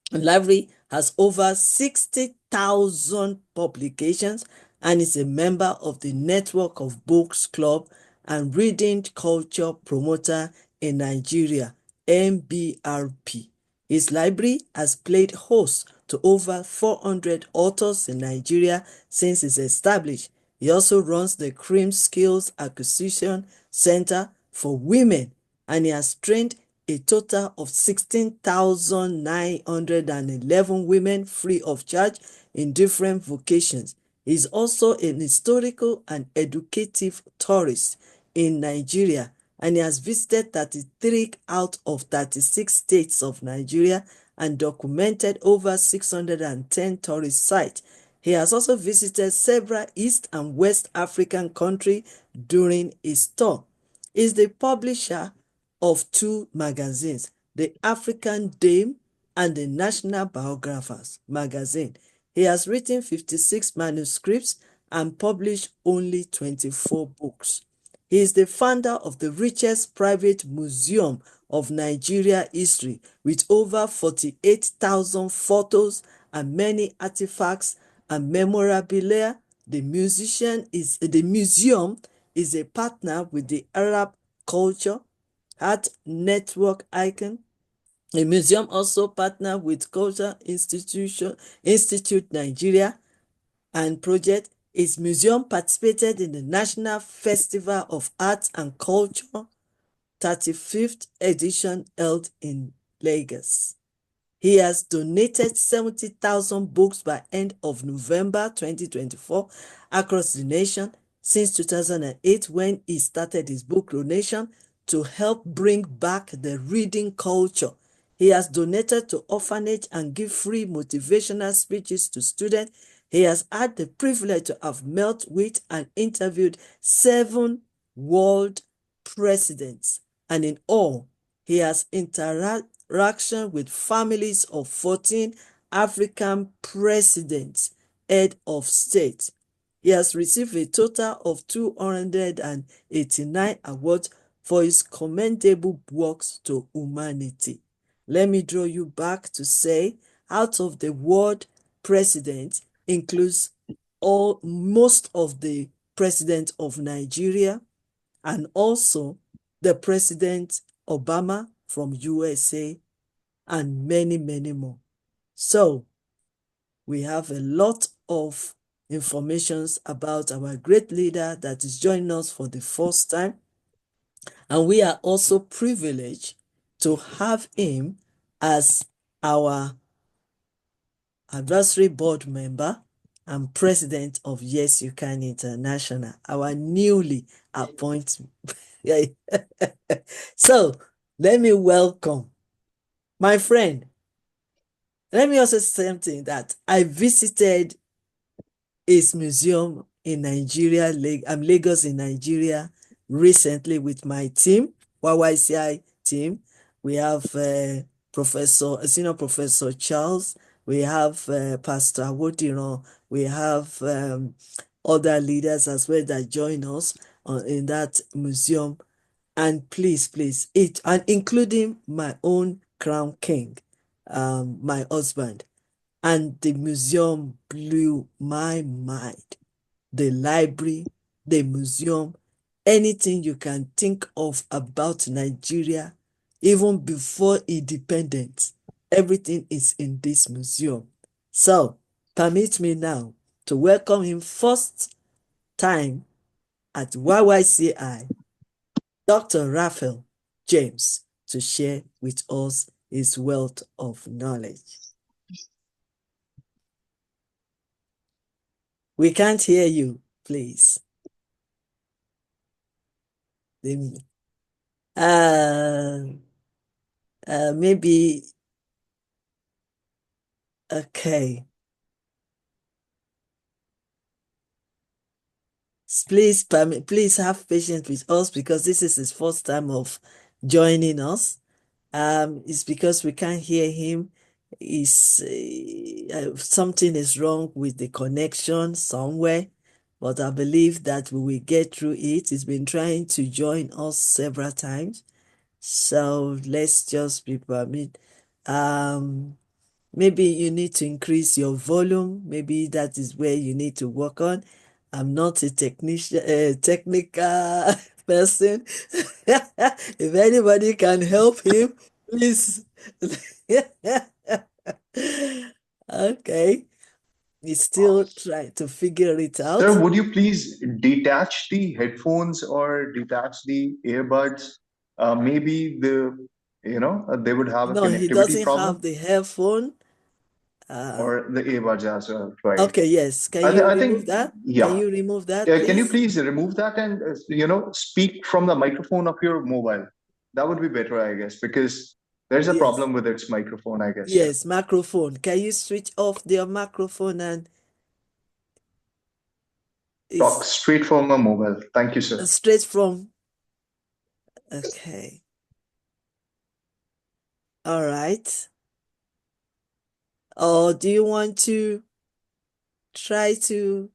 [SPEAKER 2] The library has over 60,000 publications and is a member of the Network of Books Club and Reading Culture Promoter in Nigeria, NBRP. His library has played host to over 400 authors in Nigeria since its established. He also runs the CRIM Skills Acquisition Center for Women, and he has trained a total of 16,911 women free of charge in different vocations. He is also an historical and educative tourist in Nigeria and he has visited 33 out of 36 states of Nigeria and documented over 610 tourist sites. He has also visited several East and West African countries during his tour. He is the publisher of 2 magazines, the African Dame and the National Biographers magazine. He has written 56 manuscripts and published only 24 books. He is the founder of the richest private museum of Nigeria history with over 48,000 photos and many artifacts and memorabilia. The museum is a partner with the Arab Culture Art Network Icon. The museum also partnered with Culture Institute Nigeria and project. Its museum participated in the National Festival of Arts and Culture 35th edition held in Lagos. He has donated 70,000 books by end of November 2024 across the nation since 2008 when he started his book donation to help bring back the reading culture. He has donated to orphanage and give free motivational speeches to students. He has had the privilege to have met with and interviewed 7 world presidents, and in all, he has interaction with families of 14 African presidents, head of state. He has received a total of 289 awards for his commendable works to humanity. Let me draw you back to say, out of the world presidents includes most of the presidents of Nigeria, and also the President Obama from USA, and many, many more. So we have a lot of informations about our great leader that is joining us for the first time. And we are also privileged to have him as our advisory board member and president of YYCI International, our newly appointed. So let me welcome my friend. Let me also say something that I visited his museum in Nigeria, Lagos in Nigeria, recently with my team, YYCI team. We have Senior Professor Charles, we have Pastor Awodiran, we have other leaders as well that join us in that museum. And please, and including my own crown king, my husband. And the museum blew my mind. The library, the museum, anything you can think of about Nigeria, even before independence, everything is in this museum. So, permit me now to welcome him first time at YYCI, Dr. Raphael James, to share with us his wealth of knowledge. We can't hear you, please. Maybe, okay. Please have patience with us because this is his first time of joining us. It's because we can't hear him. Something is wrong with the connection somewhere, but I believe that we will get through it. He's been trying to join us several times, so let's just be permitted. Maybe you need to increase your volume. Maybe that is where you need to work on. I'm not a technical person. If anybody can help him, please. Okay. He's still trying to figure it out.
[SPEAKER 3] Sir, would you please detach the headphones or detach the earbuds? Maybe they would have a
[SPEAKER 2] No, he
[SPEAKER 3] connectivity
[SPEAKER 2] doesn't
[SPEAKER 3] problem.
[SPEAKER 2] have the headphone.
[SPEAKER 3] or the earbuds as well, right?
[SPEAKER 2] Okay, yes. Can you remove that?
[SPEAKER 3] Yeah.
[SPEAKER 2] Can you remove that,
[SPEAKER 3] Can you
[SPEAKER 2] please?
[SPEAKER 3] please remove that and speak from the microphone of your mobile? That would be better, I guess, because there's a
[SPEAKER 2] Yes.
[SPEAKER 3] problem with its microphone, I guess.
[SPEAKER 2] Yes, microphone. Can you switch off their microphone and
[SPEAKER 3] Talk straight from the mobile. Thank you, sir.
[SPEAKER 2] straight from? Okay. All right. Or do you want to try to?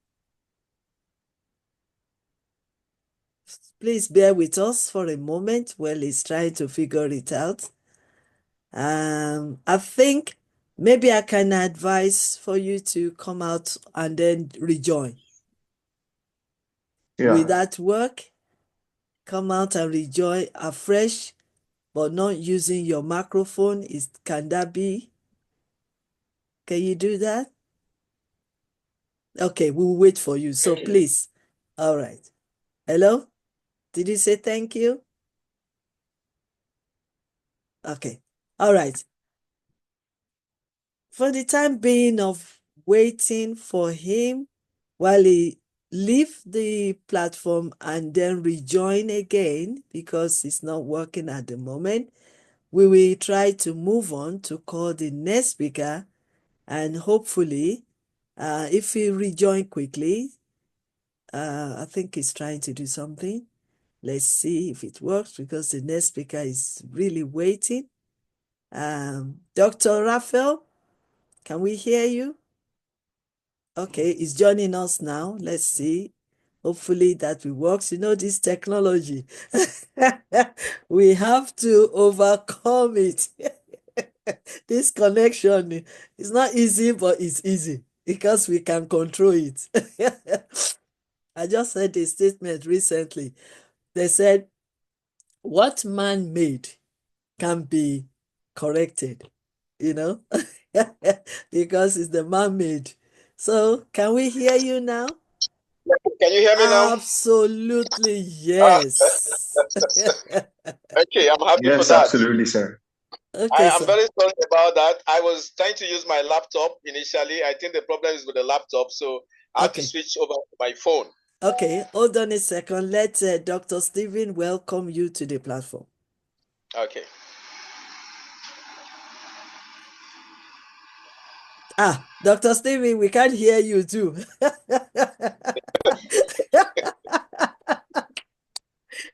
[SPEAKER 2] Please bear with us for a moment while he's trying to figure it out. I think maybe I can advise for you to come out and then rejoin.
[SPEAKER 3] Yeah.
[SPEAKER 2] Will that work? Come out and rejoin afresh, but not using your microphone. Can that be? Can you do that? Okay, we'll wait for you. So please. All right. Hello? Did you say thank you? Okay. All right. For the time being of waiting for him while he leave the platform and then rejoin again because it's not working at the moment, we will try to move on to call the next speaker, and hopefully if he rejoin quickly, I think he's trying to do something. Let's see if it works because the next speaker is really waiting. Dr. Raphael, can we hear you? Okay, he's joining us now. Let's see. Hopefully that will work. You know, this technology, we have to overcome it. This connection is not easy, but it's easy because we can control it. I just heard a statement recently. They said, what man made can be corrected, because it's the man made. So, can we hear you now?
[SPEAKER 12] Can you hear me now?
[SPEAKER 2] Absolutely, yes.
[SPEAKER 12] Okay, I'm happy for
[SPEAKER 3] Yes,
[SPEAKER 12] that.
[SPEAKER 3] absolutely, sir.
[SPEAKER 2] Okay,
[SPEAKER 12] I'm very sorry about that. I was trying to use my laptop initially. I think the problem is with the laptop, so I have to switch over to my phone.
[SPEAKER 2] Okay, hold on a second. Let Dr. Stephen welcome you to the platform.
[SPEAKER 12] Okay.
[SPEAKER 2] Dr. Stephen, we can't hear you too.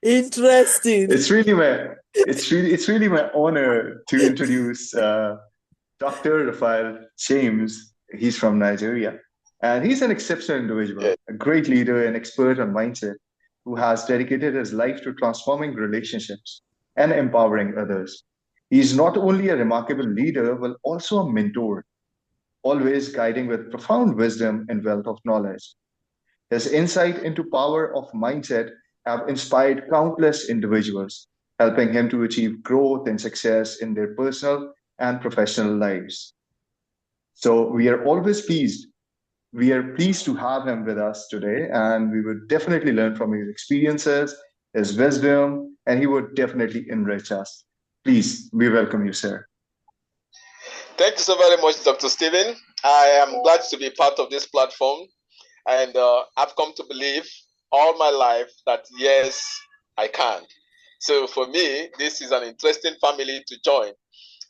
[SPEAKER 2] Interesting.
[SPEAKER 3] It's really my honor to introduce Dr. Raphael James. He's from Nigeria, and he's an exceptional individual, a great leader and expert on mindset who has dedicated his life to transforming relationships and empowering others. He's not only a remarkable leader, but also a mentor, always guiding with profound wisdom and wealth of knowledge. His insight into power of mindset have inspired countless individuals, helping him to achieve growth and success in their personal and professional lives. So we are always pleased. We are pleased to have him with us today, and we would definitely learn from his experiences, his wisdom, and he would definitely enrich us. Please, we welcome you, sir.
[SPEAKER 12] Thank you so very much, Dr. Stephen. I am glad to be part of this platform. And I've come to believe all my life that, yes, I can. So for me, this is an interesting family to join.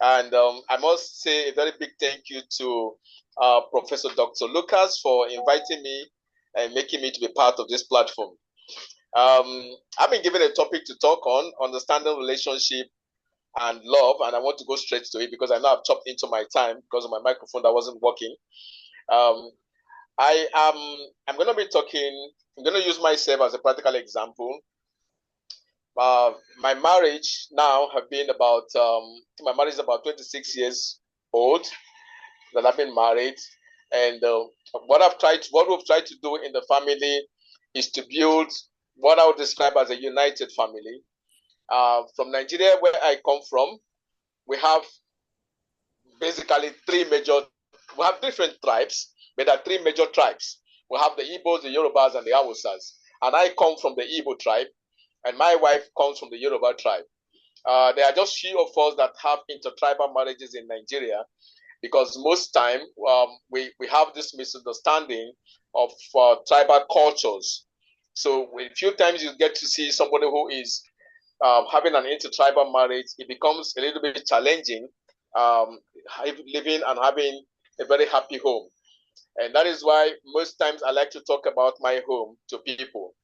[SPEAKER 12] And I must say a very big thank you to Professor Dr. Lucas for inviting me and making me to be part of this platform. I've been given a topic to talk on, understanding relationship and love, and I want to go straight to it because I know I've chopped into my time because of my microphone that wasn't working. I'm going to be talking, I'm going to use myself as a practical example. My marriage now have been about, my marriage is about 26 years old that I've been married. And what we've tried to do in the family is to build what I would describe as a united family. From Nigeria, where I come from, we have basically we have different tribes, but there are three major tribes. We have the Igbos, the Yorubas, and the Hausas. And I come from the Igbo tribe, and my wife comes from the Yoruba tribe. There are just few of us that have intertribal marriages in Nigeria. because most time we have this misunderstanding of tribal cultures. So a few times you get to see somebody who is having an intertribal marriage, it becomes a little bit challenging living and having a very happy home. And that is why most times I like to talk about my home to people.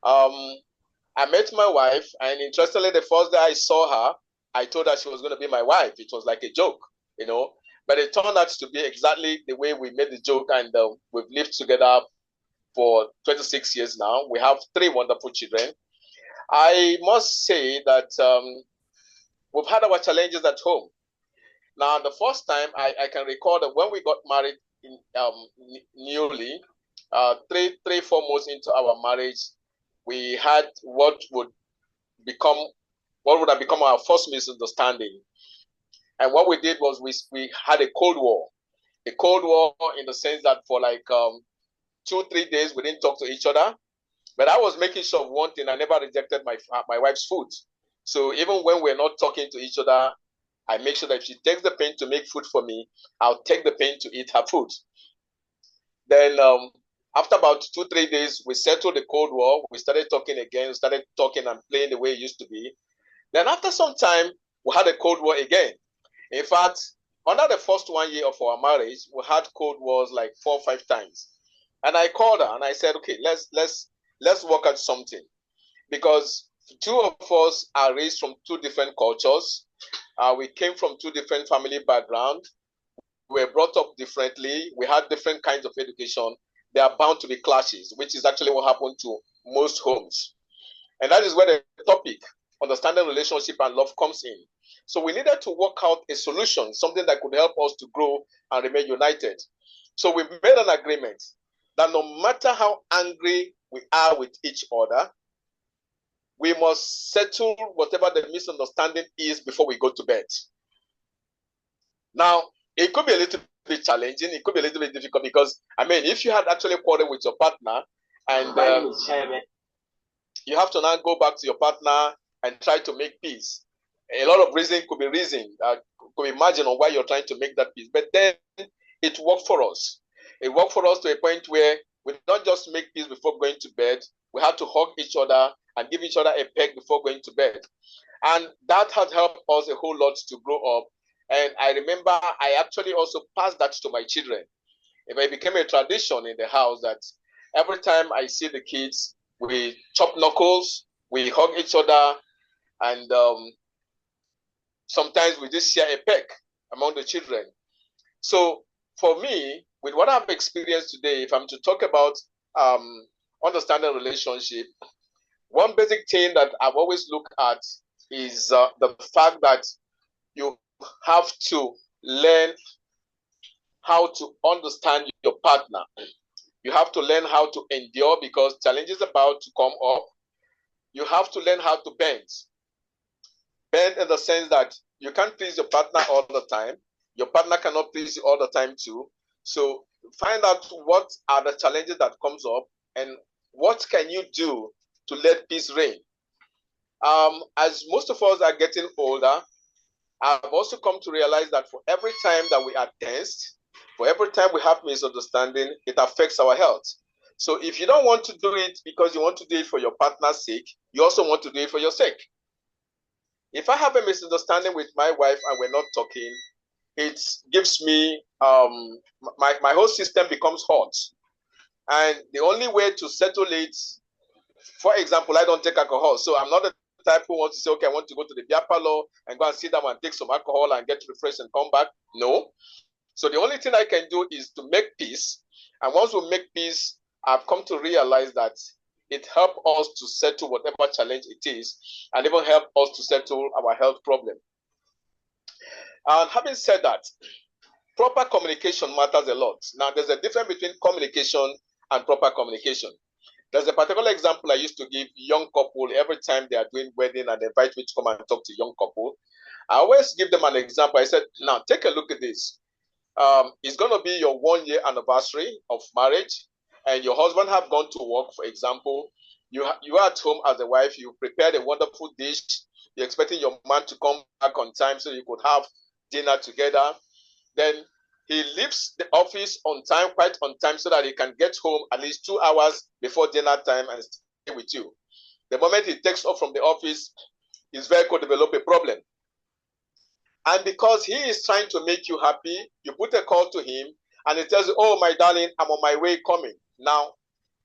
[SPEAKER 12] I met my wife, and interestingly, the first day I saw her, I told her she was going to be my wife. It was like a joke, you know, but it turned out to be exactly the way we made the joke, and we've lived together for 26 years now. We have 3 wonderful children. I must say that we've had our challenges at home. Now, the first time I can recall that when we got married in, newly, 4 months into our marriage, we had what would have become our first misunderstanding. And what we did was we had a Cold War. A Cold War in the sense that for like 2-3 days we didn't talk to each other. But I was making sure of one thing: I never rejected my wife's food. So even when we're not talking to each other, I make sure that if she takes the pain to make food for me, I'll take the pain to eat her food. Then after about 2-3 days, we settled the Cold War. We started talking again, started talking and playing the way it used to be. Then after some time, we had a Cold War again. In fact, under the first 1 year of our marriage, we had Cold Wars like 4 or 5 times. And I called her and I said, okay, let's work at something, because 2 of us are raised from 2 different cultures. We came from 2 different family backgrounds. We were brought up differently. We had different kinds of education. There are bound to be clashes, which is actually what happened to most homes. And that is where the topic, understanding relationship and love, comes in. So we needed to work out a solution, something that could help us to grow and remain united. So we made an agreement that no matter how angry we are with each other, we must settle whatever the misunderstanding is before we go to bed. Now, it could be a little bit challenging. It could be a little bit difficult because, I mean, if you had actually quarreled with your partner and you have to now go back to your partner and try to make peace. A lot of reason could be could be margin on why you're trying to make that peace. But then it worked for us. It worked for us to a point where we don't just make peace before going to bed. We had to hug each other and give each other a peck before going to bed. And that has helped us a whole lot to grow up. And I remember I actually also passed that to my children. It became a tradition in the house that every time I see the kids, we chop knuckles, we hug each other, and sometimes we just share a peck among the children. So for me, with what I've experienced today, if I'm to talk about understanding relationship, one basic thing that I've always looked at is the fact that you have to learn how to understand your partner. You have to learn how to endure because challenges are about to come up. You have to learn how to bend. Bend in the sense that you can't please your partner all the time. Your partner cannot please you all the time too. So find out what are the challenges that comes up and what can you do to let peace reign. As most of us are getting older, I've also come to realize that for every time that we are tensed, for every time we have misunderstanding, it affects our health. So if you don't want to do it because you want to do it for your partner's sake, you also want to do it for your sake. If I have a misunderstanding with my wife and we're not talking, it gives me, my whole system becomes hot. And the only way to settle it, for example, I don't take alcohol. So I'm not the type who wants to say, okay, I want to go to the beer parlor and go and sit down and take some alcohol and get refreshed and come back. No. So the only thing I can do is to make peace. And once we make peace, I've come to realize that it helps us to settle whatever challenge it is and even help us to settle our health problem. And having said that, proper communication matters a lot. Now, there's a difference between communication and proper communication. There's a particular example I used to give young couple every time they are doing wedding and they invite me to come and talk to young couple. I always give them an example. I said, now take a look at this. It's going to be your 1 year anniversary of marriage and your husband have gone to work, for example. You are at home as a wife. You prepared a wonderful dish. You're expecting your man to come back on time so you could have dinner together. Then he leaves the office on time, quite on time, so that he can get home at least 2 hours before dinner time and stay with you. The moment he takes off from the office, his vehicle develop a problem. And because he is trying to make you happy, you put a call to him and he tells you, oh, my darling, I'm on my way coming. Now,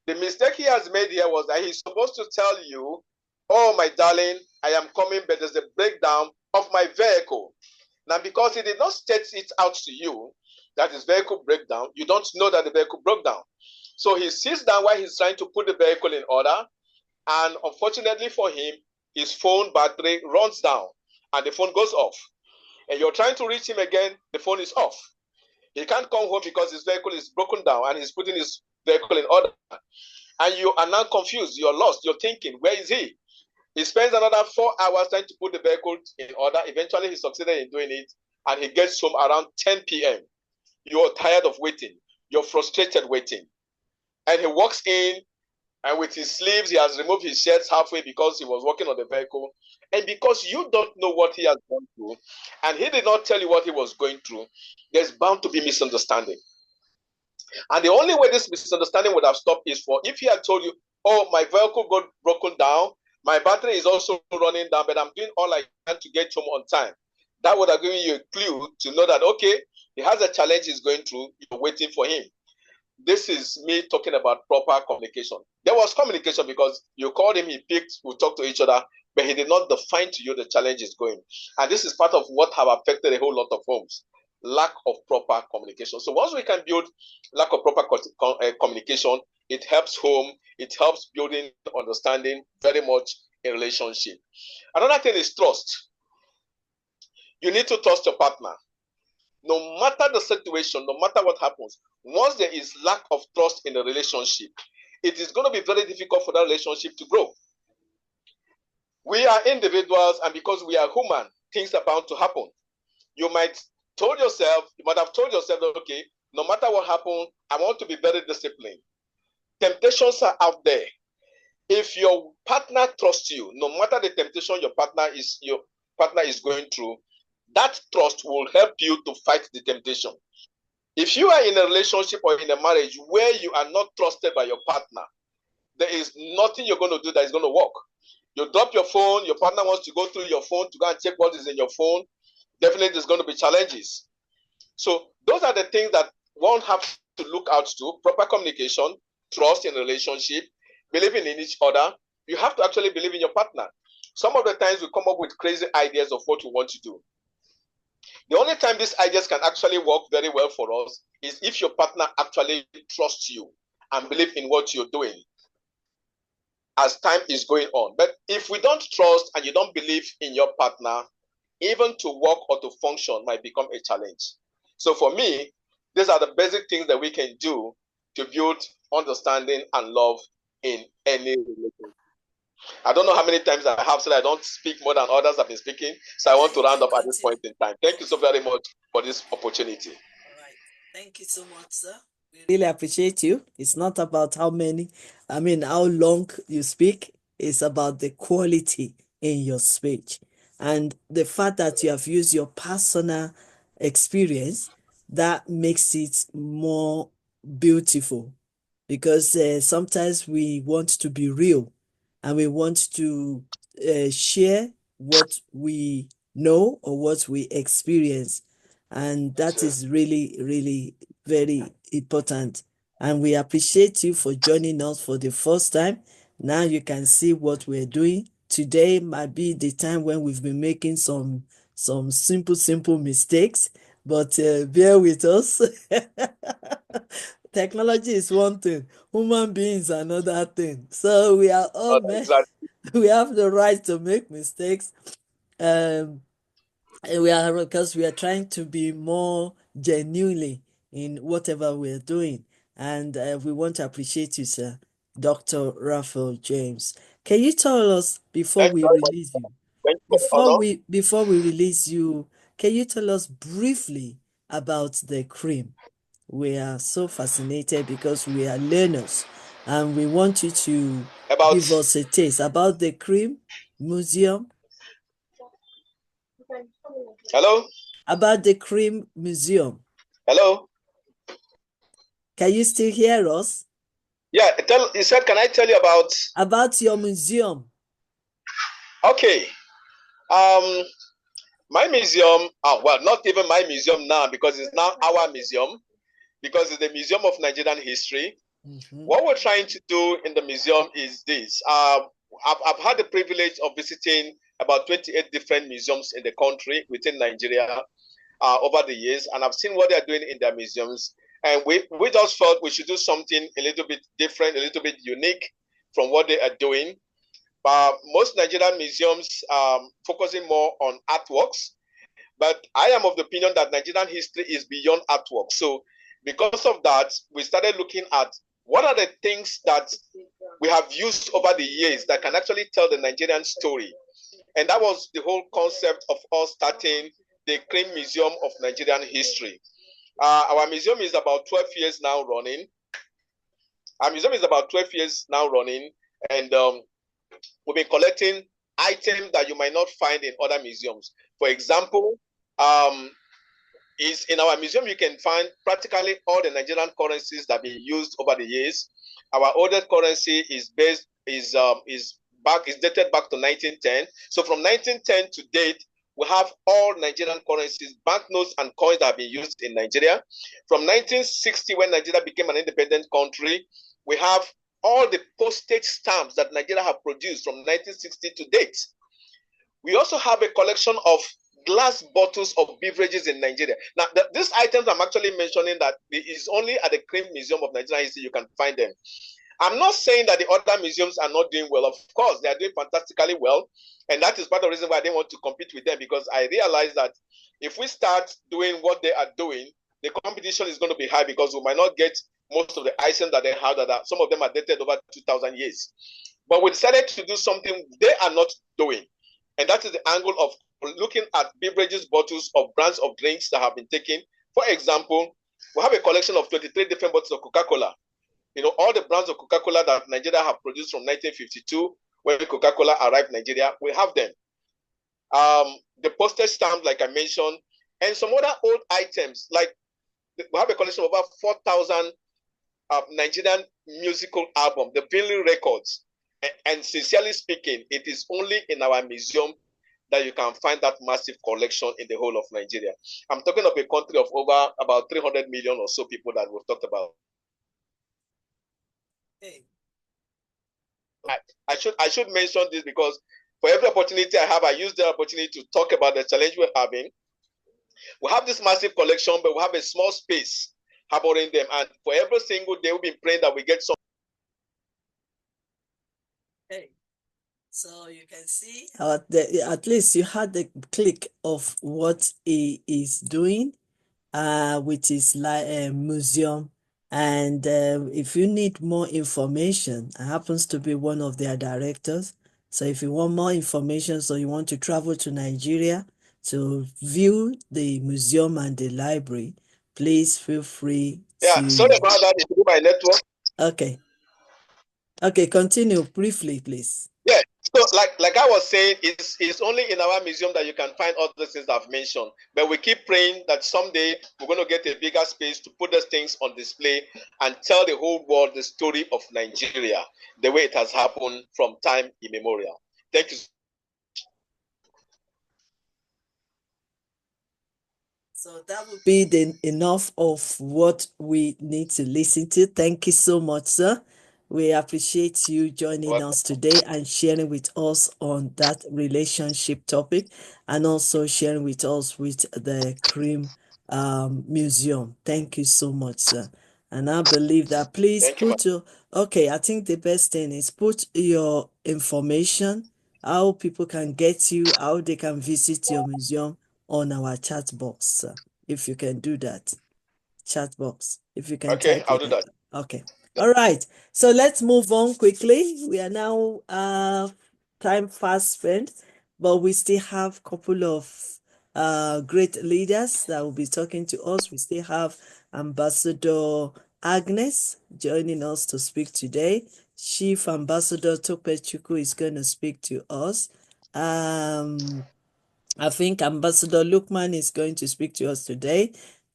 [SPEAKER 12] the mistake he has made here was that he's supposed to tell you, oh, my darling, I am coming, but there's a breakdown of my vehicle. Now, because he did not state it out to you that his vehicle break down, you don't know that the vehicle broke down. So he sits down while he's trying to put the vehicle in order. And unfortunately for him, his phone battery runs down and the phone goes off. And you're trying to reach him again, the phone is off. He can't come home because his vehicle is broken down and he's putting his vehicle in order. And you are now confused, you're lost, you're thinking, where is he? He spends another 4 hours trying to put the vehicle in order. Eventually, he succeeded in doing it, and he gets home around 10 p.m. You're tired of waiting. You're frustrated waiting. And he walks in, and with his sleeves, he has removed his shirts halfway because he was working on the vehicle. And because you don't know what he has gone through, and he did not tell you what he was going through, there's bound to be misunderstanding. And the only way this misunderstanding would have stopped is for if he had told you, oh, my vehicle got broken down, my battery is also running down, but I'm doing all I can to get home on time. That would have given you a clue to know that, okay, he has a challenge he's going through, you're waiting for him. This is me talking about proper communication. There was communication because you called him, he picked, we talked to each other, but he did not define to you the challenge is going. And this is part of what have affected a whole lot of homes. Lack of proper communication. So once we can build lack of proper communication, it helps home, it helps building understanding very much in relationship. Another thing is trust. You need to trust your partner. No matter the situation, no matter what happens, once there is lack of trust in the relationship, it is going to be very difficult for that relationship to grow. We are individuals, and because we are human, things are bound to happen. You might have told yourself that, okay, no matter what happens, I want to be very disciplined. Temptations are out there. If your partner trusts you, no matter the temptation your partner is going through, that trust will help you to fight the temptation. If you are in a relationship or in a marriage where you are not trusted by your partner, there is nothing you're going to do that is going to work. You drop your phone, your partner wants to go through your phone to go and check what is in your phone, definitely there's going to be challenges. So those are the things that one have to look out to: proper communication, trust in a relationship, believing in each other. You have to actually believe in your partner. Some of the times we come up with crazy ideas of what we want to do. The only time these ideas can actually work very well for us is if your partner actually trusts you and believe in what you're doing as time is going on. But if we don't trust and you don't believe in your partner, even to work or to function might become a challenge. So for me, these are the basic things that we can do to build understanding and love in any relationship. I don't know how many times I have said I don't speak more than others have been speaking, so I want to round up at this point in time. Thank you so very much for this opportunity.
[SPEAKER 2] All right. Thank you so much, sir. We really appreciate you. It's not about how long you speak. It's about the quality in your speech. And the fact that you have used your personal experience, that makes it more beautiful. Because sometimes we want to be real and we want to share what we know or what we experience. And that is really, really very important. And we appreciate you for joining us for the first time. Now you can see what we're doing. Today might be the time when we've been making some simple mistakes, but bear with us. Technology is one thing, human beings are another thing. So we are all men.
[SPEAKER 12] Exactly.
[SPEAKER 2] We have the right to make mistakes. And because we are trying to be more genuinely in whatever we're doing. And we want to appreciate you, sir, Dr. Raphael James. Can you tell us before we release you? Before we release you, can you tell us briefly about the cream? We are so fascinated because we are learners and we want you to give us a taste about the cream museum.
[SPEAKER 12] Hello?
[SPEAKER 2] about the Cream Museum.
[SPEAKER 12] Hello?
[SPEAKER 2] Can you still hear us?
[SPEAKER 12] Yeah, you said, can I tell you
[SPEAKER 2] about your museum?
[SPEAKER 12] Okay. My museum, well, not even my museum now, because it's now our museum, because it's the Museum of Nigerian History. What we're trying to do in the museum is this. I've had the privilege of visiting about 28 different museums in the country within Nigeria over the years, and I've seen what they're doing in their museums. And we just felt we should do something a little bit different, a little bit unique from what they are doing. Most Nigerian museums focusing more on artworks, but I am of the opinion that Nigerian history is beyond artwork. So because of that, we started looking at what are the things that we have used over the years that can actually tell the Nigerian story. And that was the whole concept of us starting the Cream Museum of Nigerian History. Our museum is about 12 years now running. Our museum is about 12 years now running, and we've been collecting items that you might not find in other museums. For example, is in our museum, you can find practically all the Nigerian currencies that have been used over the years. Our oldest currency is dated back to 1910. So from 1910 to date, we have all Nigerian currencies, banknotes and coins that have been used in Nigeria. From 1960, when Nigeria became an independent country, we have all the postage stamps that Nigeria have produced from 1960 to date. We also have a collection of glass bottles of beverages in Nigeria. Now, these items I'm actually mentioning that it is only at the Cream Museum of Nigerian History you can find them. I'm not saying that the other museums are not doing well. Of course, they are doing fantastically well. And that is part of the reason why I didn't want to compete with them, because I realized that if we start doing what they are doing, the competition is going to be high, because we might not get most of the items that they have, some of them are dated over 2,000 years. But we decided to do something they are not doing. And that is the angle of looking at beverages, bottles of brands of drinks that have been taken. For example, we have a collection of 23 different bottles of Coca-Cola. You know, all the brands of Coca-Cola that Nigeria have produced from 1952, when Coca-Cola arrived in Nigeria, we have them. The postage stamp, like I mentioned, and some other old items, like we have a collection of over 4,000 Nigerian musical albums, the vinyl records. And sincerely speaking, it is only in our museum that you can find that massive collection in the whole of Nigeria. I'm talking of a country of over about 300 million or so people that we've talked about.
[SPEAKER 2] Hey.
[SPEAKER 12] I should mention this, because for every opportunity I have, I use the opportunity to talk about the challenge we're having. We have this massive collection, but we have a small space harboring them. And for every single day, we've been praying that we get some.
[SPEAKER 2] Hey. So you can see at least you had the click of what he is doing with his museum. And if you need more information, I happens to be one of their directors. So if you want more information, so you want to travel to Nigeria to view the museum and the library, please feel free to...
[SPEAKER 12] Sorry about that. It's my network.
[SPEAKER 2] Okay. Okay, continue briefly, please.
[SPEAKER 12] Yeah, so like I was saying, it's only in our museum that you can find all the things I've mentioned. But we keep praying that someday we're going to get a bigger space to put those things on display and tell the whole world the story of Nigeria, the way it has happened from time immemorial. Thank you.
[SPEAKER 2] So that would be enough of what we need to listen to. Thank you so much, sir. We appreciate you joining us today and sharing with us on that relationship topic, and also sharing with us with the Cream Museum. Thank you so much, sir. And I believe that please put your, okay, I think the best thing is put your information, how people can get you, how they can visit your museum on our chat box, if you can do that. Chat box, if you can.
[SPEAKER 12] Okay, I'll do that.
[SPEAKER 2] Okay. All right. So let's move on quickly. We are now time fast spent, but we still have a couple of great leaders that will be talking to us. We still have Ambassador Agnes joining us to speak today. Chief Ambassador Topechukwu is going to speak to us. I think Ambassador Lukman is going to speak to us today.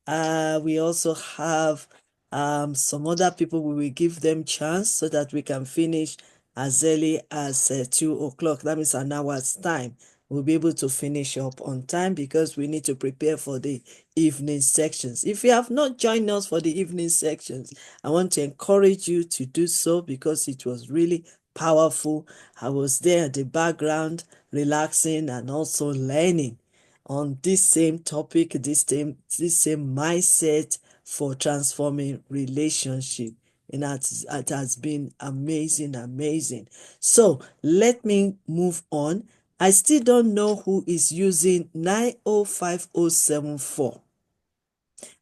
[SPEAKER 2] We also have some other people. We will give them chance so that we can finish as early as 2 o'clock. That means an hour's time. We'll be able to finish up on time because we need to prepare for the evening sections. If you have not joined us for the evening sections, I want to encourage you to do so because it was really powerful. I was there at the background, relaxing and also learning on this same topic, this same mindset for transforming relationship. And it has been amazing. So let me move on. I still don't know who is using 905074.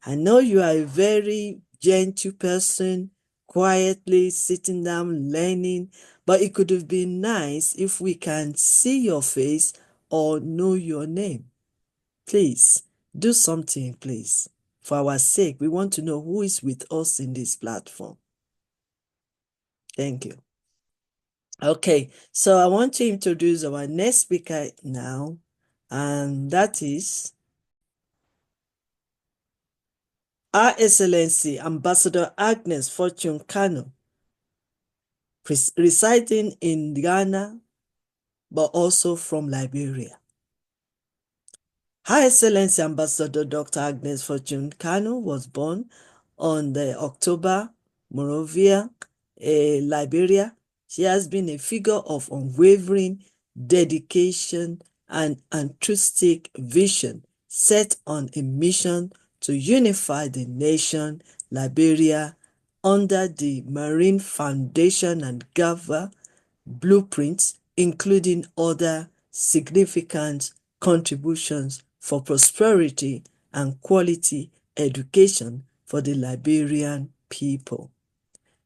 [SPEAKER 2] I know you are a very gentle person, quietly sitting down, learning, but it could have been nice if we can see your face or know your name. Please, do something, please. For our sake, we want to know who is with us in this platform. Thank you. Okay, so I want to introduce our next speaker now, and that is Her Excellency Ambassador Agnes Fortune Kano, residing in Ghana, but also from Liberia. Her Excellency Ambassador Dr. Agnes Fortune Kano was born on the October, Monrovia, Liberia. She has been a figure of unwavering dedication and altruistic vision, set on a mission to unify the nation, Liberia, under the Marine Foundation and GAVA blueprints, including other significant contributions for prosperity and quality education for the Liberian people.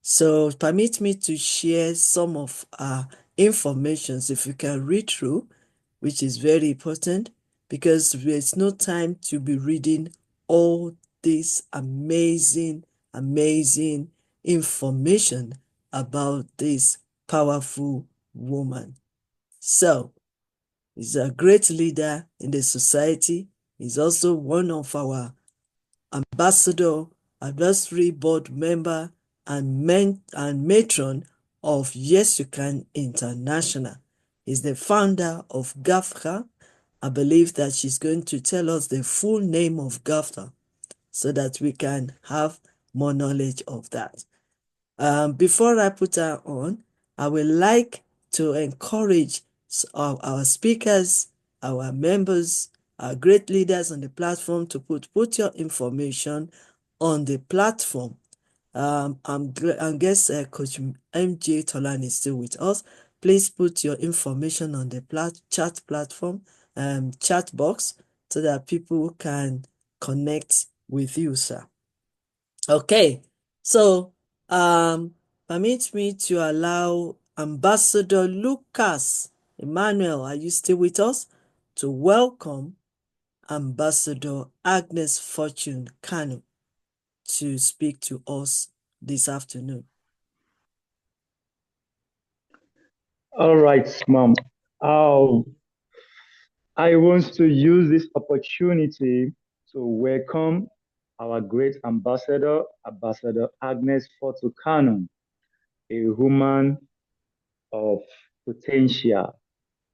[SPEAKER 2] So permit me to share some of our information, if you can read through, which is very important because there's no time to be reading all this amazing information about this powerful woman. So, he's a great leader in the society. He's also one of our ambassador, advisory board member, and matron of YYCI International. He's the founder of GAFCA. I believe that she's going to tell us the full name of GAFCA so that we can have more knowledge of that. Before I put her on, I would like to encourage our speakers, our members, our great leaders on the platform to put your information on the platform. I guess Coach MJ Tolan is still with us. Please put your information on the chat platform, chat box, so that people can connect with you, sir. Okay, so permit me to allow Ambassador Lucas Emmanuel, are you still with us? To welcome Ambassador Agnes Fortune Kano to speak to us this afternoon.
[SPEAKER 6] All right, Mom. I want to use this opportunity to welcome our great ambassador, Ambassador Agnes Fortune Kano, a woman of potential,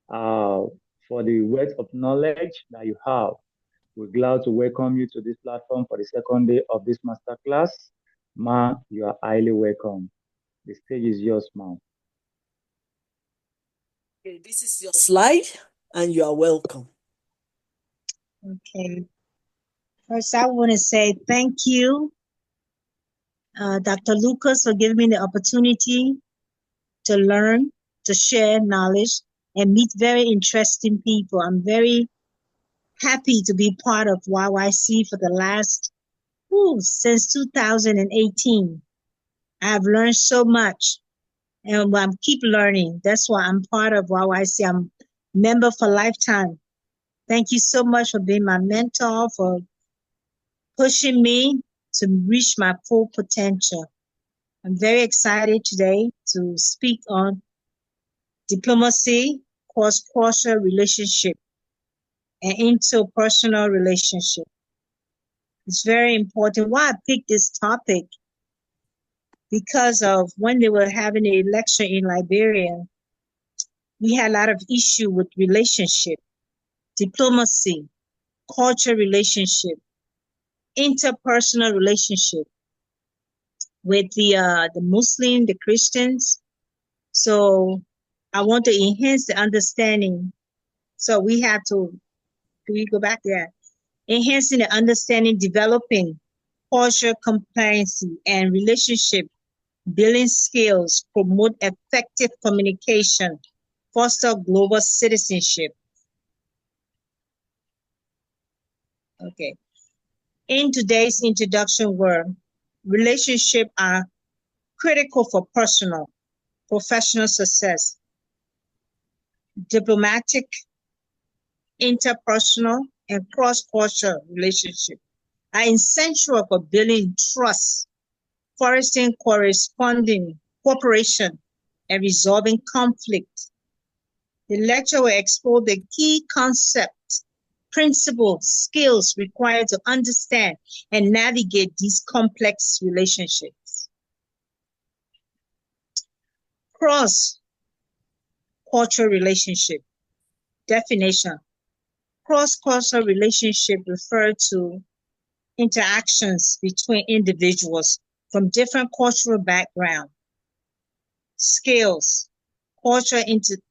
[SPEAKER 6] for the wealth of knowledge that you have. We're glad to welcome you to this platform for the second day of this masterclass. Ma, you are highly welcome. The stage is yours, ma'am.
[SPEAKER 2] Okay, this is your slide, and you are welcome.
[SPEAKER 8] Okay. First, I want to say thank you, Dr. Lucas, for giving me the opportunity to learn, to share knowledge, and meet very interesting people. I'm very happy to be part of YYC for the last, since 2018. I've learned so much, and I'm keep learning. That's why I'm part of YYC. I'm member for lifetime. Thank you so much for being my mentor, for pushing me to reach my full potential. I'm very excited today to speak on diplomacy, cross-cultural relationship. and interpersonal relationship. It's very important. Why I picked this topic, because of when they were having an election in Liberia, we had a lot of issue with relationship, diplomacy, culture relationship, interpersonal relationship with the Muslim, the Christians. So I want to enhance the understanding. So we have to, can we go back there? Enhancing the understanding, developing culture compliancy and relationship building skills, promote effective communication, foster global citizenship. Okay. In today's introduction world, relationships are critical for personal, professional success. Diplomatic, interpersonal, and cross-cultural relationships are essential for building trust, fostering corresponding cooperation, and resolving conflict. The lecture will explore the key concepts, principles, skills required to understand and navigate these complex relationships. Cross-cultural relationship. Definition. Cross-cultural relationship refer to interactions between individuals from different cultural backgrounds. Skills. Cultural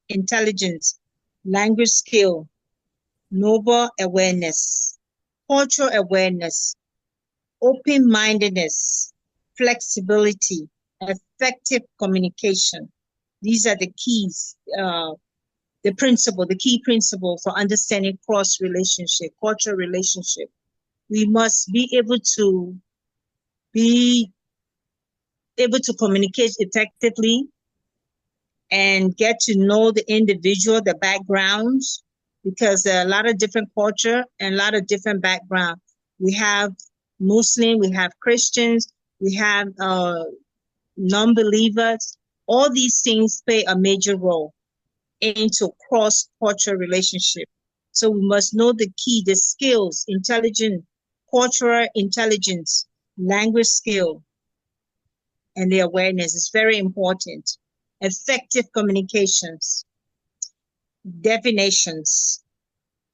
[SPEAKER 8] intelligence, language skill, noble awareness, cultural awareness, open-mindedness, flexibility, effective communication. These are the keys, the key principle for understanding cross-relationship, cultural relationship. We must be able to communicate effectively and get to know the individual, the backgrounds, because there are a lot of different culture and a lot of different background. We have Muslim, we have Christians, we have non-believers. All these things play a major role into cross-cultural relationship. So we must know the key, the skills, cultural intelligence, language skill, and the awareness is very important. Effective communications. Definitions.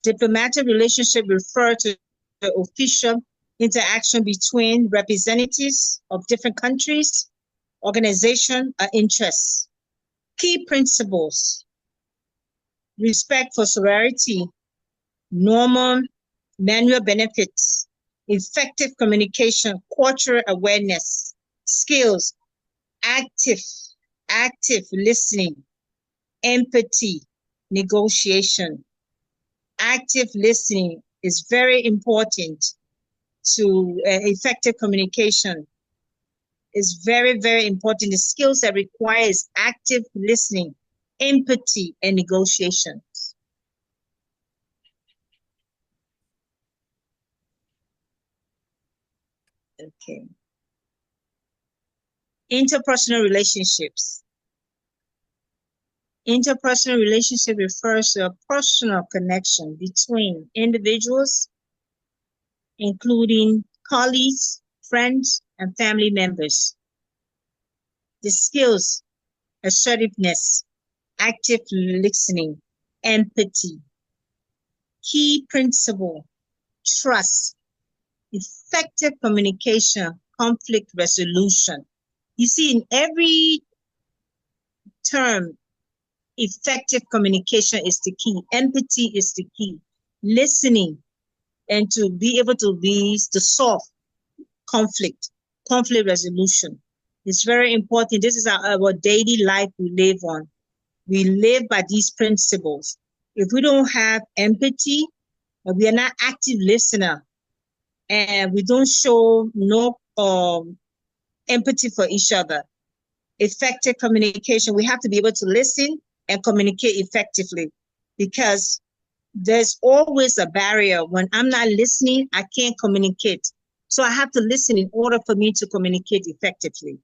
[SPEAKER 8] Diplomatic relationship refer to the official interaction between representatives of different countries, organizations, or interests. Key principles. Respect for sovereignty, normal manual benefits, effective communication, cultural awareness, skills, active listening, empathy, negotiation. Active listening is very important to effective communication. Is very, very important. The skills that requires active listening, empathy, and negotiation. Okay. Interpersonal relationships. Interpersonal relationship refers to a personal connection between individuals, including colleagues, friends, and family members. The skills, assertiveness, active listening, empathy. Key principle, trust, effective communication, conflict resolution. You see, in every term, effective communication is the key. Empathy is the key. Listening and to be able to solve conflict resolution. It's very important. This is our daily life we live on. We live by these principles. If we don't have empathy, we are not active listener, and we don't show no empathy for each other. Effective communication, we have to be able to listen and communicate effectively, because there's always a barrier. When I'm not listening, I can't communicate. So I have to listen in order for me to communicate effectively,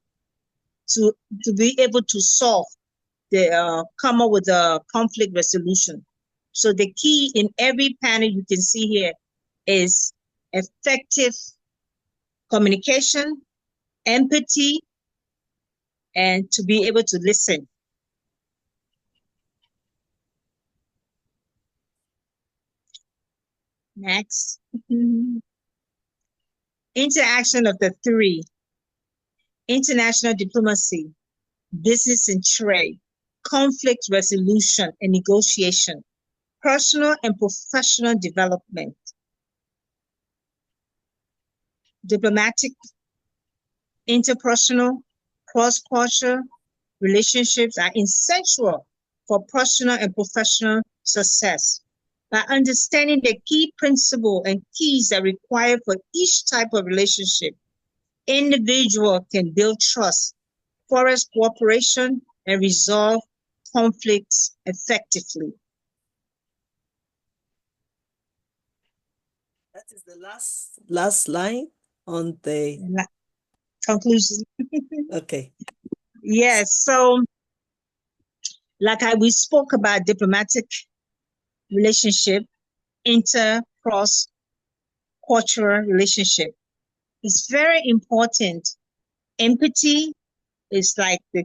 [SPEAKER 8] to be able to solve come up with a conflict resolution. So the key in every panel you can see here is effective communication, empathy, and to be able to listen. Next. Interaction of the three: international diplomacy, business and trade, conflict resolution and negotiation, personal and professional development. Diplomatic, interpersonal, cross-cultural relationships are essential for personal and professional success. By understanding the key principle and keys that are required for each type of relationship, individual can build trust, forest cooperation, and resolve conflicts effectively.
[SPEAKER 2] That is the last line on the
[SPEAKER 8] conclusion.
[SPEAKER 2] Okay.
[SPEAKER 8] Yes. So, we spoke about diplomatic relationship, cross cultural relationship. It's very important. Empathy is like the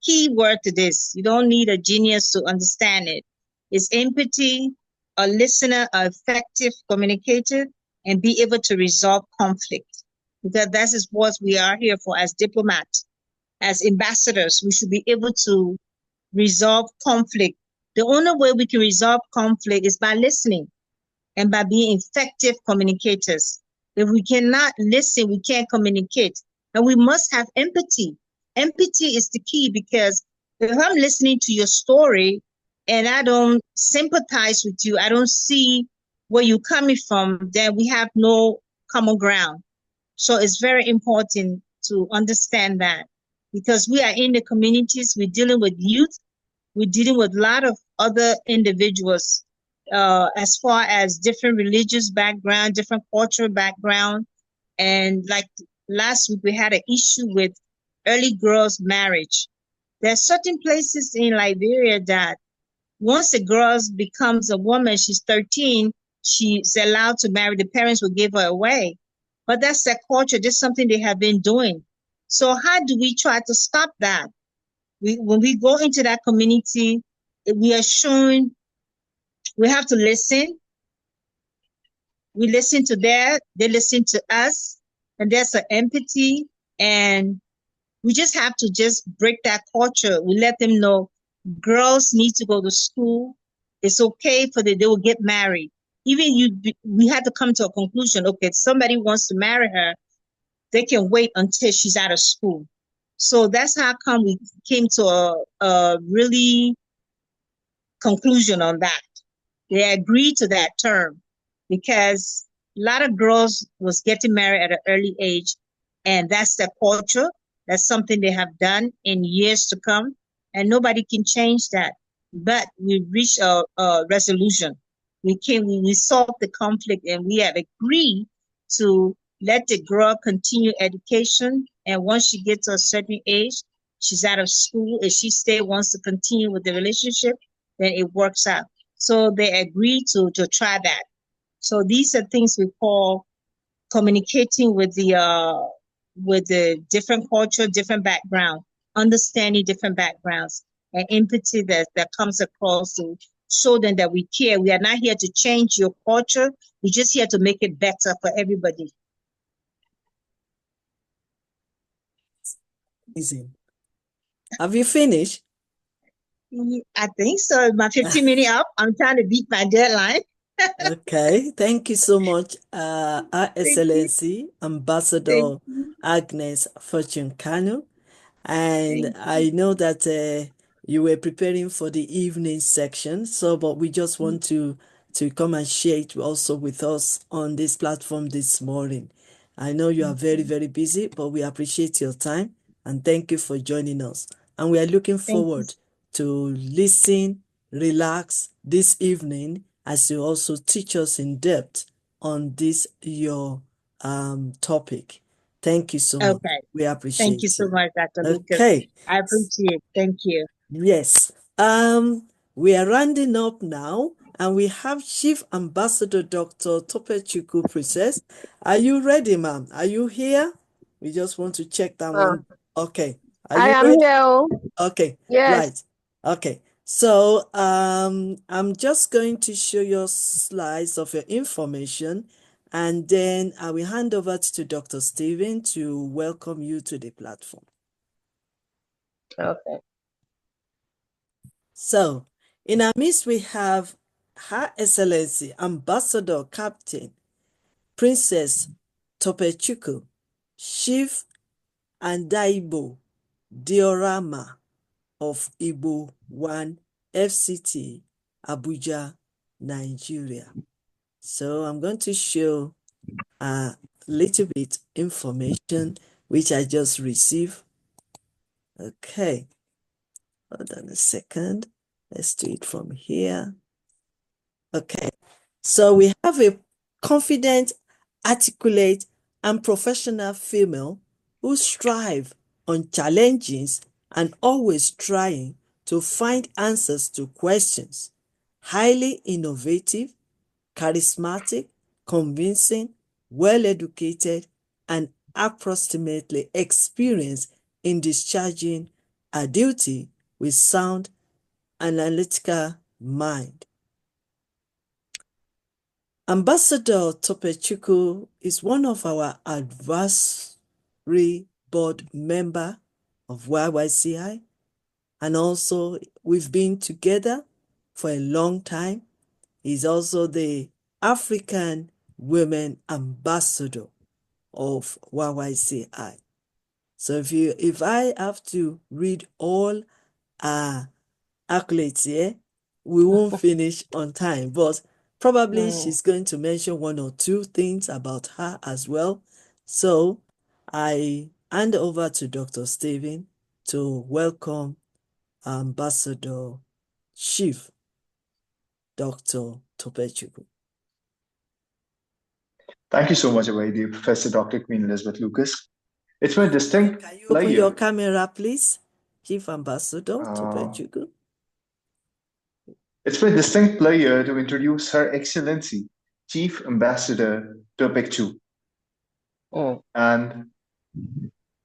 [SPEAKER 8] key word to this. You don't need a genius to understand it. It's empathy, a listener, an effective communicator, and be able to resolve conflict. Because that is what we are here for as diplomats, as ambassadors. We should be able to resolve conflict. The only way we can resolve conflict is by listening and by being effective communicators. If we cannot listen, we can't communicate. And we must have empathy. Empathy is the key, because if I'm listening to your story and I don't sympathize with you, I don't see where you're coming from, then we have no common ground. So it's very important to understand that, because we are in the communities, we're dealing with youth, we're dealing with a lot of other individuals, as far as different religious background, different cultural background. And like last week, we had an issue with early girls' marriage. There are certain places in Liberia that once a girl becomes a woman, she's 13, she's allowed to marry. The parents will give her away. But that's their culture. That's something they have been doing. So how do we try to stop that? When we go into that community, we are showing we have to listen. We listen to they listen to us, and there's an empathy, and we just have to just break that culture. We let them know girls need to go to school. It's okay for they will get married. Even we had to come to a conclusion. Okay, if somebody wants to marry her, they can wait until she's out of school. So that's how come we came to a really conclusion on that. They agreed to that term because a lot of girls was getting married at an early age, and that's their culture. That's something they have done in years to come, and nobody can change that. But we reached a resolution. We solved the conflict, and we have agreed to let the girl continue education. And once she gets to a certain age, she's out of school. If she wants to continue with the relationship, then it works out. So they agreed to try that. So these are things we call communicating with the different culture, different background, understanding different backgrounds, and empathy that comes across to show them that we care. We are not here to change your culture. We're just here to make it better for everybody.
[SPEAKER 2] Amazing. Have you finished?
[SPEAKER 8] I think so. My 15 minutes up. I'm trying to beat my deadline.
[SPEAKER 2] Okay, thank you so much, Her Excellency Ambassador Agnes Fortune Kanu. And I know that you were preparing for the evening section, but we just want to come and share it also with us on this platform this morning. I know you are very, very busy, but we appreciate your time and thank you for joining us. And we are looking forward to listen, relax this evening as you also teach us in depth on this your topic. Thank you so much. We appreciate it.
[SPEAKER 8] Thank you so much, Dr. Lucas.
[SPEAKER 2] Okay.
[SPEAKER 8] I appreciate it. Thank you.
[SPEAKER 2] Yes. We are rounding up now, And we have Chief Ambassador Dr. Topechukwu Princess. Are you ready, ma'am? Are you here? We just want to check that one. Okay. Are
[SPEAKER 13] I
[SPEAKER 2] you
[SPEAKER 13] am
[SPEAKER 2] ready?
[SPEAKER 13] here.
[SPEAKER 2] Okay.
[SPEAKER 13] Yes.
[SPEAKER 2] Right. Okay. So I'm just going to show you slides of your information, and then I will hand over to Dr. Stephen to welcome you to the platform.
[SPEAKER 13] Okay.
[SPEAKER 2] So, in our midst, we have Her Excellency Ambassador Captain Princess Topechukwu, Chief Andaibo Diorama of Igbo 1 FCT, Abuja, Nigeria. So I'm going to show a little bit information which I just received. Okay, hold on a second. Let's do it from here. Okay, so we have a confident, articulate, and professional female who strive on challenges and always trying to find answers to questions. Highly innovative, charismatic, convincing, well-educated, and approximately experienced in discharging a duty with sound analytical mind. Ambassador Topechukwu is one of our advisory board member of YYCI, and also we've been together for a long time. He's also the African Women Ambassador of YYCI. So if I have to read all accolades here, we won't finish on time, but probably she's going to mention one or two things about her as well. So I hand over to Dr. Stephen to welcome Ambassador Chief Dr. Topechukwu.
[SPEAKER 3] Thank you so much, YD, Professor Dr. Queen Elizabeth Lucas. It's my distinct
[SPEAKER 2] Can you
[SPEAKER 3] pleasure.
[SPEAKER 2] open your camera, please? Chief Ambassador Topechukwu.
[SPEAKER 3] It's my distinct pleasure to introduce Her Excellency, Chief Ambassador Topechukwu. And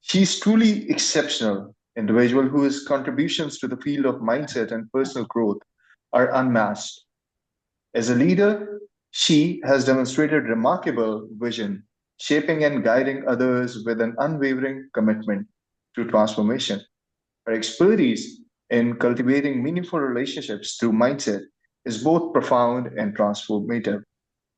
[SPEAKER 3] she's truly exceptional individual whose contributions to the field of mindset and personal growth are unmatched. As a leader, she has demonstrated remarkable vision, shaping and guiding others with an unwavering commitment to transformation. Her expertise in cultivating meaningful relationships through mindset is both profound and transformative.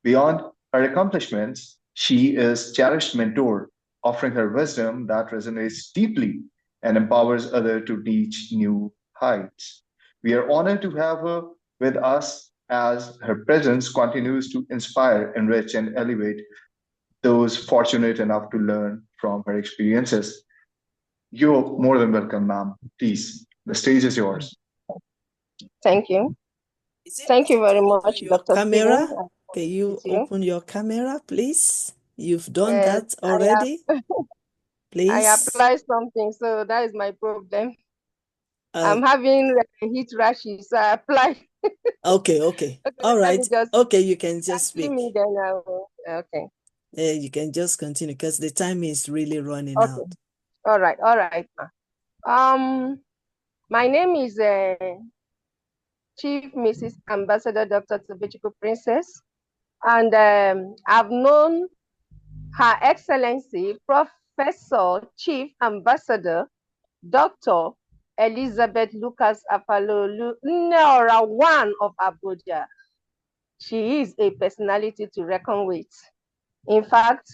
[SPEAKER 3] Beyond her accomplishments, she is cherished mentor, offering her wisdom that resonates deeply and empowers others to reach new heights. We are honored to have her with us as her presence continues to inspire, enrich, and elevate those fortunate enough to learn from her experiences. You're more than welcome, ma'am. Please, the stage is yours.
[SPEAKER 13] Thank you. Thank you very much, Dr.
[SPEAKER 2] Camera?
[SPEAKER 13] Stephen.
[SPEAKER 2] Can you open your camera, please? You've done that already. Please.
[SPEAKER 13] I applied something, so that is my problem. I'm having heat rashes, so I apply.
[SPEAKER 2] Okay. All right. Okay, you can just speak.
[SPEAKER 13] Me then okay.
[SPEAKER 2] You can just continue because the time is really running out.
[SPEAKER 13] All right. My name is Chief Mrs. Ambassador Dr. Topechukwu Princess, and I've known Her Excellency Professor Chief Ambassador Dr. Elizabeth Lucas Afalolu Nora One of Abuja. She is a personality to reckon with. In fact,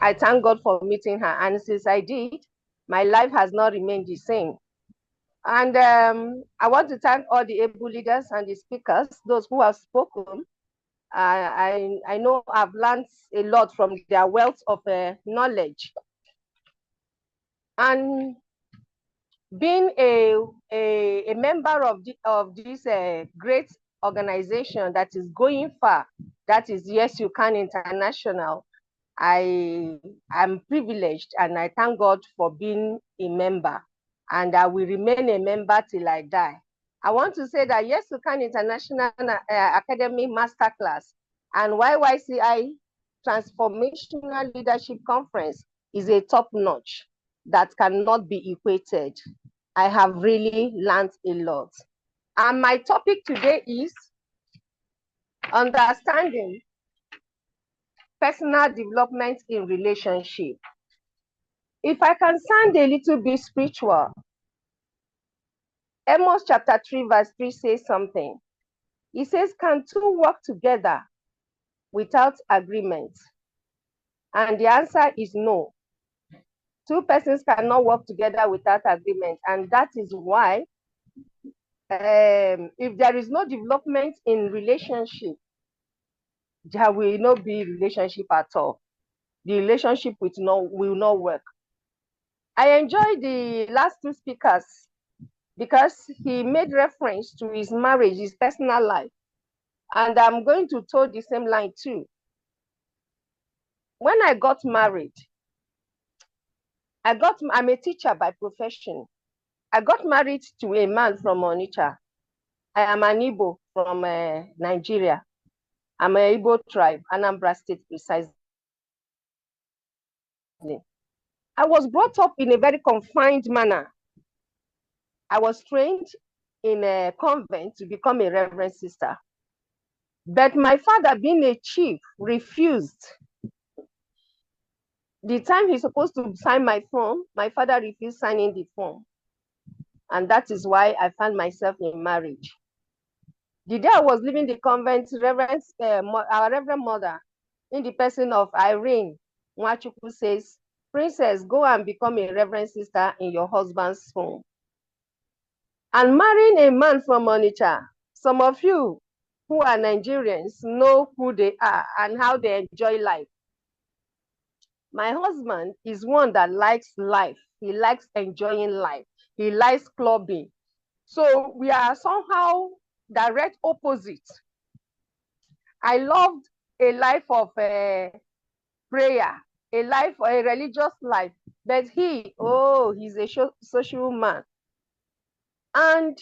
[SPEAKER 13] I thank God for meeting her, and since I did, my life has not remained the same. And I want to thank all the able leaders and the speakers, those who have spoken. I know I've learned a lot from their wealth of knowledge. And being a member of this great organization that is going far, that is YYCI International, I am privileged and I thank God for being a member, and I will remain a member till I die. I want to say that Y.Y.C.I International Academy Masterclass and YYCI Transformational Leadership Conference is a top notch that cannot be equated. I have really learned a lot. And my topic today is understanding personal development in relationship. If I can sound a little bit spiritual, Amos chapter 3 verse 3 says something. It says, can two work together without agreement? And the answer is no. Two persons cannot work together without agreement. And that is why if there is no development in relationship, there will not be relationship at all. The relationship will not work. I enjoyed the last two speakers because he made reference to his marriage, his personal life. And I'm going to toe the same line too. When I got married, I'm a teacher by profession. I got married to a man from Onitsha. I am an Igbo from Nigeria. I'm an Igbo tribe, Anambra State precisely. I was brought up in a very confined manner. I was trained in a convent to become a reverend sister. But my father, being a chief, refused. The time he's supposed to sign my form, my father refused signing the form. And that is why I found myself in marriage. The day I was leaving the convent, our Reverend Mother, in the person of Irene Nwachukwu, says, Princess, go and become a reverend sister in your husband's home. And marrying a man from Onitsha, some of you who are Nigerians know who they are and how they enjoy life. My husband is one that likes life. He likes enjoying life. He likes clubbing. So we are somehow direct opposites. I loved a life of prayer, a religious life. But he's a social man. And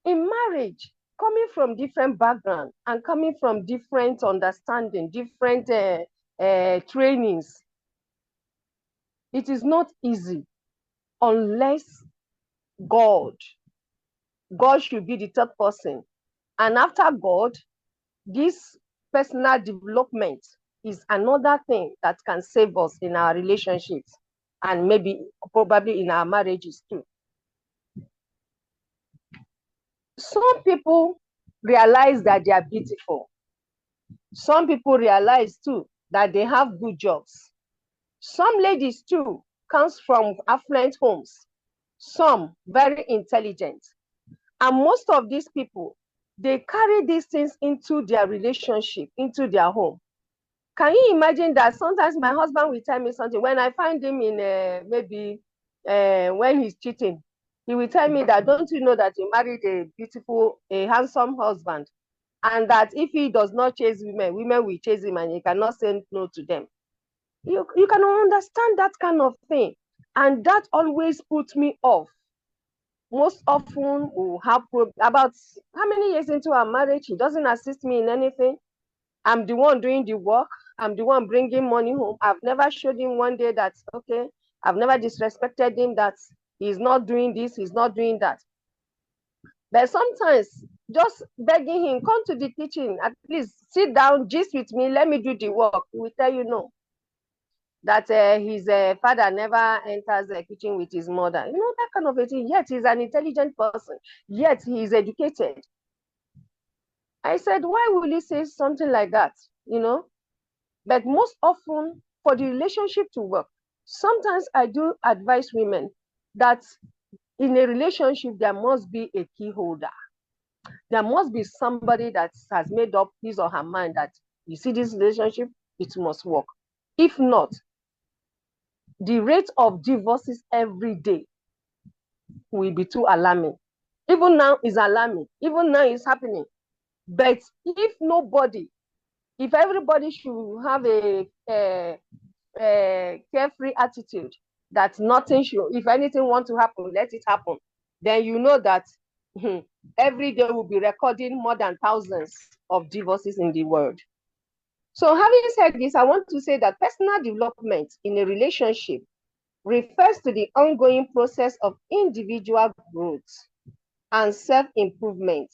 [SPEAKER 13] in marriage, coming from different background and coming from different understanding, different trainings, it is not easy unless God should be the third person. And after God, this personal development is another thing that can save us in our relationships and probably in our marriages too. Some people realize that they are beautiful. Some people realize too that they have good jobs. Some ladies too comes from affluent homes. Some very intelligent. And most of these people, they carry these things into their relationship, into their home. Can you imagine that sometimes my husband will tell me something when I find him in when he's cheating, he will tell me that, don't you know that you married a handsome husband, and that if he does not chase women will chase him and he cannot say no to them. You can understand that kind of thing. And that always puts me off. Most often we'll have about how many years into our marriage, he doesn't assist me in anything. I'm the one doing the work. I'm the one bringing money home. I've never showed him one day that, okay, I've never disrespected him, that he's not doing this, he's not doing that. But sometimes just begging him, come to the kitchen, at least sit down, gist with me, let me do the work. He will tell you no. That his father never enters the kitchen with his mother. You know, that kind of a thing. Yet he's an intelligent person. Yet he is educated. I said, why will he say something like that? You know? But most often, for the relationship to work, sometimes I do advise women that in a relationship, there must be a key holder. There must be somebody that has made up his or her mind that, you see, this relationship, it must work. If not, the rate of divorces every day will be too alarming. Even now is alarming. Even now is happening. But if everybody should have a carefree attitude that nothing should, if anything wants to happen, let it happen, then you know that every day we'll be recording more than thousands of divorces in the world. So having said this, I want to say that personal development in a relationship refers to the ongoing process of individual growth and self-improvement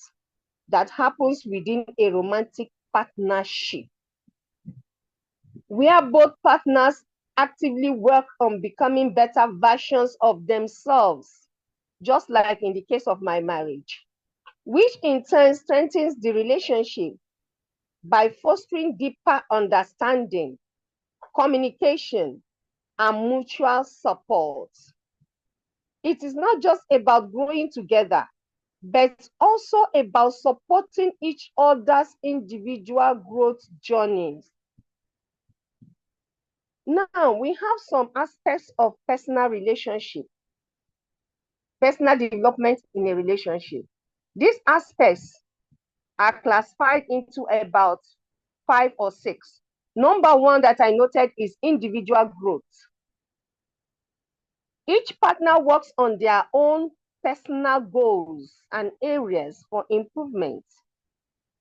[SPEAKER 13] that happens within a romantic partnership, where both partners actively work on becoming better versions of themselves, just like in the case of my marriage, which in turn strengthens the relationship by fostering deeper understanding, communication, and mutual support. It is not just about growing together, but also about supporting each other's individual growth journeys. Now, we have some aspects of personal relationship, personal development in a relationship. These aspects are classified into about 5 or 6. Number one that I noted is individual growth. Each partner works on their own personal goals and areas for improvement,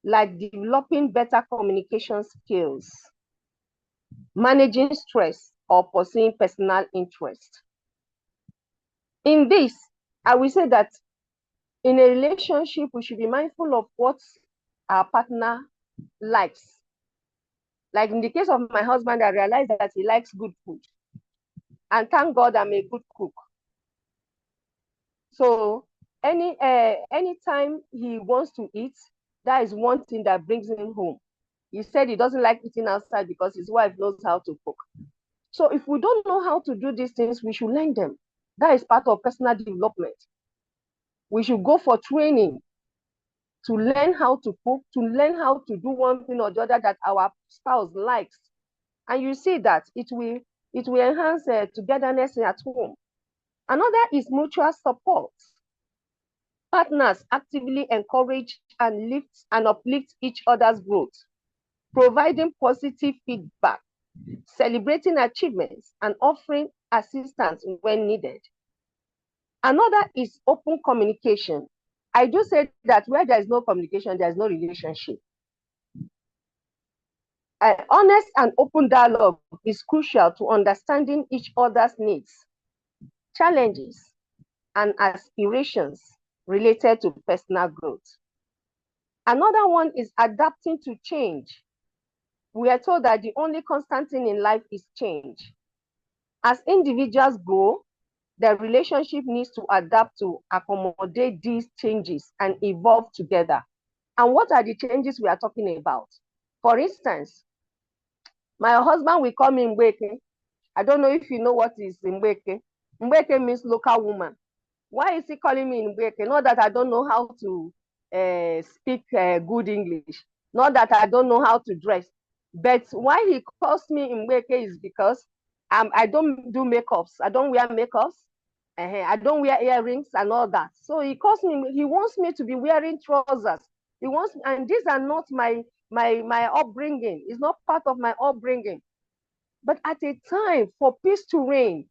[SPEAKER 13] like developing better communication skills, managing stress, or pursuing personal interest. In this, I will say that in a relationship, we should be mindful of what our partner likes. Like in the case of my husband, I realized that he likes good food. And thank God I'm a good cook. So anytime he wants to eat, that is one thing that brings him home. He said he doesn't like eating outside because his wife knows how to cook. So if we don't know how to do these things, we should learn them. That is part of personal development. We should go for training to learn how to cook, to learn how to do one thing or the other that our spouse likes. And you see that it will enhance togetherness at home. Another is mutual support. Partners actively encourage and uplift each other's growth, providing positive feedback, celebrating achievements, and offering assistance when needed. Another is open communication. I do say that where there is no communication, there is no relationship. Honest and open dialogue is crucial to understanding each other's needs, challenges, and aspirations related to personal growth. Another one is adapting to change. We are told that the only constant thing in life is change. As individuals grow, the relationship needs to adapt to accommodate these changes and evolve together. And what are the changes we are talking about? For instance, my husband will call me Mbeke. I don't know if you know what is Mbeke. Mbeke means local woman. Why is he calling me Mbeke? Not that I don't know how to speak good English. Not that I don't know how to dress. But why he calls me Mbeke is because I don't do makeups. I don't wear makeups. I don't wear earrings and all that. So he calls me, he wants me to be wearing trousers. He wants, and these are not my upbringing. It's not part of my upbringing. But at a time for peace to reign,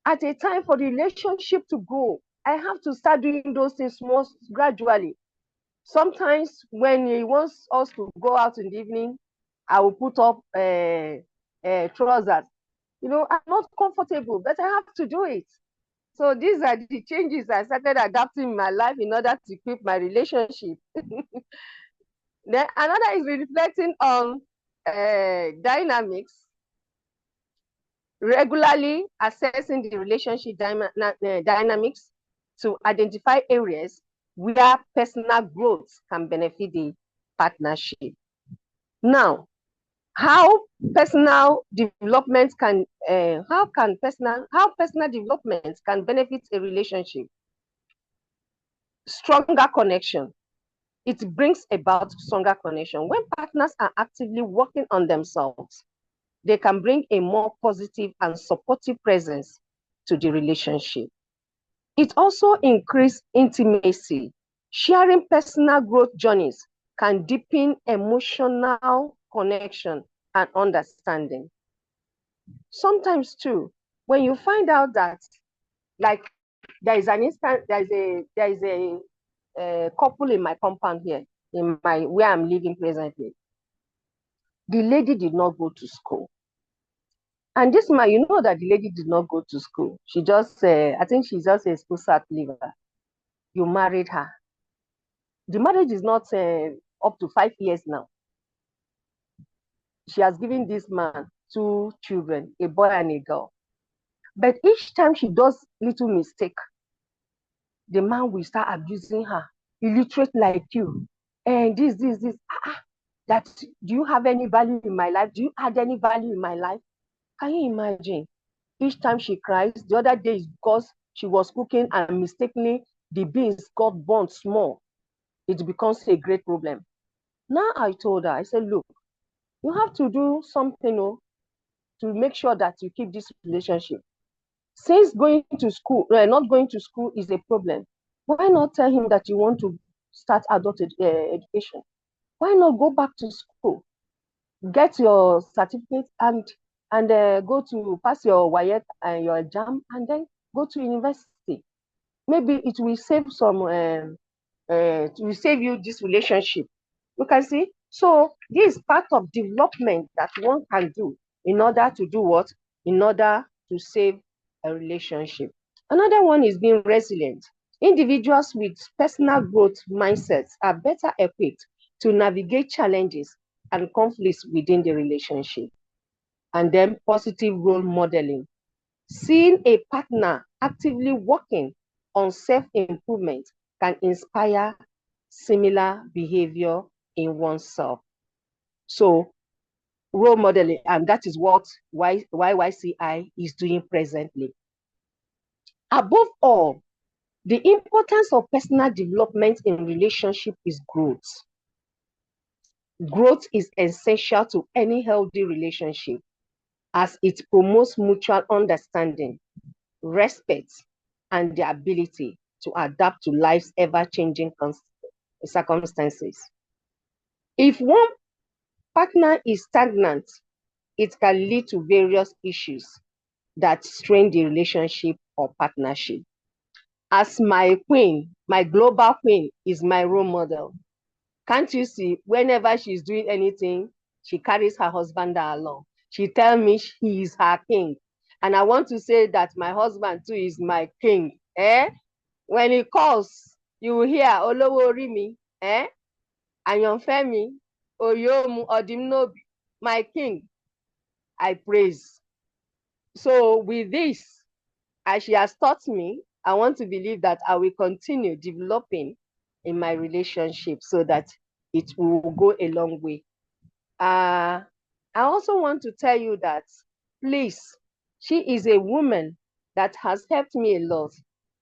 [SPEAKER 13] at a time for the relationship to grow, I have to start doing those things more gradually. Sometimes when he wants us to go out in the evening, I will put up trousers. You know, I'm not comfortable, but I have to do it. So these are the changes I started adapting in my life in order to keep my relationship. Then another is reflecting on dynamics, regularly assessing the relationship dynamics to identify areas where personal growth can benefit the partnership. Now, how personal development can development can benefit a relationship? Stronger connection. It brings about stronger connection. When partners are actively working on themselves, they can bring a more positive and supportive presence to the relationship. It also increases intimacy. Sharing personal growth journeys can deepen emotional connection and understanding. Sometimes too, when you find out that, like, there is an instant, there is a couple in my compound here, in my where I'm living presently. The lady did not go to school. And this man, you know that the lady did not go to school. She just, I think she's just a school sat leaver. You married her. The marriage is not up to 5 years now. She has given this man 2 children, a boy and a girl. But each time she does little mistake, the man will start abusing her. Illiterate like you. And this. That, do you have any value in my life? Do you add any value in my life? Can you imagine? Each time she cries, the other day is because she was cooking and mistakenly the beans got burnt small. It becomes a great problem. Now I told her, I said, look, you have to do something to make sure that you keep this relationship. Since going to school, not going to school is a problem, why not tell him that you want to start adult education? Why not go back to school, get your certificate, and go to pass your YYCI and your exam, and then go to university? Maybe it will save it will save you this relationship. You can see. So this is part of development that one can do in order to do what? In order to save a relationship. Another one is being resilient. Individuals with personal growth mindsets are better equipped to navigate challenges and conflicts within the relationship. And then positive role modeling. Seeing a partner actively working on self-improvement can inspire similar behavior in oneself. So role modeling, and that is what YYCI is doing presently. Above all, the importance of personal development in relationship is growth. Growth is essential to any healthy relationship as it promotes mutual understanding, respect, and the ability to adapt to life's ever-changing circumstances. If one partner is stagnant, it can lead to various issues that strain the relationship or partnership. As my queen, my global queen is my role model. Can't you see, whenever she's doing anything, she carries her husband along. She tells me he is her king. And I want to say that my husband too is my king. When he calls, you will hear Olowo Rimi, Ayanfemi, Oyomu, Odimnobi, my king. I praise. So with this, as she has taught me, I want to believe that I will continue developing in my relationship so that it will go a long way. I also want to tell you that, please, she is a woman that has helped me a lot.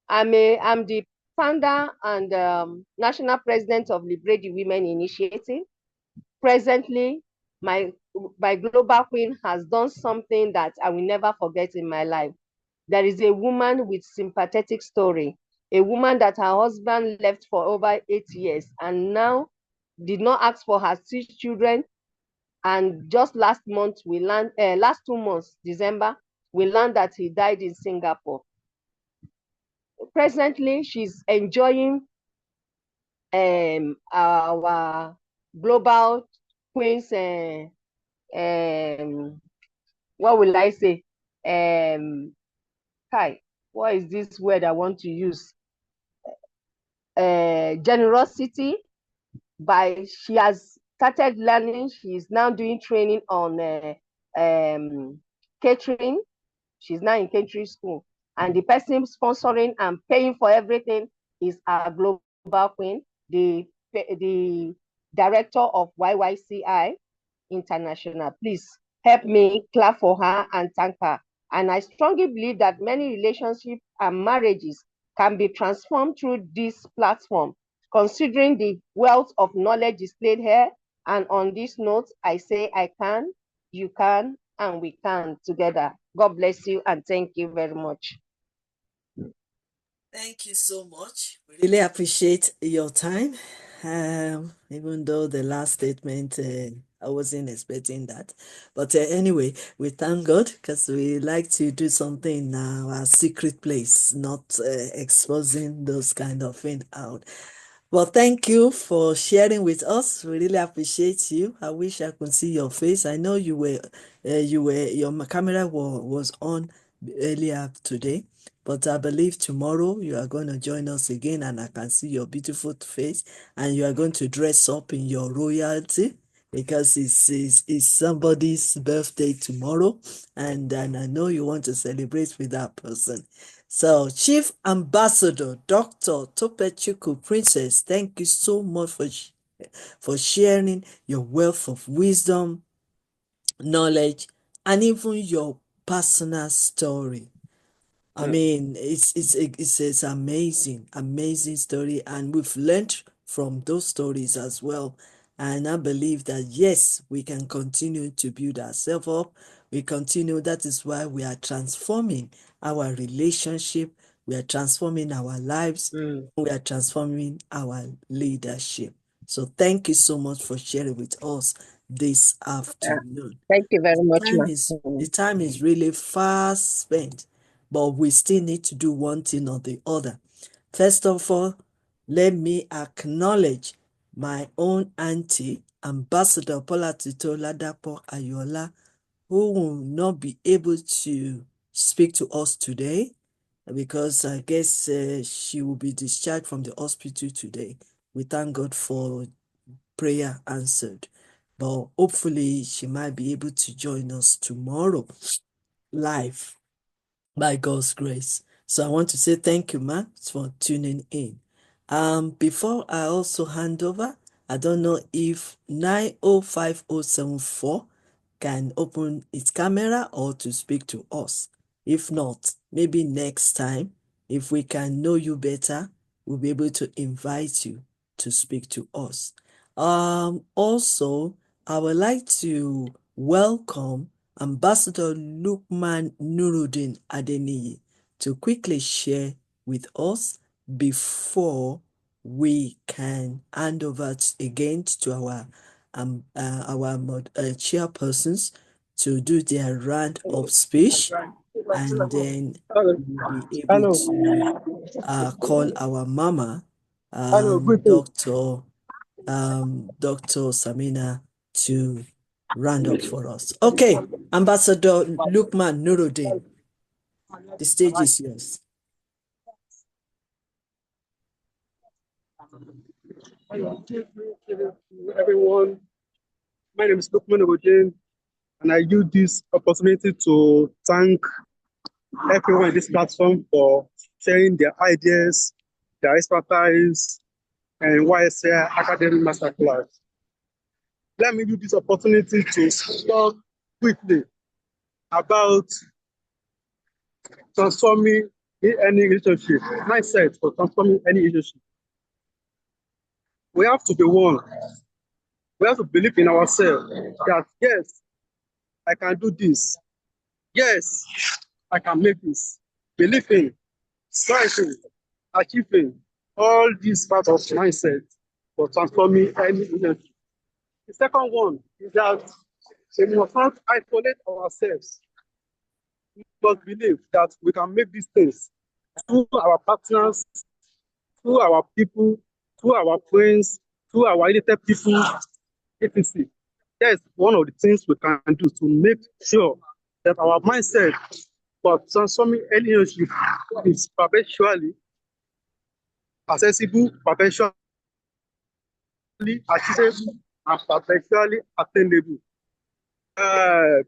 [SPEAKER 13] I'm the founder and national president of Liberate the Women Initiative. Presently, my global queen has done something that I will never forget in my life. There is a woman with sympathetic story, a woman that her husband left for over 8 years and now did not ask for her 6 children. And just last 2 months, December, we learned that he died in Singapore. Presently, she's enjoying our global queens, what will I say? What is this word I want to use? Generosity. She has started learning. She's now doing training on catering. She's now in catering school. And the person sponsoring and paying for everything is our global queen, the director of YYCI International. Please help me clap for her and thank her. And I strongly believe that many relationships and marriages can be transformed through this platform, considering the wealth of knowledge displayed here. And on this note, I say I can, you can, and we can together. God bless you and thank you very much.
[SPEAKER 2] Thank you so much. We really appreciate your time. Even though the last statement, I wasn't expecting that. But anyway, we thank God because we like to do something in our secret place, not exposing those kind of things out. Well, thank you for sharing with us. We really appreciate you. I wish I could see your face. I know your camera was on earlier today, but I believe tomorrow you are going to join us again and I can see your beautiful face and you are going to dress up in your royalty because it's somebody's birthday tomorrow and I know you want to celebrate with that person. So, Chief Ambassador Dr. Topechukwu Princess, thank you so much for sharing your wealth of wisdom, knowledge, and even your personal story. I mean, it's amazing story, and we've learned from those stories as well. And I believe that yes, we can continue to build ourselves up. We continue. That is why we are transforming our relationship. We are transforming our lives. We are transforming our leadership. So thank you so much for sharing with us this afternoon.
[SPEAKER 13] Thank you very much, ma.
[SPEAKER 2] The time is really fast spent, but we still need to do one thing or the other. First of all, let me acknowledge my own auntie, Ambassador Polatito Ladapo Ayola, who will not be able to speak to us today because I guess she will be discharged from the hospital today. We thank God for prayer answered. But hopefully she might be able to join us tomorrow live by God's grace. So I want to say thank you, ma, for tuning in. Before I also hand over, I don't know if 905074 can open its camera or to speak to us. If not, maybe next time, if we can know you better, we'll be able to invite you to speak to us. Also, I would like to welcome Ambassador Lukman Nuruddin Adeniyi to quickly share with us before we can hand over again to our chairpersons to do their round of speech, and then we'll be able to call our mama, Dr. Samina, to round up for us. Okay, Ambassador Lukman Nuruddin, the stage is yours.
[SPEAKER 14] Everyone, my name is Lukman Nuruddin, and I use this opportunity to thank everyone in this platform for sharing their ideas, their expertise, and YYCI Academic Masterclass. Let me use this opportunity to talk quickly about transforming in any relationship, mindset for transforming any relationship. We have to be one. We have to believe in ourselves that yes, I can do this. Yes, I can make this. Believing, striving, achieving, all these parts of mindset for transforming any relationship. The second one is that we must not isolate ourselves. We must believe that we can make these things through our partners, through our people, through our friends, through our related people, etc. That's one of the things we can do to make sure that our mindset for transforming any relationship is perpetually accessible, perpetually achievable, and perpetually attainable.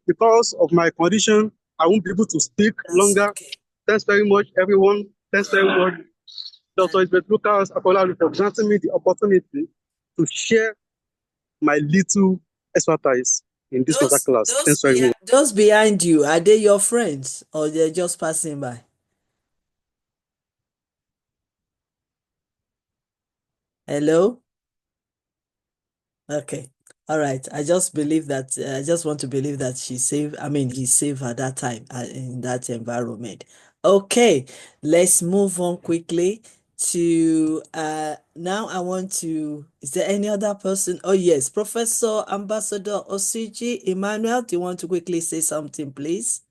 [SPEAKER 14] Because of my condition, I won't be able to speak longer.
[SPEAKER 2] Okay.
[SPEAKER 14] Thanks very much, everyone. Thanks very much, Dr. Isbeth Lucas Apollari, for granting me the opportunity to share my little expertise in this masterclass. Thanks very much.
[SPEAKER 2] Those behind you, are they your friends or they're just passing by? Hello? Okay. All right. I just believe that, I just want to believe that he saved at that time in that environment. Okay. Let's move on quickly to, now I want to, is there any other person? Oh, yes. Professor Ambassador Osiji Emmanuel, do you want to quickly say something, please?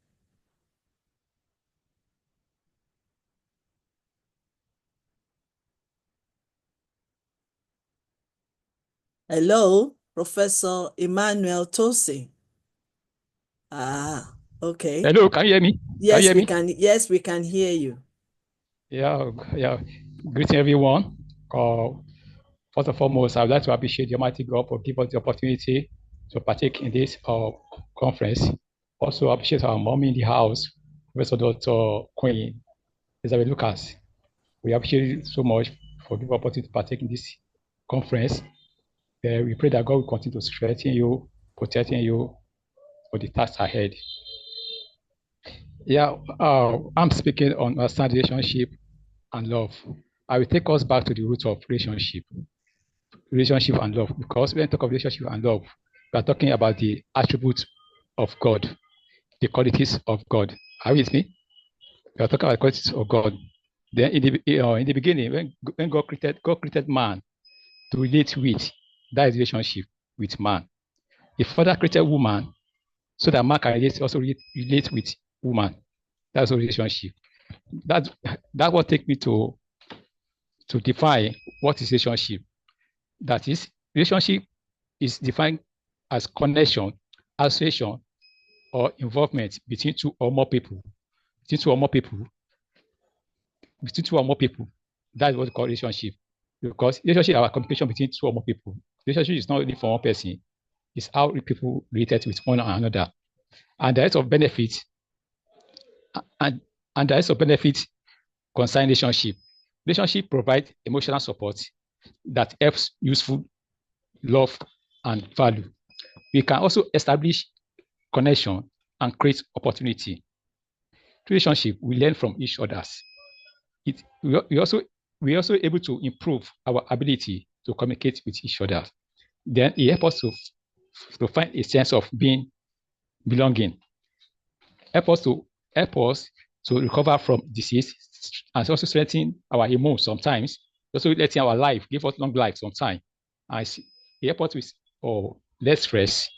[SPEAKER 2] Hello, Professor Emmanuel Tosi. Okay.
[SPEAKER 15] Hello, can you hear me?
[SPEAKER 2] Yes,
[SPEAKER 15] hear
[SPEAKER 2] we
[SPEAKER 15] me?
[SPEAKER 2] can. Yes, we can hear you.
[SPEAKER 15] Yeah. Greeting everyone. First and foremost, I would like to appreciate the Almighty God for giving us the opportunity to partake in this conference. Also appreciate our mom in the house, Professor Dr. Queen Elizabeth Lucas. We appreciate you so much for giving opportunity to partake in this conference. We pray that God will continue to strengthen you, protecting you for the task ahead. Yeah, I'm speaking on understand relationship and love. I will take us back to the root of relationship and love, because when we talk of relationship and love, we are talking about the attributes of God, the qualities of God. Are you with me? We are talking about the qualities of God. Then in the beginning, when God created man to relate with, that is relationship with man. He further created woman so that man can relate with woman. That's a relationship. That will take me to define what is relationship. That is, relationship is defined as connection, association, or involvement between two or more people. Between two or more people. That is what we call relationship. Because relationship is our communication between two or more people. Relationship is not only for one person. It's how people related with one another. And the rest of benefits and the rest of benefits concern relationship. Relationship provides emotional support that helps useful love and value. We can also establish connection and create opportunity. Relationship, we learn from each others. We also able to improve our ability to communicate with each other. Then it helps us to find a sense of belonging. Help us to recover from disease, and also strengthen our immune sometimes. Also letting our life give us long life sometimes. And it helps us with less stress,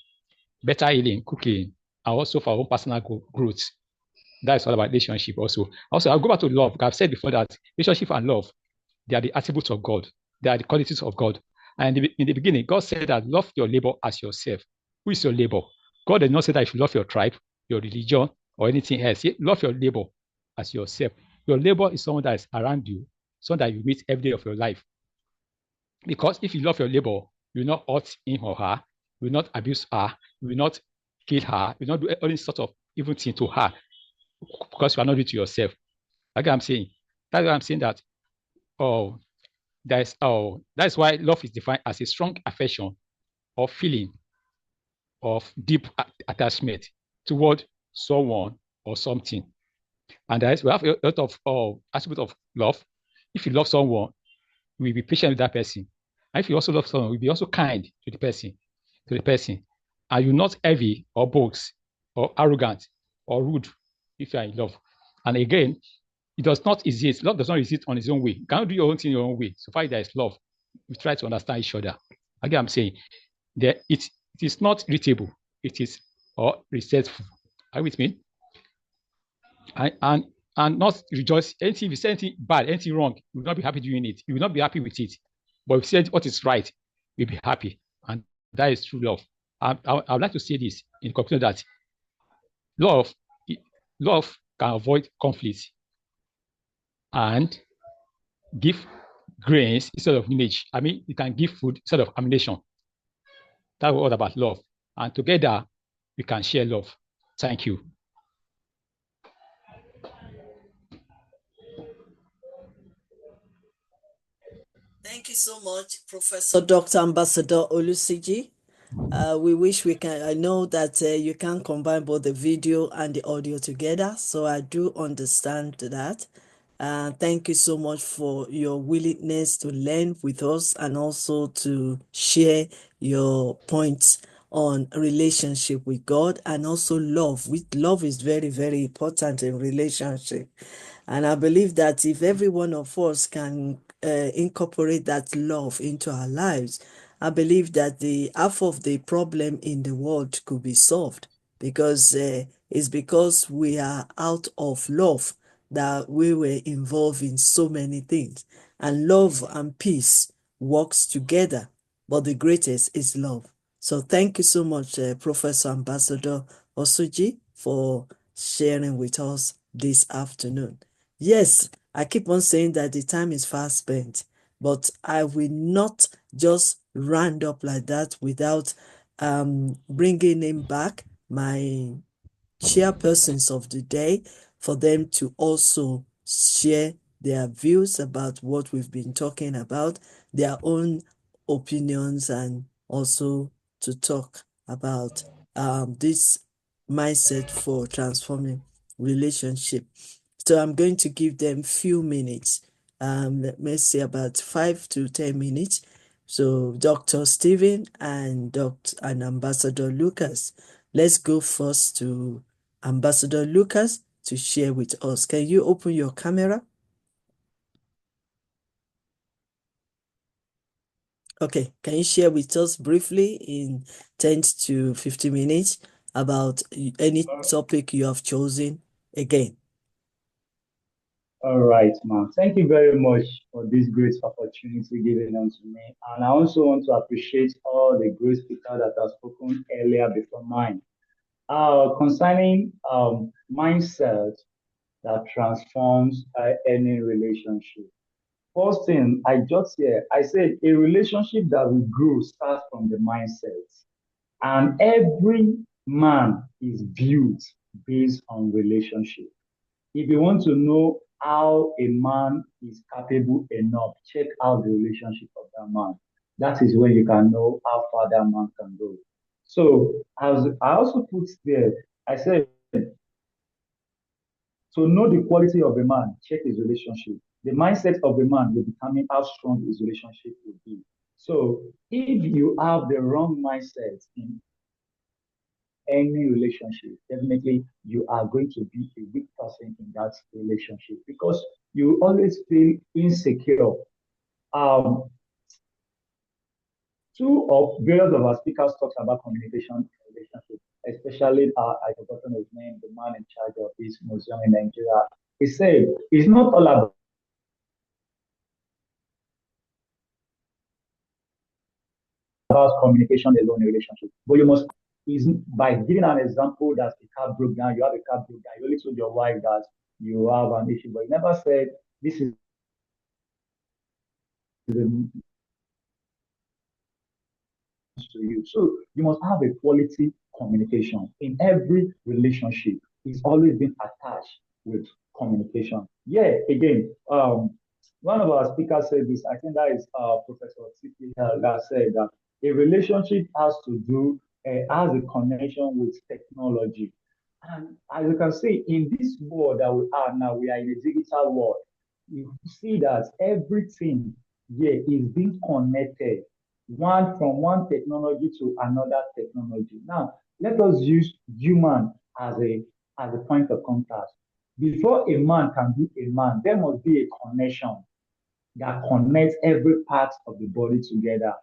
[SPEAKER 15] better healing, cooking, and also for our own personal growth. That's all about relationship also. Also, I'll go back to love. I've said before that relationship and love, they are the attributes of God. They are the qualities of God. And in the beginning, God said that love your neighbor as yourself. Who is your neighbor? God did not say that if you love your tribe, your religion, or anything else, love your neighbor as yourself. Your neighbor is someone that is around you, someone that you meet every day of your life. Because if you love your neighbor, you will not hurt him or her, you will not abuse her, you will not kill her, you will not do any sort of evil thing to her, because you are not doing it to yourself. Like I'm saying, that's why I'm saying that that's why love is defined as a strong affection or feeling of deep attachment toward someone or something. And we have a lot of attributes of love. If you love someone, you will be patient with that person. And if you also love someone, you will be also kind to the person, And you're not heavy or bogus or arrogant or rude if you are in love. And again, it does not exist. Love does not exist on its own way. You cannot do your own thing your own way. So far there is love, we try to understand each other. Again, I'm saying that it is not irritable. It is resentful. Are you with me? And not rejoice. Anything, if you say anything bad, anything wrong, you will not be happy doing it. You will not be happy with it. But if you say what is right, you'll be happy. And that is true love. I would like to say this in conclusion, that love can avoid conflict and give grains instead of image. I mean, you can give food instead of ammunition. That's all about love. And together, we can share love. Thank you.
[SPEAKER 2] Thank you so much, Professor Dr. Ambassador Oluseji. We wish we can. I know that you can combine both the video and the audio together, so I do understand that. Thank you so much for your willingness to learn with us and also to share your points on relationship with God and also love. Love is very, very important in relationship. And I believe that if every one of us can incorporate that love into our lives, I believe that the half of the problem in the world could be solved, because it's because we are out of love that we were involved in so many things. And love and peace works together. but the greatest is love. So thank you so much, Professor Ambassador Osuji, for sharing with us this afternoon. Yes, I keep on saying that the time is fast spent, but I will not just round up like that without bringing him back, my chairpersons of the day, for them to also share their views about what we've been talking about, their own opinions, and also to talk about this mindset for transforming relationship. So I'm going to give them few minutes, let me say about 5 to 10 minutes. So Dr. Stephen and Ambassador Lucas, let's go first to Ambassador Lucas to share with us. Can you open your camera? Okay, can you share with us briefly in 10 to 15 minutes about any topic you have chosen again?
[SPEAKER 6] All right, ma'am. Thank you very much for this great opportunity given unto me. And I also want to appreciate all the great speakers that have spoken earlier before mine. Concerning mindset that transforms any relationship. First thing I just here, I said a relationship that will grow starts from the mindset. And every man is built based on relationship. If you want to know how a man is capable enough, check out the relationship of that man. That is when you can know how far that man can go. So as I also put there, I said, to know the quality of a man, check his relationship. The mindset of a man will determine how strong his relationship will be. So if you have the wrong mindset in any relationship, definitely you are going to be a weak person in that relationship because you always feel insecure. Um, Two of various of our speakers talks about communication in relationship, especially I forgotten his name, the man in charge of this museum in Nigeria. He said it's not all about communication alone in a relationship, but you must is by giving an example that the car broke down, you have a car broke down, you only told your wife that you have an issue, but you never said this is the to you. So you must have a quality communication in every relationship. It's always been attached with communication. Yeah, again, one of our speakers said this. I think that is Professor Tiki that said that a relationship has to do has a connection with technology. And as you can see, in this world that we are now, we are in a digital world. You see that everything here is being connected one from one technology to another technology. Now, let us use human as a point of contact. Before a man can be a man, there must be a connection that connects every part of the body together.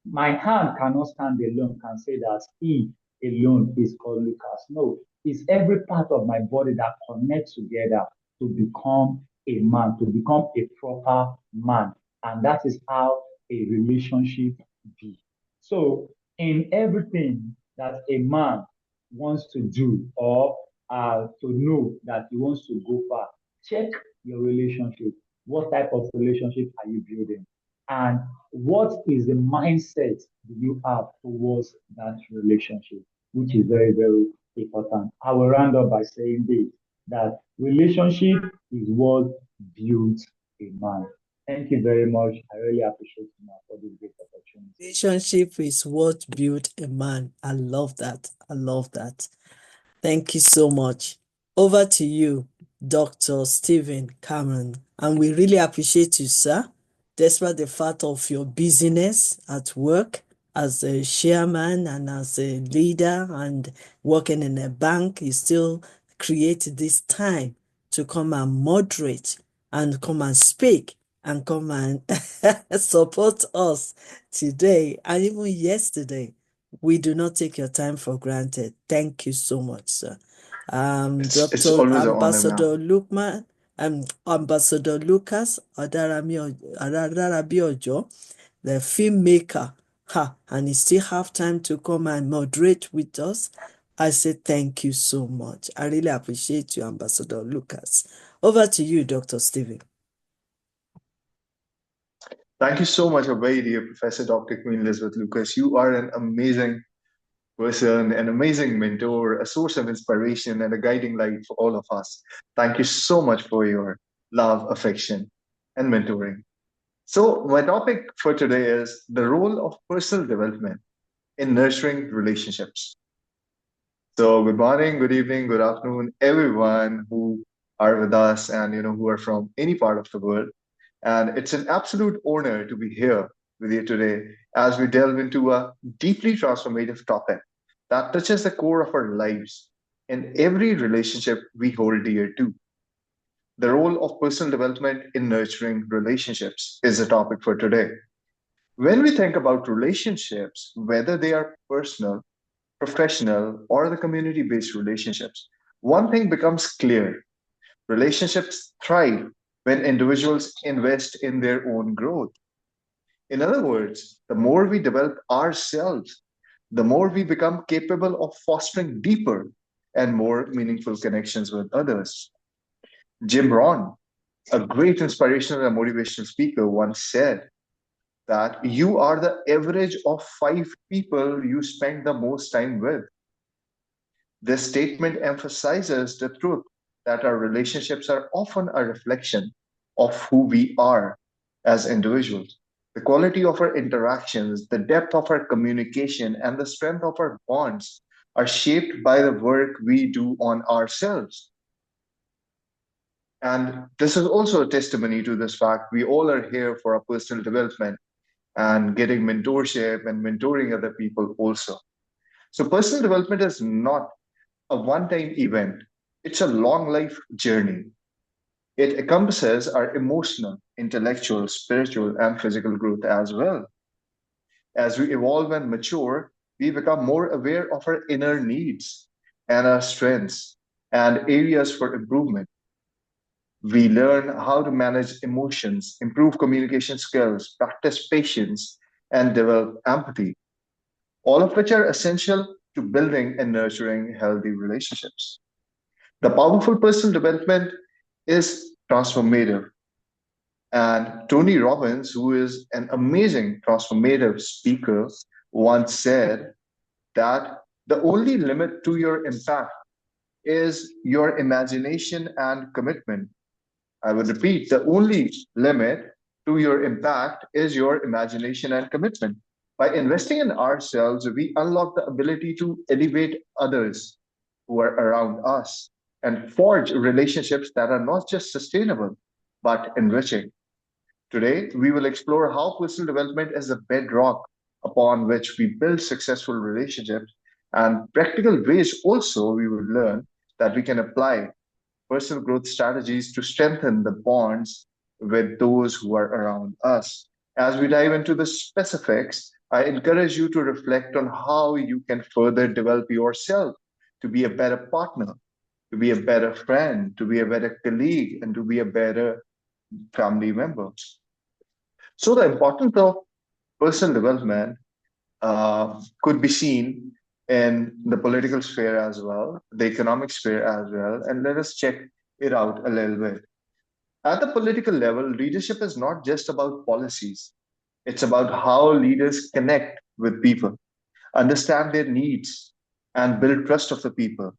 [SPEAKER 6] My hand cannot stand alone, can say that he alone is called Lucas. No, it's every part of my body that connects together to become a man, to become a proper man. And that is how a relationship be. So in everything that a man wants to do or to know that he wants to go far, check your relationship. What type of relationship are you building? And what is the mindset do you have towards that relationship, which is very, very important. I will round up by saying this, that relationship is what builds a man. Thank you very much. I really appreciate you for this great opportunity.
[SPEAKER 2] Relationship is what built a man. I love that. I love that. Thank you so much. Over to you, Dr. Stephen Cameron. And we really appreciate you, sir, despite the fact of your busyness at work as a chairman and as a leader and working in a bank, you still create this time to come and moderate and come and speak and come and support us today and even yesterday. We do not take your time for granted. Thank you so much, sir.
[SPEAKER 3] It's
[SPEAKER 2] Dr.
[SPEAKER 3] always an honor,
[SPEAKER 2] Ambassador
[SPEAKER 3] ma'am.
[SPEAKER 2] Lukman, Ambassador Lucas Adarabiojo, the filmmaker. and you still have time to come and moderate with us, I say thank you so much. I really appreciate you, Ambassador Lucas. Over to you, Dr. Stephen.
[SPEAKER 3] Thank you so much, a very dear Professor Dr. Queen Elizabeth Lucas. You are an amazing person, an amazing mentor, a source of inspiration, and a guiding light for all of us. Thank you so much for your love, affection, and mentoring. So, my topic for today is the role of personal development in nurturing relationships. So, good morning, good evening, good afternoon, everyone who are with us and who are from any part of the world. And it's an absolute honor to be here with you today as we delve into a deeply transformative topic that touches the core of our lives in every relationship we hold dear to. The role of personal development in nurturing relationships is the topic for today. When we think about relationships, whether they are personal, professional, or the community based relationships, one thing becomes clear: relationships thrive when individuals invest in their own growth. In other words, the more we develop ourselves, the more we become capable of fostering deeper and more meaningful connections with others. Jim Rohn, a great inspirational and motivational speaker, once said that you are the average of 5 people you spend the most time with. This statement emphasizes the truth that our relationships are often a reflection of who we are as individuals. The quality of our interactions, the depth of our communication, and the strength of our bonds are shaped by the work we do on ourselves. And this is also a testimony to this fact. We all are here for our personal development and getting mentorship and mentoring other people also. So, personal development is not a one time event, it's a long life journey. It encompasses our emotional, intellectual, spiritual, and physical growth as well. As we evolve and mature, we become more aware of our inner needs and our strengths and areas for improvement. We learn how to manage emotions, improve communication skills, practice patience, and develop empathy, all of which are essential to building and nurturing healthy relationships. The powerful personal development is transformative. And Tony Robbins, who is an amazing transformative speaker, once said that the only limit to your impact is your imagination and commitment. I would repeat, the only limit to your impact is your imagination and commitment. By investing in ourselves, we unlock the ability to elevate others who are around us and forge relationships that are not just sustainable, but enriching. Today, we will explore how personal development is the bedrock upon which we build successful relationships and practical ways also we will learn that we can apply personal growth strategies to strengthen the bonds with those who are around us. As we dive into the specifics, I encourage you to reflect on how you can further develop yourself to be a better partner, to be a better friend, to be a better colleague, and to be a better family member. So, the importance of personal development could be seen in the political sphere as well, the economic sphere as well, and let us check it out a little bit. At the political level, leadership is not just about policies, it's about how leaders connect with people, understand their needs, and build trust of the people.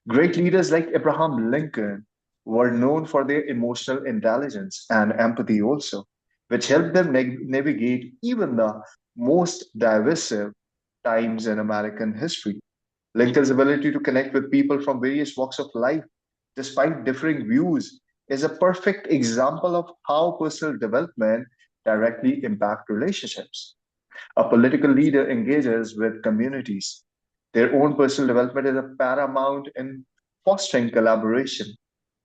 [SPEAKER 3] Great leaders like Abraham Lincoln were known for their emotional intelligence and empathy also, which helped them navigate even the most divisive times in American history. Lincoln's ability to connect with people from various walks of life, despite differing views, is a perfect example of how personal development directly impact relationships. A political leader engages with communities. Their own personal development is a paramount in fostering collaboration,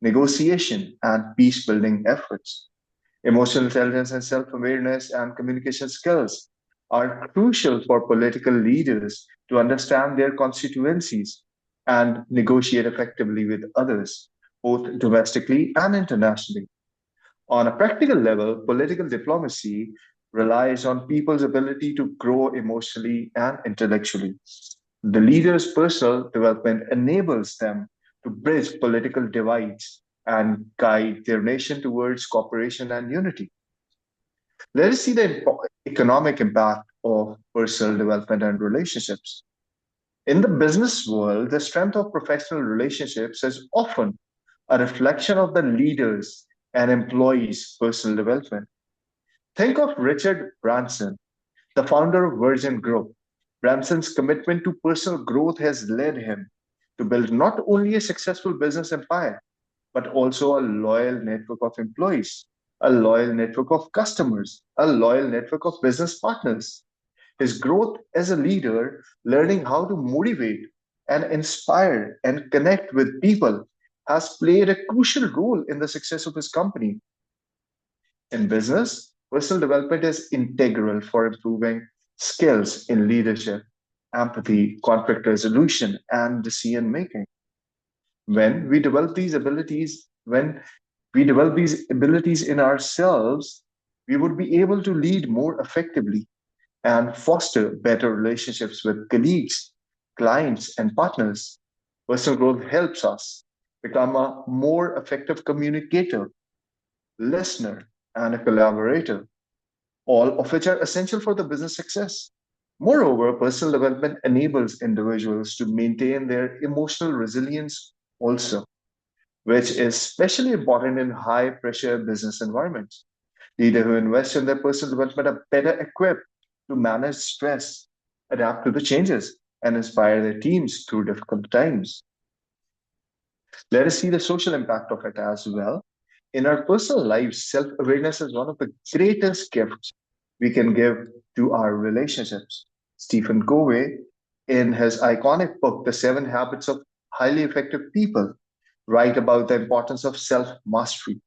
[SPEAKER 3] negotiation, and peace building efforts. Emotional intelligence and self awareness and communication skills are crucial for political leaders to understand their constituencies and negotiate effectively with others, both domestically and internationally. On a practical level, political diplomacy relies on people's ability to grow emotionally and intellectually. The leader's personal development enables them to bridge political divides and guide their nation towards cooperation and unity. Let us see the economic impact of personal development and relationships. In the business world, the strength of professional relationships is often a reflection of the leaders and employees' personal development. Think of Richard Branson, the founder of Virgin Group. Branson's commitment to personal growth has led him to build not only a successful business empire, but also a loyal network of employees, a loyal network of customers, a loyal network of business partners. His growth as a leader, learning how to motivate and inspire and connect with people, has played a crucial role in the success of his company. In business, personal development is integral for improving skills in leadership, empathy, conflict resolution, and decision making. When we develop these abilities in ourselves, we would be able to lead more effectively and foster better relationships with colleagues, clients, and partners. Personal growth helps us become a more effective communicator, listener, and a collaborator, all of which are essential for the business success. Moreover, personal development enables individuals to maintain their emotional resilience also, which is especially important in high pressure business environments. Leaders who invest in their personal development are better equipped to manage stress, adapt to the changes, and inspire their teams through difficult times. Let us see the social impact of it as well. In our personal lives, self awareness is one of the greatest gifts we can give to our relationships. Stephen Covey, in his iconic book, The Seven Habits of Highly Effective People, write about the importance of self mastery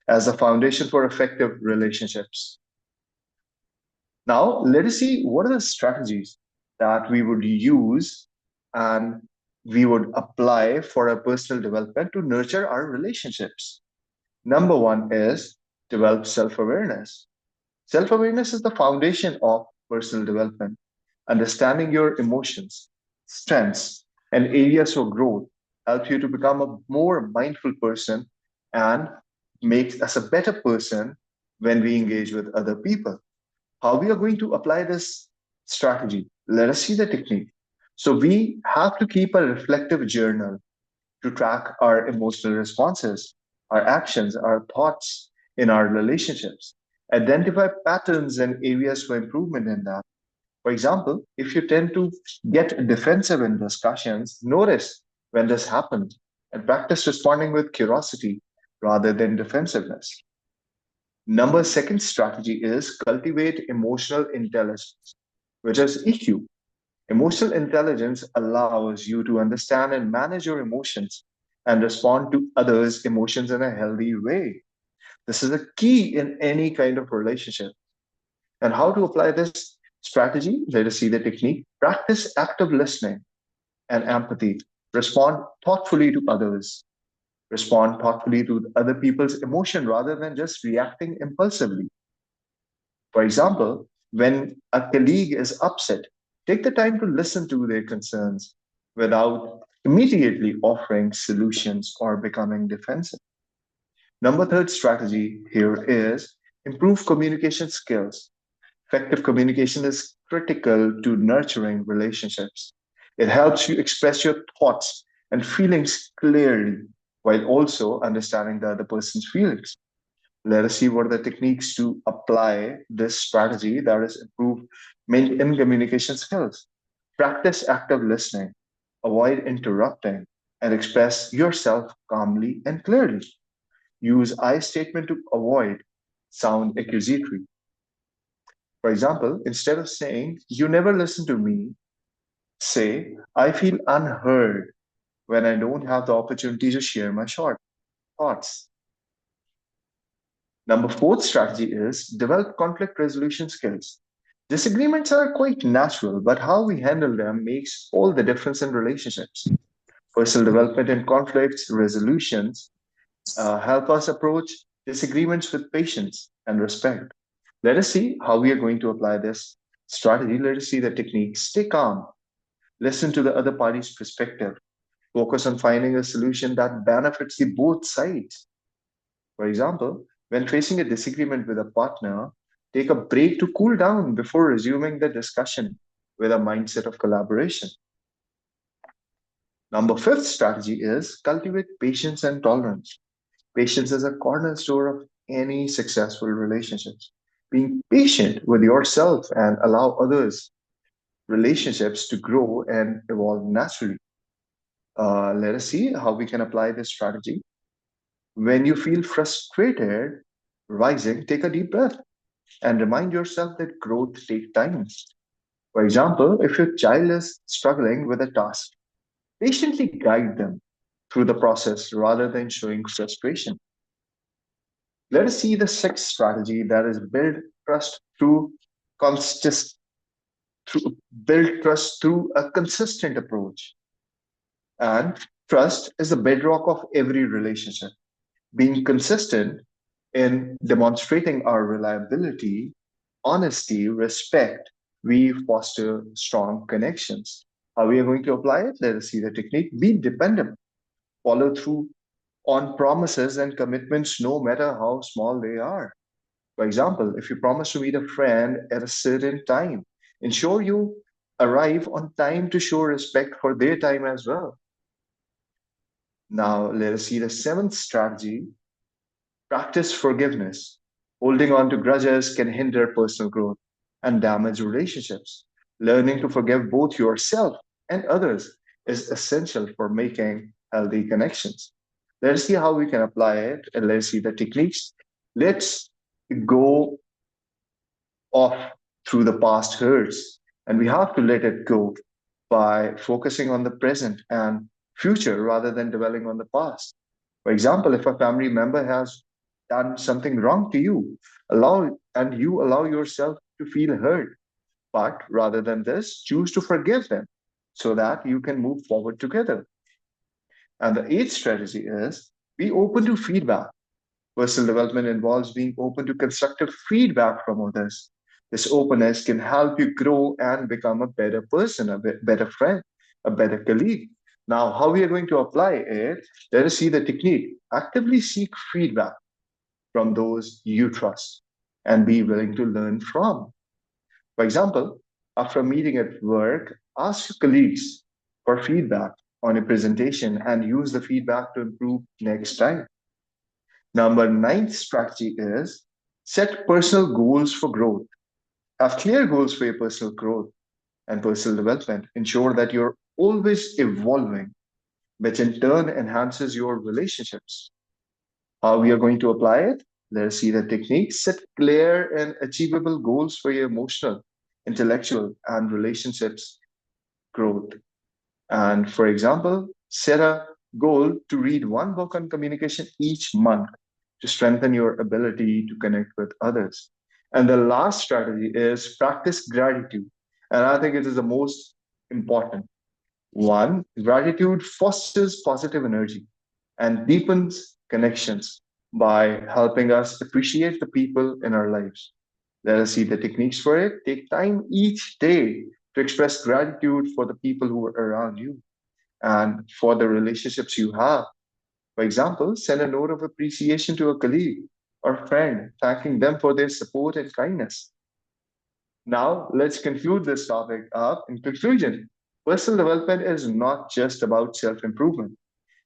[SPEAKER 3] as a foundation for effective relationships. Now, let us see what are the strategies that we would use and we would apply for our personal development to nurture our relationships. Number one is develop self awareness. Self awareness is the foundation of personal development. Understanding your emotions, strengths, and areas for growth helps you to become a more mindful person and makes us a better person when we engage with other people. How we are going to apply this strategy? Let us see the technique. So we have to keep a reflective journal to track our emotional responses, our actions, our thoughts in our relationships. Identify patterns and areas for improvement in that. For example, if you tend to get defensive in discussions, notice when this happens and practice responding with curiosity rather than defensiveness. Number second strategy is cultivate emotional intelligence, which is EQ. Emotional intelligence allows you to understand and manage your emotions and respond to others' emotions in a healthy way. This is a key in any kind of relationship. And how to apply this strategy? Let us see the technique. Practice active listening and empathy. Respond thoughtfully to others. Respond thoughtfully to other people's emotion rather than just reacting impulsively. For example, when a colleague is upset, take the time to listen to their concerns without immediately offering solutions or becoming defensive. Number third strategy here is improve communication skills. Effective communication is critical to nurturing relationships. It helps you express your thoughts and feelings clearly while also understanding the other person's feelings. Let us see what are the techniques to apply this strategy that is improve in communication skills. Practice active listening, avoid interrupting, and express yourself calmly and clearly. Use I statement to avoid sound accusatory. For example, instead of saying, you never listen to me, say, I feel unheard when I don't have the opportunity to share my short thoughts. Number fourth strategy is develop conflict resolution skills. Disagreements are quite natural, but how we handle them makes all the difference in relationships. Personal development and conflicts resolutions help us approach disagreements with patience and respect. Let us see how we are going to apply this strategy. Let us see the technique. Stay calm. Listen to the other party's perspective. Focus on finding a solution that benefits the both sides. For example, when facing a disagreement with a partner, take a break to cool down before resuming the discussion with a mindset of collaboration. Number fifth strategy is cultivate patience and tolerance. Patience is a cornerstone of any successful relationships. Being patient with yourself and allow others relationships to grow and evolve naturally. Let us see how we can apply this strategy. When you feel frustrated, rising, take a deep breath and remind yourself that growth takes time. For example, if your child is struggling with a task, patiently guide them through the process rather than showing frustration. Let us see the sixth strategy, that is trust through consist build trust through a consistent approach. And trust is the bedrock of every relationship. Being consistent in demonstrating our reliability, honesty, respect, we foster strong connections. How we are going to apply it? Let us see the technique. Be dependable. Follow through on promises and commitments, no matter how small they are. For example, if you promise to meet a friend at a certain time, ensure you arrive on time to show respect for their time as well. Now, let us see the seventh strategy. Practice forgiveness. Holding on to grudges can hinder personal growth and damage relationships. Learning to forgive both yourself and others is essential for making healthy connections. Let's see how we can apply it and let's see the techniques. Let's go off through the past hurts and we have to let it go by focusing on the present and future rather than dwelling on the past. For example, if a family member has done something wrong to you, you allow yourself to feel hurt. But rather than this, choose to forgive them so that you can move forward together. And the eighth strategy is be open to feedback. Personal development involves being open to constructive feedback from others. This openness can help you grow and become a better person, better friend, a better colleague. Now, how we are going to apply it, let us see the technique. Actively seek feedback from those you trust and be willing to learn from. For example, after a meeting at work, ask your colleagues for feedback on a presentation and use the feedback to improve next time. Number ninth strategy is set personal goals for growth. Have clear goals for your personal growth and personal development. Ensure that you're always evolving, which in turn enhances your relationships. How we are going to apply it? Let us see the technique. Set clear and achievable goals for your emotional, intellectual, and relationships growth. And for example, set a goal to read one book on communication each month to strengthen your ability to connect with others. And the last strategy is practice gratitude. And I think it is the most important. One, gratitude fosters positive energy and deepens connections by helping us appreciate the people in our lives. Let us see the techniques for it. Take time each day to express gratitude for the people who are around you and for the relationships you have. For example, send a note of appreciation to a colleague or friend, thanking them for their support and kindness. Now, let's conclude this topic up. In conclusion, personal development is not just about self improvement,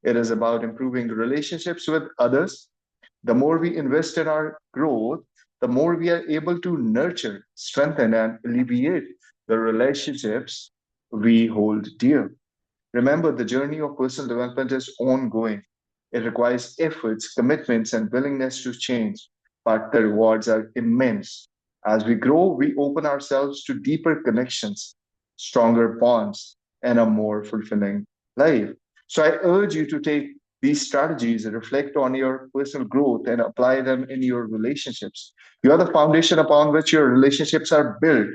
[SPEAKER 3] it is about improving relationships with others. The more we invest in our growth, the more we are able to nurture, strengthen, and alleviate the relationships we hold dear. Remember, the journey of personal development is ongoing. It requires efforts, commitments, and willingness to change, but the rewards are immense. As we grow, we open ourselves to deeper connections, stronger bonds, and a more fulfilling life. So I urge you to take these strategies and reflect on your personal growth and apply them in your relationships. You are the foundation upon which your relationships are built.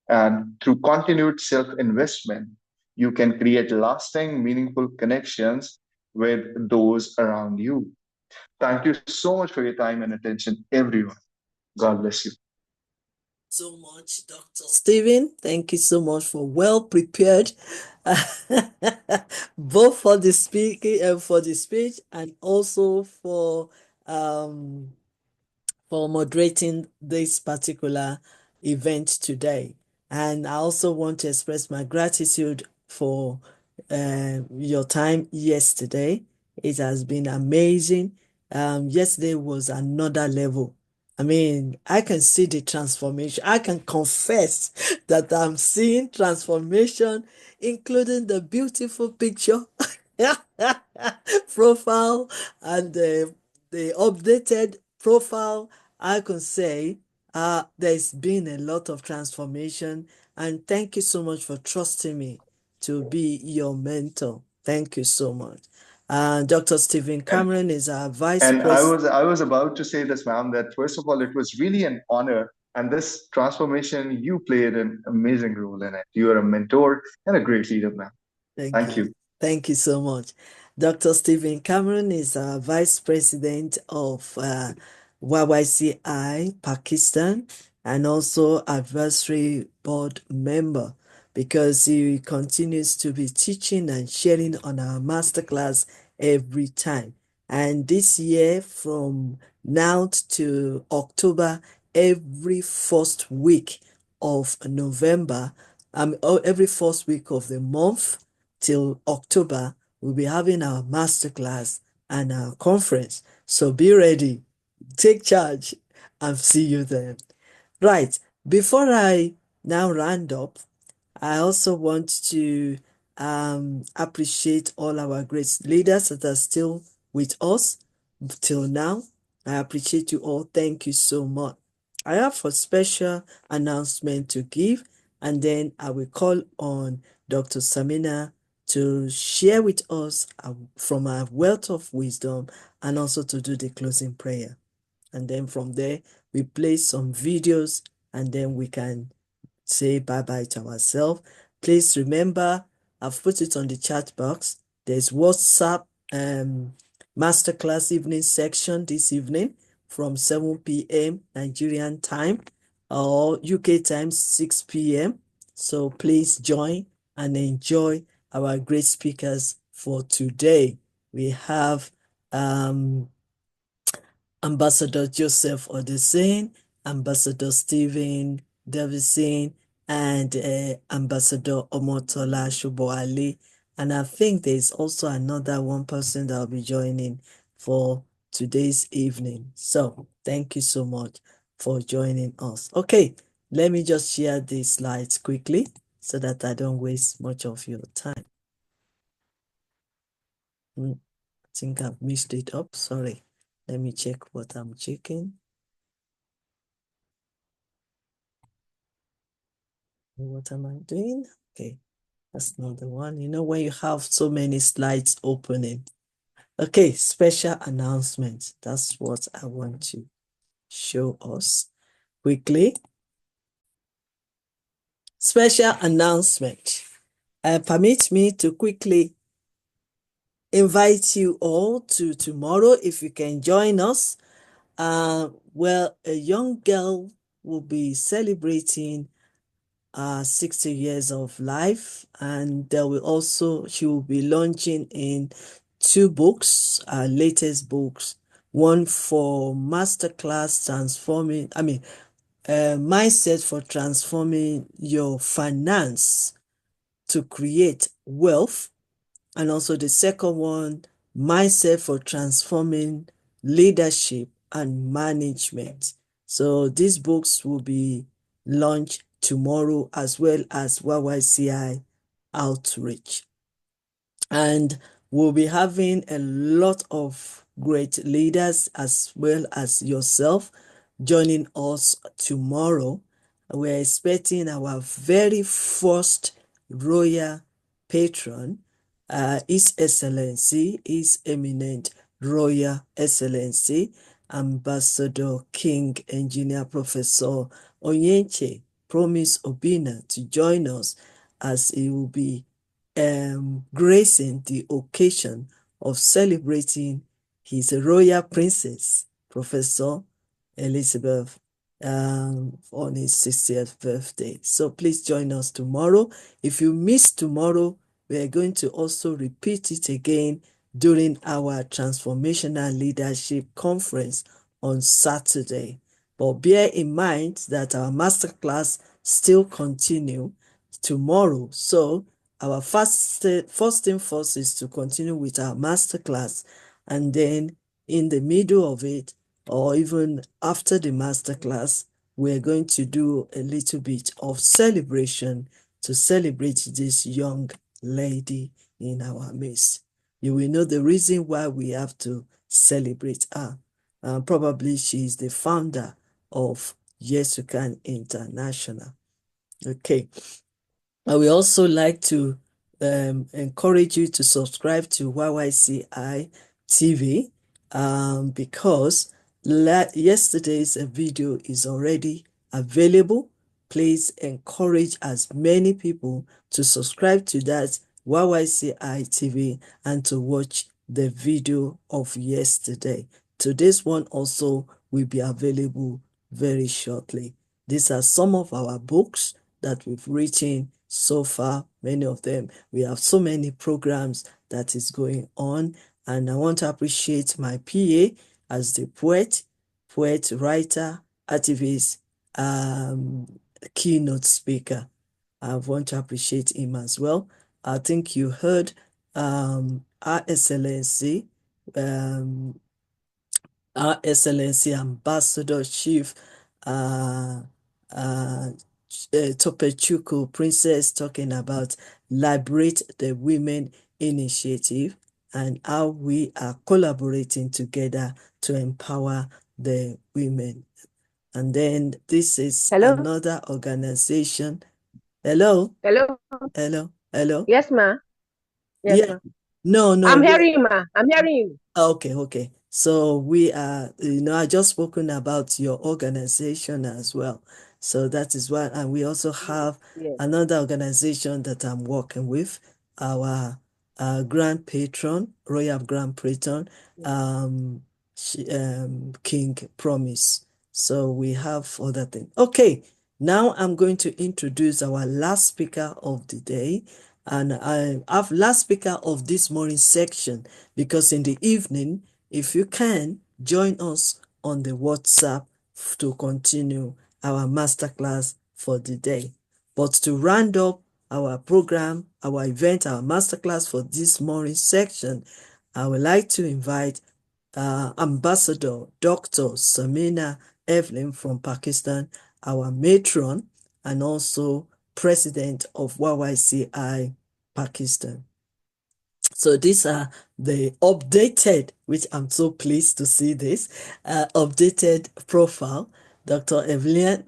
[SPEAKER 3] And through continued self investment, you can create lasting, meaningful connections with those around you. Thank you so much for your time and attention, everyone. God bless you.
[SPEAKER 2] so much, Dr. Stephen. Thank you so much for well prepared, both for the speaking and for the speech, and also for moderating this particular event today. And I also want to express my gratitude for your time yesterday. It has been amazing. Yesterday was another level. I mean, I can see the transformation. I can confess that I'm seeing transformation, including the beautiful picture profile and the updated profile. I can say there's been a lot of transformation, and thank you so much for trusting me to be your mentor. Thank you so much. Dr. Stephen Cameron is our vice
[SPEAKER 3] And
[SPEAKER 2] president.
[SPEAKER 3] I was about to say this, ma'am, that first of all, it was really an honor. And this transformation, you played an amazing role in it. You are a mentor and a great leader, ma'am.
[SPEAKER 2] Thank
[SPEAKER 3] Thank
[SPEAKER 2] you.
[SPEAKER 3] you.
[SPEAKER 2] Thank you so much. Dr. Stephen Cameron is Vice President of YYCI Pakistan and also advisory board member, because he continues to be teaching and sharing on our masterclass every time. And this year, from now to October, every first week of November, every first week of the month, till October, we'll be having our masterclass and our conference. So be ready, take charge, and see you there. Right, before I now round up, I also want to appreciate all our great leaders that are still with us till now. I appreciate you all. Thank you so much. I have a special announcement to give, and then I will call on Dr. Samina to share with us from our wealth of wisdom and also to do the closing prayer. And then from there, we play some videos, and then we can say bye-bye to ourselves. Please remember, I've put it on the chat box. There's WhatsApp masterclass evening section this evening from 7 p.m. Nigerian time or UK time 6 p.m. So please join and enjoy our great speakers for today. We have Ambassador Joseph Odesin, Ambassador Stephen Davison, and Ambassador Omotola Shuboali. And I think there's also another one person that will be joining for today's evening. So thank you so much for joining us. Okay, let me just share these slides quickly so that I don't waste much of your time. I think I've mixed it up. Sorry. Let me check what I'm checking. What am I doing? Okay, that's not the one. You know, when you have so many slides opening. Okay, special announcement. That's what I want to show us quickly. Special announcement. Permit me to quickly invite you all to tomorrow if you can join us. Well, a young girl will be celebrating 60 years of life, and she will be launching in 2 books, latest books, one for Masterclass mindset for transforming your finance to create wealth, and also the second one, mindset for transforming leadership and management. So these books will be launched tomorrow, as well as YYCI outreach. And we'll be having a lot of great leaders as well as yourself joining us tomorrow. We're expecting our very first royal patron, His Excellency, His Eminent Royal Excellency, Ambassador King Engineer Professor Onyenche Promise Obina, to join us as he will be gracing the occasion of celebrating His Royal Princess, Professor Elizabeth on his 60th birthday. So please join us tomorrow. If you miss tomorrow, we are going to also repeat it again during our Transformational Leadership Conference on Saturday. But bear in mind that our masterclass still continue tomorrow. So our first thing first is to continue with our masterclass, and then in the middle of it, or even after the masterclass, we're going to do a little bit of celebration to celebrate this young lady in our midst. You will know the reason why we have to celebrate her. Probably she is the founder of YYCI International. Okay. I would also like to encourage you to subscribe to YYCI TV because yesterday's video is already available. Please encourage as many people to subscribe to that YYCI TV and to watch the video of yesterday. Today's one also will be available very shortly. These are some of our books that we've written so far, many of them. We have so many programs that is going on, and I want to appreciate my PA as the poet, writer, activist, keynote speaker. I want to appreciate him as well. I think you heard Our Excellency, Our Excellency Ambassador Chief Topechukwu Princess talking about Liberate the Women Initiative and how we are collaborating together to empower the women. And then this is another organization. Hello?
[SPEAKER 13] Hello?
[SPEAKER 2] Hello? Hello?
[SPEAKER 13] Yes, ma. Yes,
[SPEAKER 2] Yeah.
[SPEAKER 13] ma.
[SPEAKER 2] No.
[SPEAKER 13] I'm hearing you, ma. I'm hearing you.
[SPEAKER 2] Okay. So we are, I just spoken about your organization as well. So that is why, and we also have another organization that I'm working with, our grand patron, royal grand patron, King Promise. So we have other things. Okay, now I'm going to introduce our last speaker of the day. And I have last speaker of this morning section, because in the evening, if you can, join us on the WhatsApp to continue our masterclass for the day. But to round up our program, our event, our masterclass for this morning section, I would like to invite Ambassador Dr. Samina Evelyn from Pakistan, our matron, and also president of YYCI Pakistan. So these are the updated, which I'm so pleased to see this, updated profile. Dr. Evelyn,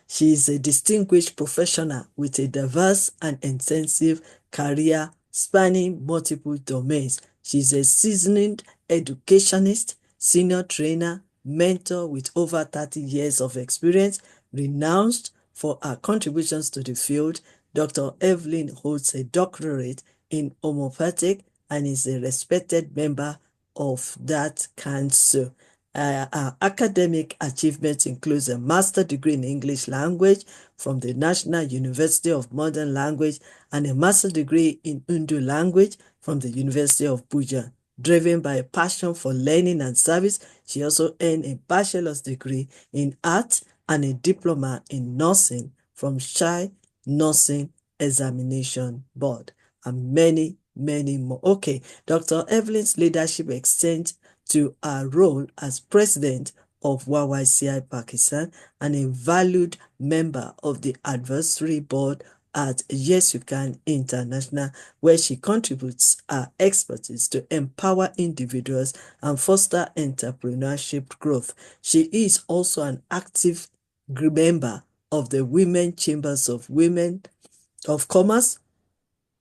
[SPEAKER 2] she is a distinguished professional with a diverse and intensive career spanning multiple domains. She's a seasoned educationist, senior trainer, mentor with over 30 years of experience, renowned for her contributions to the field. Dr. Evelyn holds a doctorate in homeopathic and is a respected member of that council. Our academic achievements includes a master's degree in English language from the National University of Modern Language and a master's degree in Urdu language from the University of Buja. Driven by a passion for learning and service, she also earned a bachelor's degree in art and a diploma in nursing from Shai Nursing Examination Board, and many more. Okay, Dr. Evelyn's leadership extends to her role as president of YYCI Pakistan and a valued member of the advisory board at Y.Y.C.I International, where she contributes her expertise to empower individuals and foster entrepreneurship growth. She is also an active member of the Women Chambers of Women of Commerce,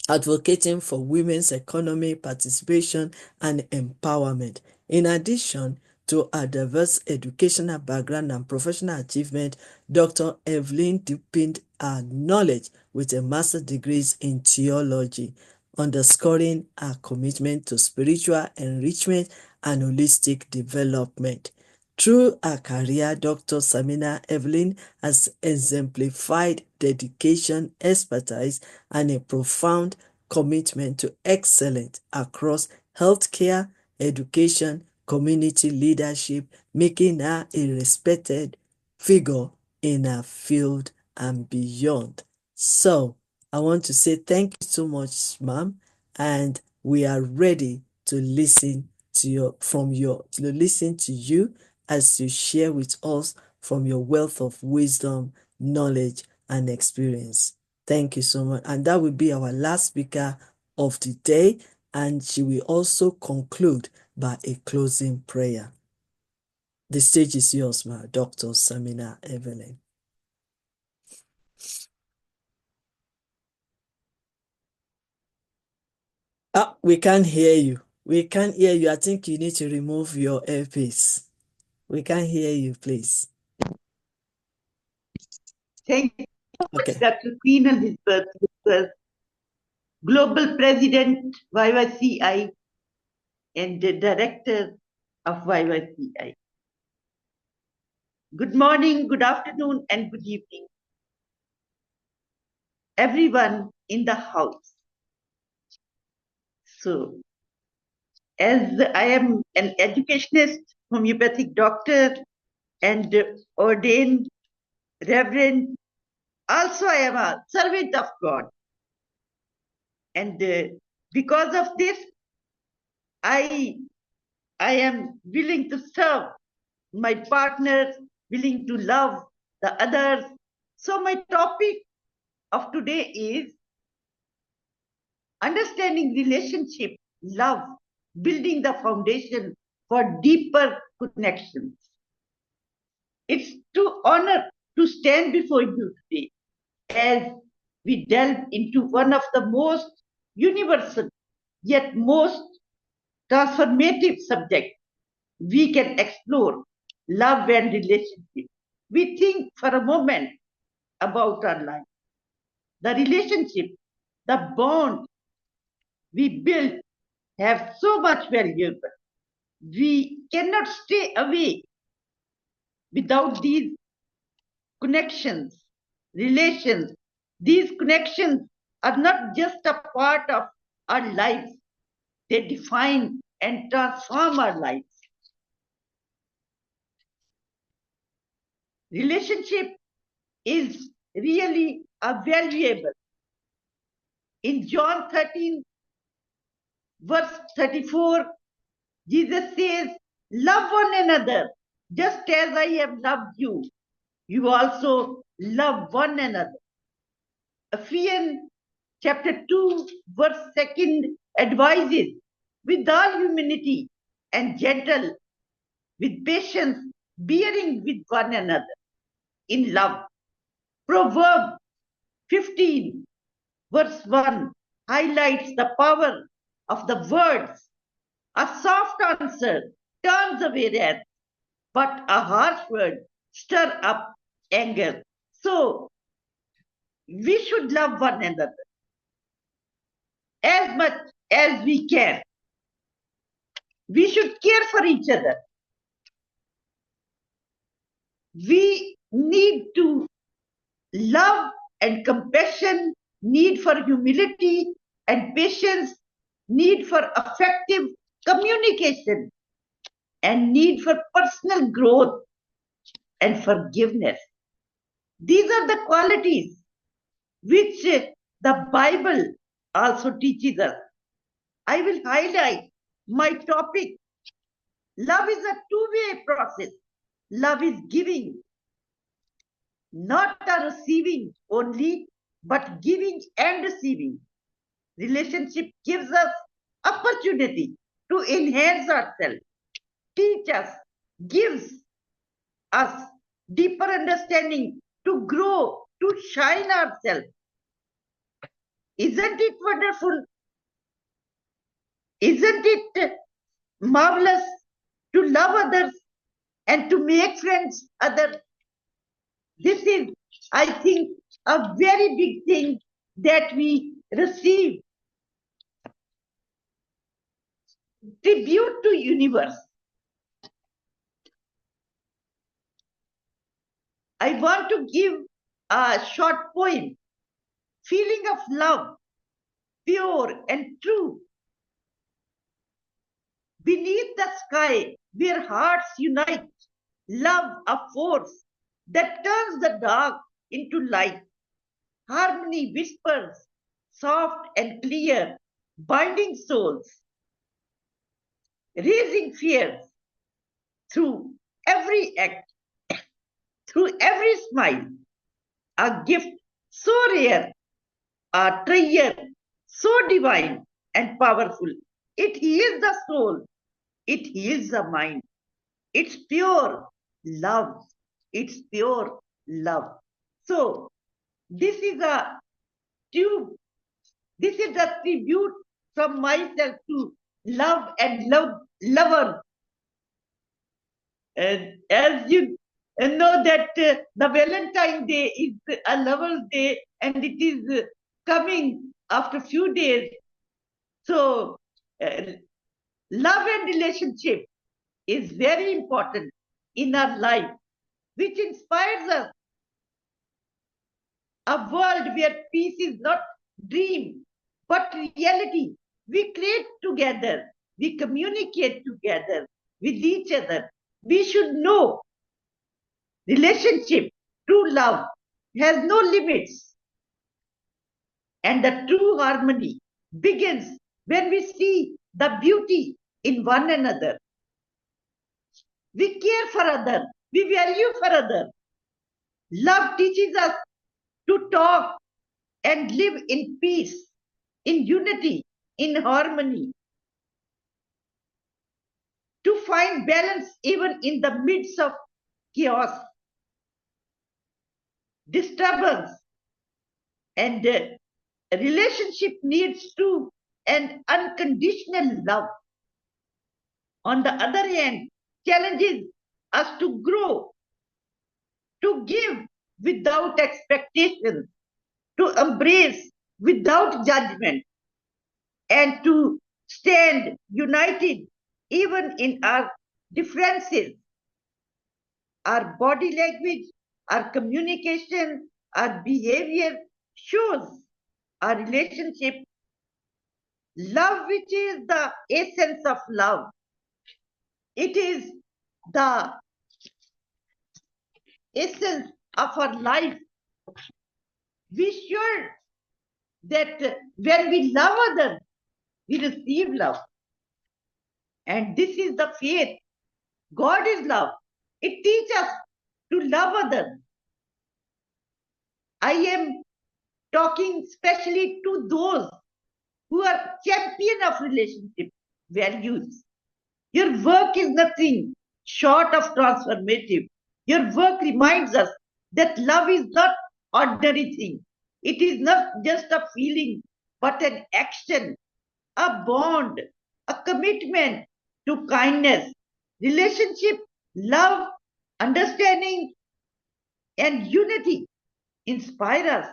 [SPEAKER 2] advocating for women's economy participation and empowerment. In addition to her diverse educational background and professional achievement, Dr. Evelyn deepened her knowledge with a master's degree in theology, underscoring her commitment to spiritual enrichment and holistic development. Through her career, Dr. Samina Evelyn has exemplified dedication, expertise, and a profound commitment to excellence across healthcare, education, community leadership, making her a respected figure in her field and beyond. So, I want to say thank you so much, ma'am, and we are ready to listen to listen to you as you share with us from your wealth of wisdom, knowledge, and experience. Thank you so much. And that will be our last speaker of the day, and she will also conclude by a closing prayer. The stage is yours, ma, Dr. Samina Evelyn. We can't hear you. We can't hear you. I think you need to remove your earpiece. We can't hear you, please.
[SPEAKER 16] Thank you so much, Dr. Queen Elizabeth, Global President, YYCI, and the Director of YYCI. Good morning, good afternoon, and good evening, everyone in the house. So, as I am an educationist, homeopathic doctor, and ordained reverend, also I am a servant of God. And because of this, I am willing to serve my partners, willing to love the others. So my topic of today is understanding relationship, love, building the foundation for deeper connections. It's to honor to stand before you today as we delve into one of the most universal yet most transformative subjects we can explore, love and relationship. We think for a moment about our life, the relationship, the bond we build have so much valuable. We cannot stay away without these connections, relations. These connections are not just a part of our lives, they define and transform our lives. Relationship is really a valuable. In John 13, verse 34, Jesus says, love one another, just as I have loved you. You also love one another. Ephesians chapter 2, verse 2 advises, with all humility and gentle, with patience, bearing with one another in love. Proverbs 15, verse 1 highlights the power of the words. A soft answer turns away wrath, but a harsh word stirs up anger. So, we should love one another as much as we can. We should care for each other. We need to love and compassion, need for humility and patience, need for effective communication, and need for personal growth and forgiveness. These are the qualities which the Bible also teaches us. I will highlight my topic. Love is a two-way process. Love is giving, not a receiving only, but giving and receiving. Relationship gives us opportunity to enhance ourselves, teach us, gives us deeper understanding, to grow, to shine ourselves. Isn't it wonderful? Isn't it marvelous to love others and to make friends others? This is, I think, a very big thing that we receive. Tribute to universe. I want to give a short poem, feeling of love, pure and true, beneath the sky where hearts unite, love a force that turns the dark into light. Harmony whispers, soft and clear, binding souls, raising fears through every act, through every smile. A gift so rare, a treasure so divine and powerful. It heals the soul, it heals the mind. It's pure love. It's pure love. So this is a tube. This is a tribute from myself to love and lover. As you know that the Valentine Day is a lover's day, and it is coming after a few days. So love and relationship is very important in our life, which inspires us. A world where peace is not dream, but reality. We create together. We communicate together with each other. We should know relationship, true love has no limits. And the true harmony begins when we see the beauty in one another. We care for others. We value for others. Love teaches us to talk and live in peace, in unity, in harmony. To find balance even in the midst of chaos, disturbance, and relationship needs true and unconditional love. On the other hand, challenges us to grow, to give without expectations, to embrace without judgment, and to stand united even in our differences. Our body language, our communication, our behavior shows our relationship. Love, which is the essence of love, it is the essence of our life. Be sure that when we love others, we receive love. And this is the faith. God is love. It teaches us to love others. I am talking especially to those who are champion of relationship values. Your work is nothing short of transformative. Your work reminds us that love is not ordinary thing. It is not just a feeling, but an action, a bond, a commitment to kindness, relationship, love, understanding, and unity inspire us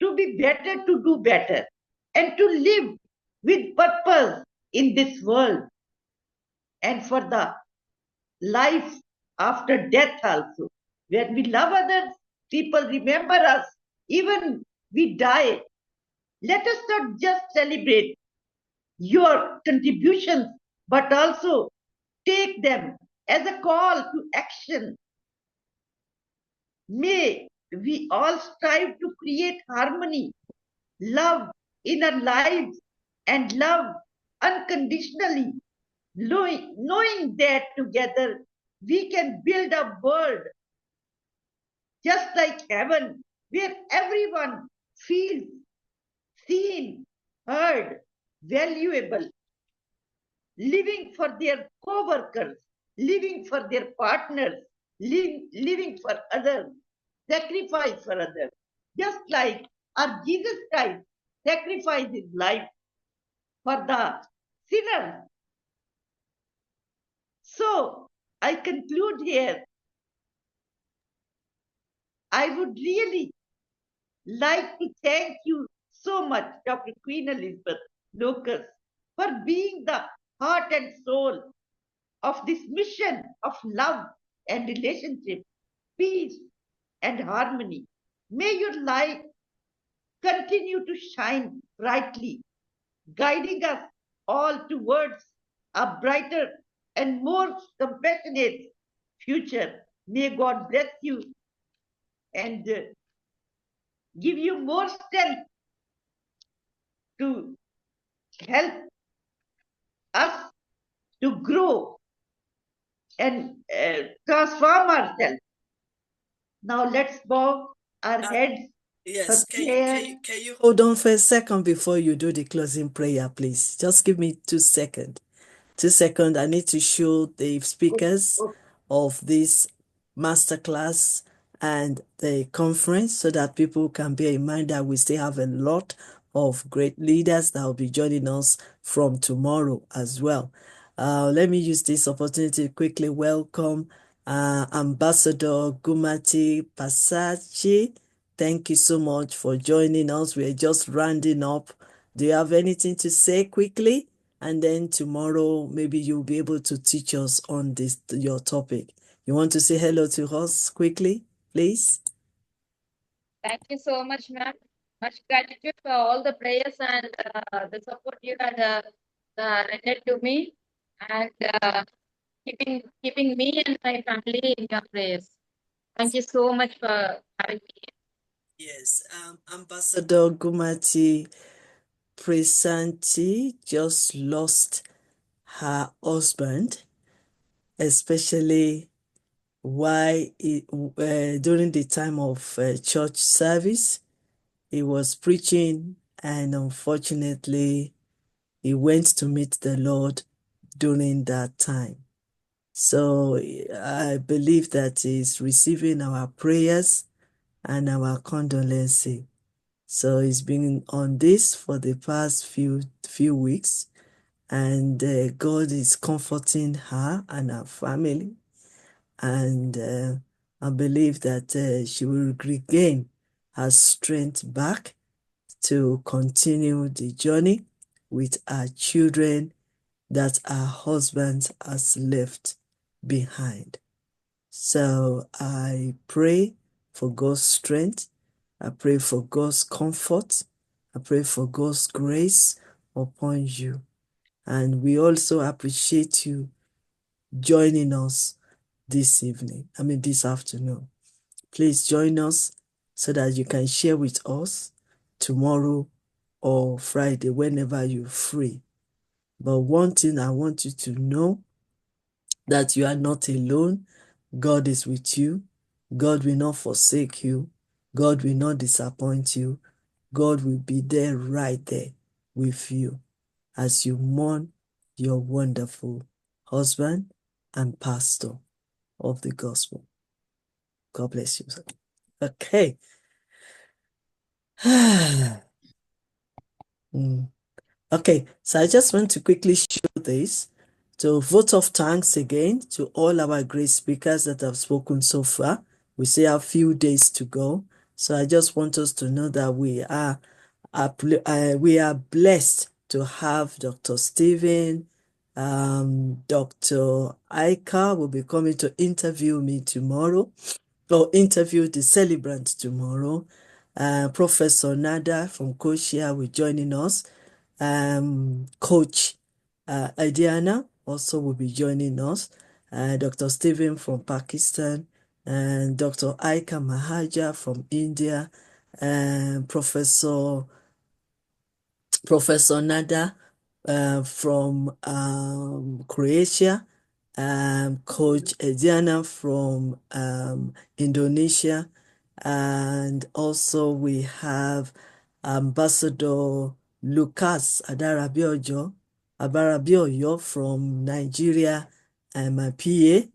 [SPEAKER 16] to be better, to do better, and to live with purpose in this world and for the life after death also. When we love others, people remember us, even we die. Let us not just celebrate your contributions, but also take them as a call to action. May we all strive to create harmony, love in our lives, and love unconditionally, knowing that together we can build a world just like heaven, where everyone feels seen, heard, valuable, living for their co-workers, living for their partners, living for others, sacrifice for others. Just like our Jesus Christ sacrificed his life for the sinners. So I conclude here. I would really like to thank you so much, Dr. Queen Elizabeth Lucas, for being the heart and soul of this mission of love and relationship, peace, and harmony. May your light continue to shine brightly, guiding us all towards a brighter and more compassionate future. May God bless you and give you more strength to help us to grow and transform ourselves. Now let's bow our heads
[SPEAKER 2] Yes,
[SPEAKER 16] for prayer.
[SPEAKER 2] can you hold on for a second before you do the closing prayer, please? Just give me 2 seconds. 2 seconds. I need to show the speakers of this masterclass and the conference so that people can bear in mind that we still have a lot of great leaders that will be joining us from tomorrow as well. Let me use this opportunity to quickly welcome Ambassador Gumati Pasachi. Thank you so much for joining us. We're just rounding up. Do you have anything to say quickly? And then tomorrow, maybe you'll be able to teach us on this your topic. You want to say hello to us quickly, please?
[SPEAKER 17] Thank you so much, ma'am. Much gratitude for all the prayers and the support you had rendered to me, and keeping me and my family in your prayers. Thank you so much for having me.
[SPEAKER 2] Yes, Ambassador Gumati Presanti just lost her husband, especially during the time of church service. He was preaching, and unfortunately, he went to meet the Lord during that time. So I believe that he's receiving our prayers and our condolences. So he's been on this for the past few weeks, and God is comforting her and her family, and I believe that she will regain her strength back to continue the journey with our children that our husband has left behind. So I pray for God's strength. I pray for God's comfort. I pray for God's grace upon you. And we also appreciate you joining us this afternoon. Please join us so that you can share with us tomorrow or Friday, whenever you're free. But one thing I want you to know, that you are not alone. God is with you. God will not forsake you. God will not disappoint you. God will be there, right there with you as you mourn your wonderful husband and pastor of the gospel. God bless you. Okay. Okay, so I just want to quickly show this. So vote of thanks again to all our great speakers that have spoken so far. We still have a few days to go. So I just want us to know that we are blessed to have Dr. Stephen, Dr. Aika will be coming to interview me tomorrow, or interview the celebrant tomorrow. Professor Nada from Koshia will joining us. Coach Adiana also will be joining us. Dr. Stephen from Pakistan, and Dr. Aika Mahaja from India, and Professor Nada from Croatia, Coach Ediana from Indonesia, and also we have Ambassador Lucas Abarabioyo from Nigeria, and my PA,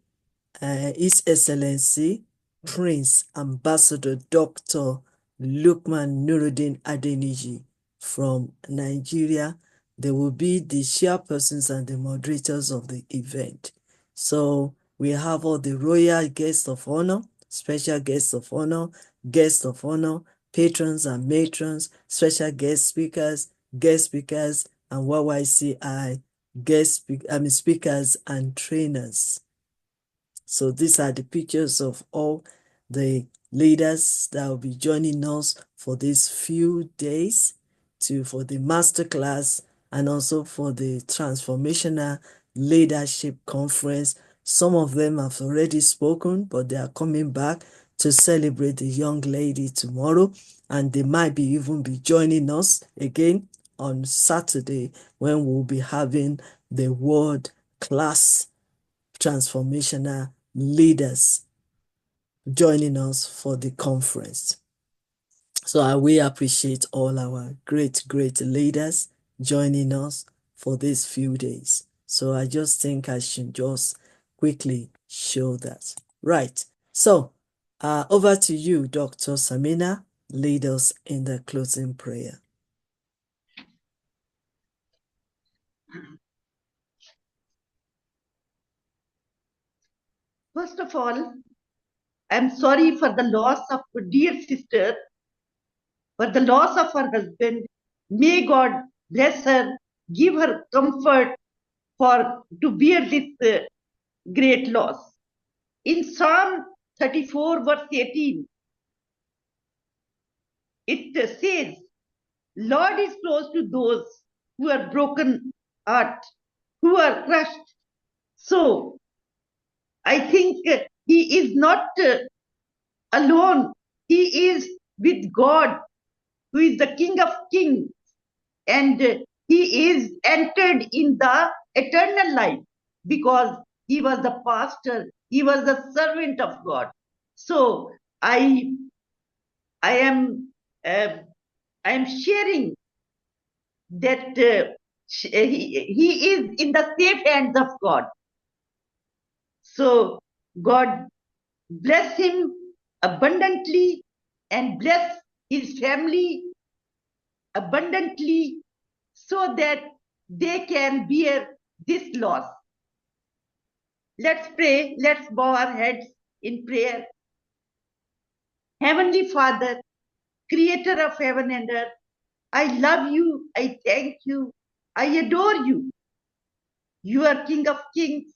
[SPEAKER 2] His Excellency Prince Ambassador Dr. Lukman Nuruddin Adeniji from Nigeria. They will be the chairpersons and the moderators of the event. So we have all the royal guests of honor, special guests of honor, patrons and matrons, special guest speakers, and YYCI speakers and trainers. So these are the pictures of all the leaders that will be joining us for these few days for the masterclass and also for the transformational leadership conference. Some of them have already spoken, but they are coming back to celebrate the young lady tomorrow, and they might be even be joining us again on Saturday when we'll be having the world class transformational leaders joining us for the conference. So we appreciate all our great leaders joining us for these few days. So I just think I should just quickly show that. Right. So over to you, Dr. Samina. Lead us in the closing prayer.
[SPEAKER 16] First of all, I'm sorry for the loss of a dear sister, for the loss of her husband. May God bless her, give her comfort to bear this great loss. In Psalm 34 verse 18, it says, Lord is close to those who are broken heart, who are crushed. So I think he is not alone. He is with God, who is the King of Kings, and he is entered in the eternal life because he was the pastor, he was the servant of God. So I am sharing that he is in the safe hands of God. So God bless him abundantly and bless his family abundantly so that they can bear this loss. Let's pray. Let's bow our heads in prayer. Heavenly Father, creator of heaven and earth, I love you. I thank you. I adore you. You are King of Kings.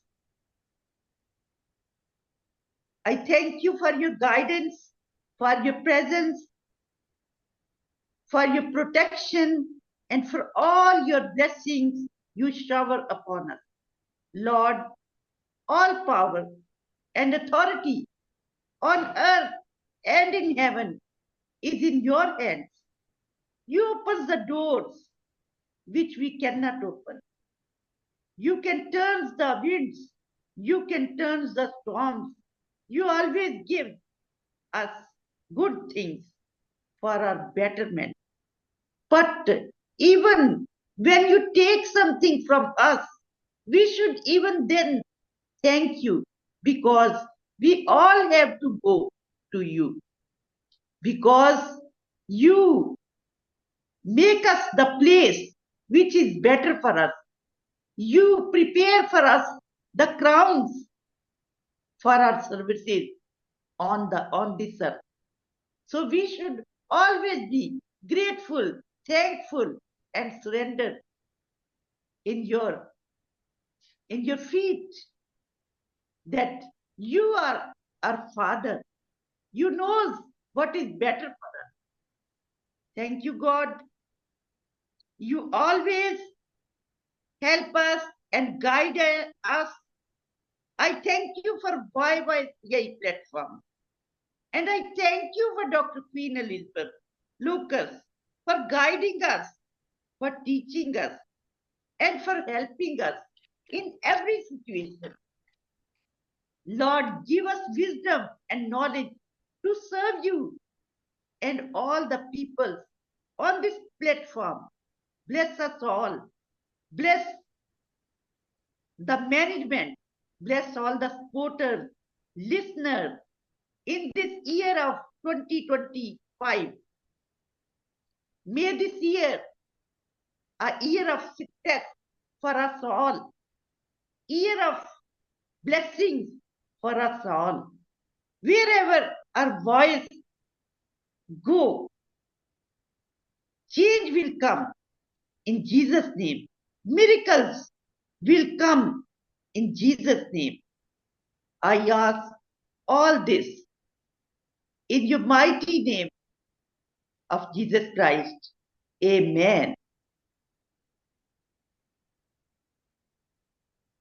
[SPEAKER 16] I thank you for your guidance, for your presence, for your protection, and for all your blessings you shower upon us. Lord, all power and authority on earth and in heaven is in your hands. You open the doors which we cannot open. You can turn the winds. You can turn the storms. You always give us good things for our betterment. But even when you take something from us, we should even then thank you, because we all have to go to you, because you make us the place which is better for us. You prepare for us the crowns for our services on this earth. So we should always be grateful, thankful, and surrendered in your feet, that you are our Father. You knows what is better for us. Thank you, God. You always help us and guide us. I thank you for Y.Y.C.I platform. And I thank you for Dr. Queen Elizabeth Lucas for guiding us, for teaching us, and for helping us in every situation. Lord, give us wisdom and knowledge to serve you and all the people on this platform. Bless us all. Bless the management. Bless all the supporters, listeners in this year of 2025. May this year a year of success for us all, year of blessings for us all. Wherever our voice go, change will come in Jesus' name. Miracles will come in Jesus' name. I ask all this In your mighty name of Jesus Christ. Amen.